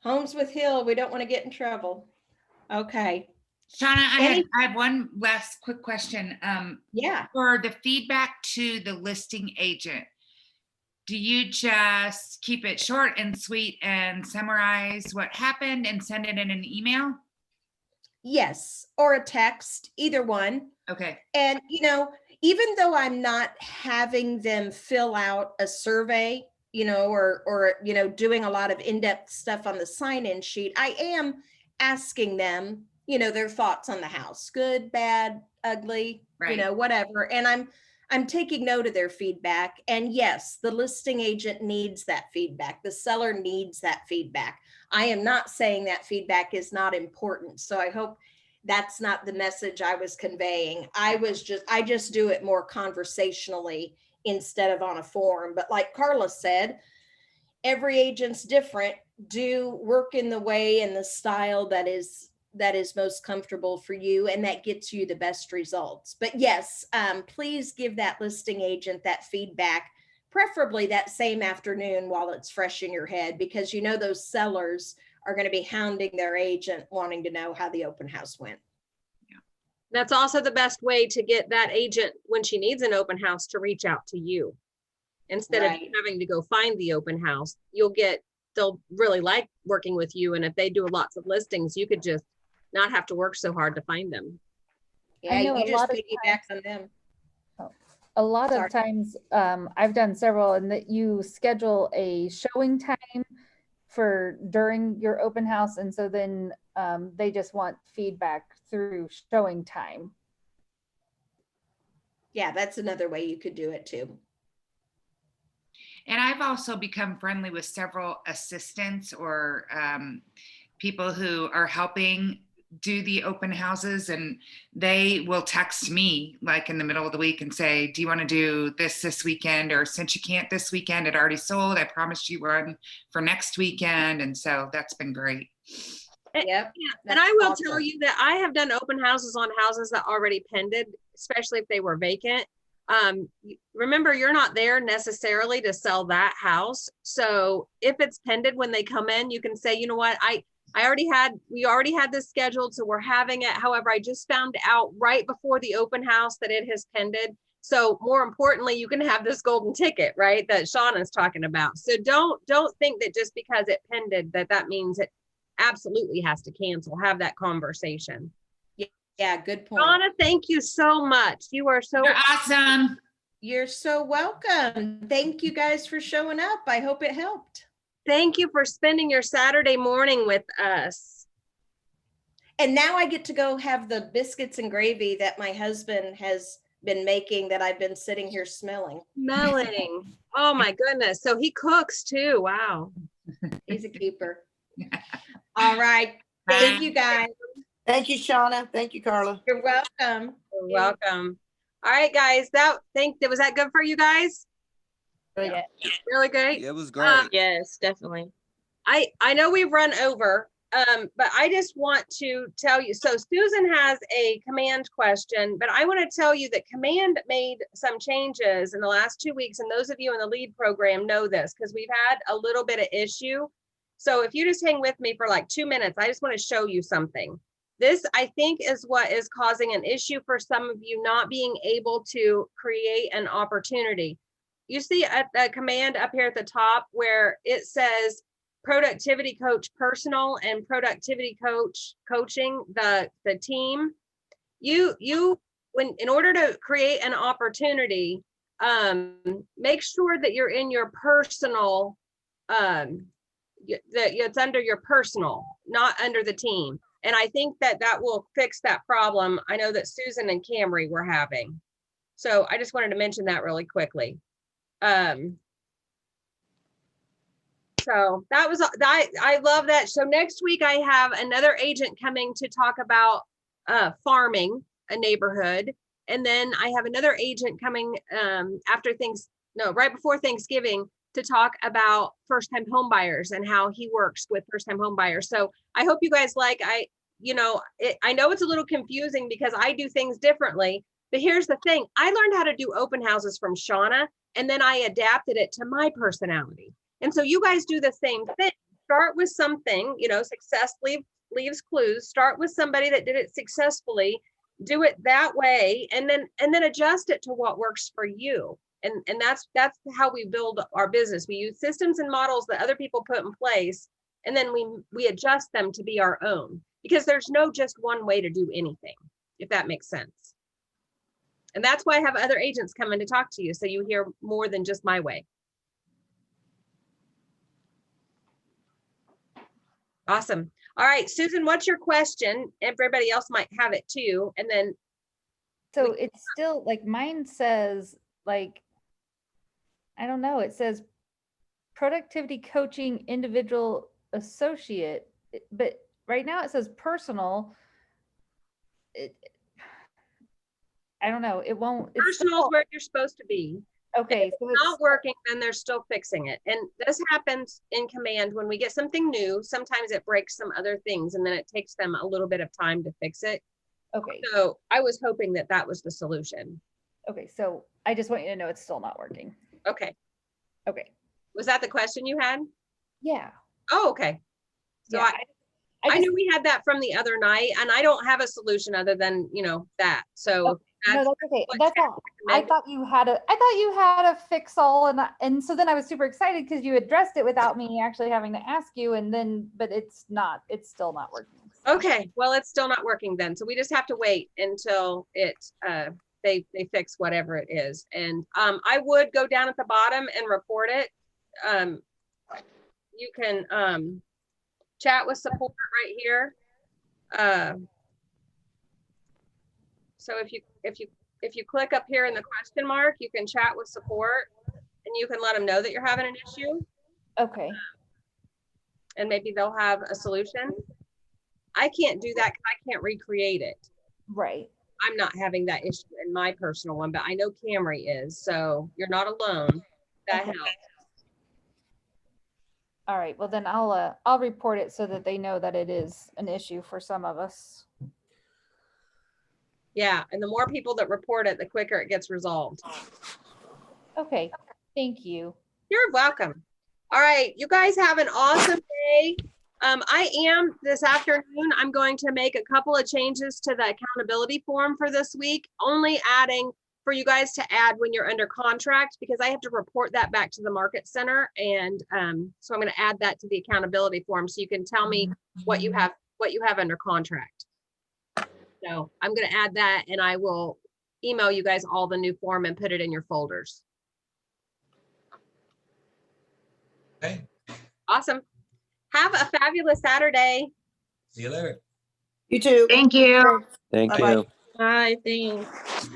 Homes with Hill. We don't want to get in trouble. Okay. Shawna, I have one last quick question. Yeah. For the feedback to the listing agent, do you just keep it short and sweet and summarize what happened and send it in an email? Yes, or a text, either one. Okay. And, even though I'm not having them fill out a survey, or doing a lot of in-depth stuff on the sign-in sheet, I am asking them, their thoughts on the house, good, bad, ugly, Right. Whatever. And I'm taking note of their feedback. And yes, the listing agent needs that feedback. The seller needs that feedback. I am not saying that feedback is not important. So I hope that's not the message I was conveying. I just do it more conversationally instead of on a form. But like Carla said, every agent's different. Do work in the way and the style that is most comfortable for you and that gets you the best results. But yes, please give that listing agent that feedback, preferably that same afternoon while it's fresh in your head, because those sellers are going to be hounding their agent wanting to know how the open house went. That's also the best way to get that agent when she needs an open house to reach out to you. Instead of you having to go find the open house, they'll really like working with you. And if they do lots of listings, you could just not have to work so hard to find them. Yeah, you just piggyback on them. A lot of times, I've done several, and that you schedule a showing time for during your open house, and so then they just want feedback through showing time. Yeah, that's another way you could do it too. And I've also become friendly with several assistants or people who are helping do the open houses, and they will text me like in the middle of the week and say, do you want to do this weekend? Or since you can't this weekend, it already sold, I promised you one for next weekend. And so that's been great. Yep. And I will tell you that I have done open houses on houses that already pended, especially if they were vacant. Remember, you're not there necessarily to sell that house. So if it's pended when they come in, you can say, you know what, we already had this scheduled, so we're having it. However, I just found out right before the open house that it has pended. So more importantly, you can have this golden ticket, right? That Shawna's talking about. So don't think that just because it pended that means it absolutely has to cancel. Have that conversation. Yeah, good point. Shawna, thank you so much. You're awesome. You're so welcome. Thank you guys for showing up. I hope it helped. Thank you for spending your Saturday morning with us. And now I get to go have the biscuits and gravy that my husband has been making that I've been sitting here smelling. Oh my goodness. So he cooks too. Wow. He's a keeper. All right. Thank you guys. Thank you, Shawna. Thank you, Carla. You're welcome. You're welcome. All right, guys. Was that good for you guys? Yeah. Really great. Yeah, it was great. Yes, definitely. I know we've run over, but I just want to tell you. So Susan has a command question, but I want to tell you that command made some changes in the last 2 weeks. And those of you in the lead program know this because we've had a little bit of issue. So if you just hang with me for like 2 minutes, I just want to show you something. This, I think, is what is causing an issue for some of you not being able to create an opportunity. you see a command up here at the top where it says productivity coach personal and productivity coach coaching the team. When in order to create an opportunity, make sure that you're in your personal, that it's under your personal, not under the team. And I think that will fix that problem. I know that Susan and Camry were having. So I just wanted to mention that really quickly. So that was, I love that. So next week I have another agent coming to talk about farming a neighborhood. And then I have another agent coming right before Thanksgiving to talk about first-time home buyers and how he works with first-time home buyers. So I hope you guys I know it's a little confusing because I do things differently, but here's the thing. I learned how to do open houses from Shawna, and then I adapted it to my personality. And so you guys do the same thing. Start with something, success leaves clues. Start with somebody that did it successfully, do it that way, and then adjust it to what works for you. And that's how we build our business. We use systems and models that other people put in place, and then we adjust them to be our own, because there's no just one way to do anything, if that makes sense. And that's why I have other agents come in to talk to you, so you hear more than just my way. Awesome. All right, Susan, what's your question? Everybody else might have it too. And then. So it's still like mine says, like, I don't know, it says productivity coaching individual associate, but right now it says personal. I don't know, it won't. Personal is where you're supposed to be. Okay. If it's not working, then they're still fixing it. And this happens in command when we get something new. Sometimes it breaks some other things, and then it takes them a little bit of time to fix it. Okay. So I was hoping that was the solution. Okay. So I just want you to know it's still not working. Okay. Okay. Was that the question you had? Yeah. Oh, okay. So yeah, I knew we had that from the other night, and I don't have a solution other than, that. So no, that's okay. That's all. I thought you had a fix all, and so then I was super excited because you addressed it without me actually having to ask you, but it's still not working. Okay, well, it's still not working then. So we just have to wait until they fix whatever it is. And I would go down at the bottom and report it. You can chat with support right here. So if you click up here in the question mark, you can chat with support, and you can let them know that you're having an issue. Okay. And maybe they'll have a solution. I can't do that because I can't recreate it. Right. I'm not having that issue in my personal one, but I know Camry is. So you're not alone. That helps. All right. Well, then I'll report it so that they know that it is an issue for some of us. Yeah, and the more people that report it, the quicker it gets resolved. Okay. Thank you. You're welcome. All right, you guys have an awesome day. This afternoon, I'm going to make a couple of changes to the accountability form for this week, only adding for you guys to add when you're under contract, because I have to report that back to the market center. And so I'm going to add that to the accountability form so you can tell me what you have under contract. So I'm going to add that, and I will email you guys all the new form and put it in your folders. Okay. Awesome. Have a fabulous Saturday. See you later. You too. Thank you. Thank Bye-bye. you. Bye, thanks.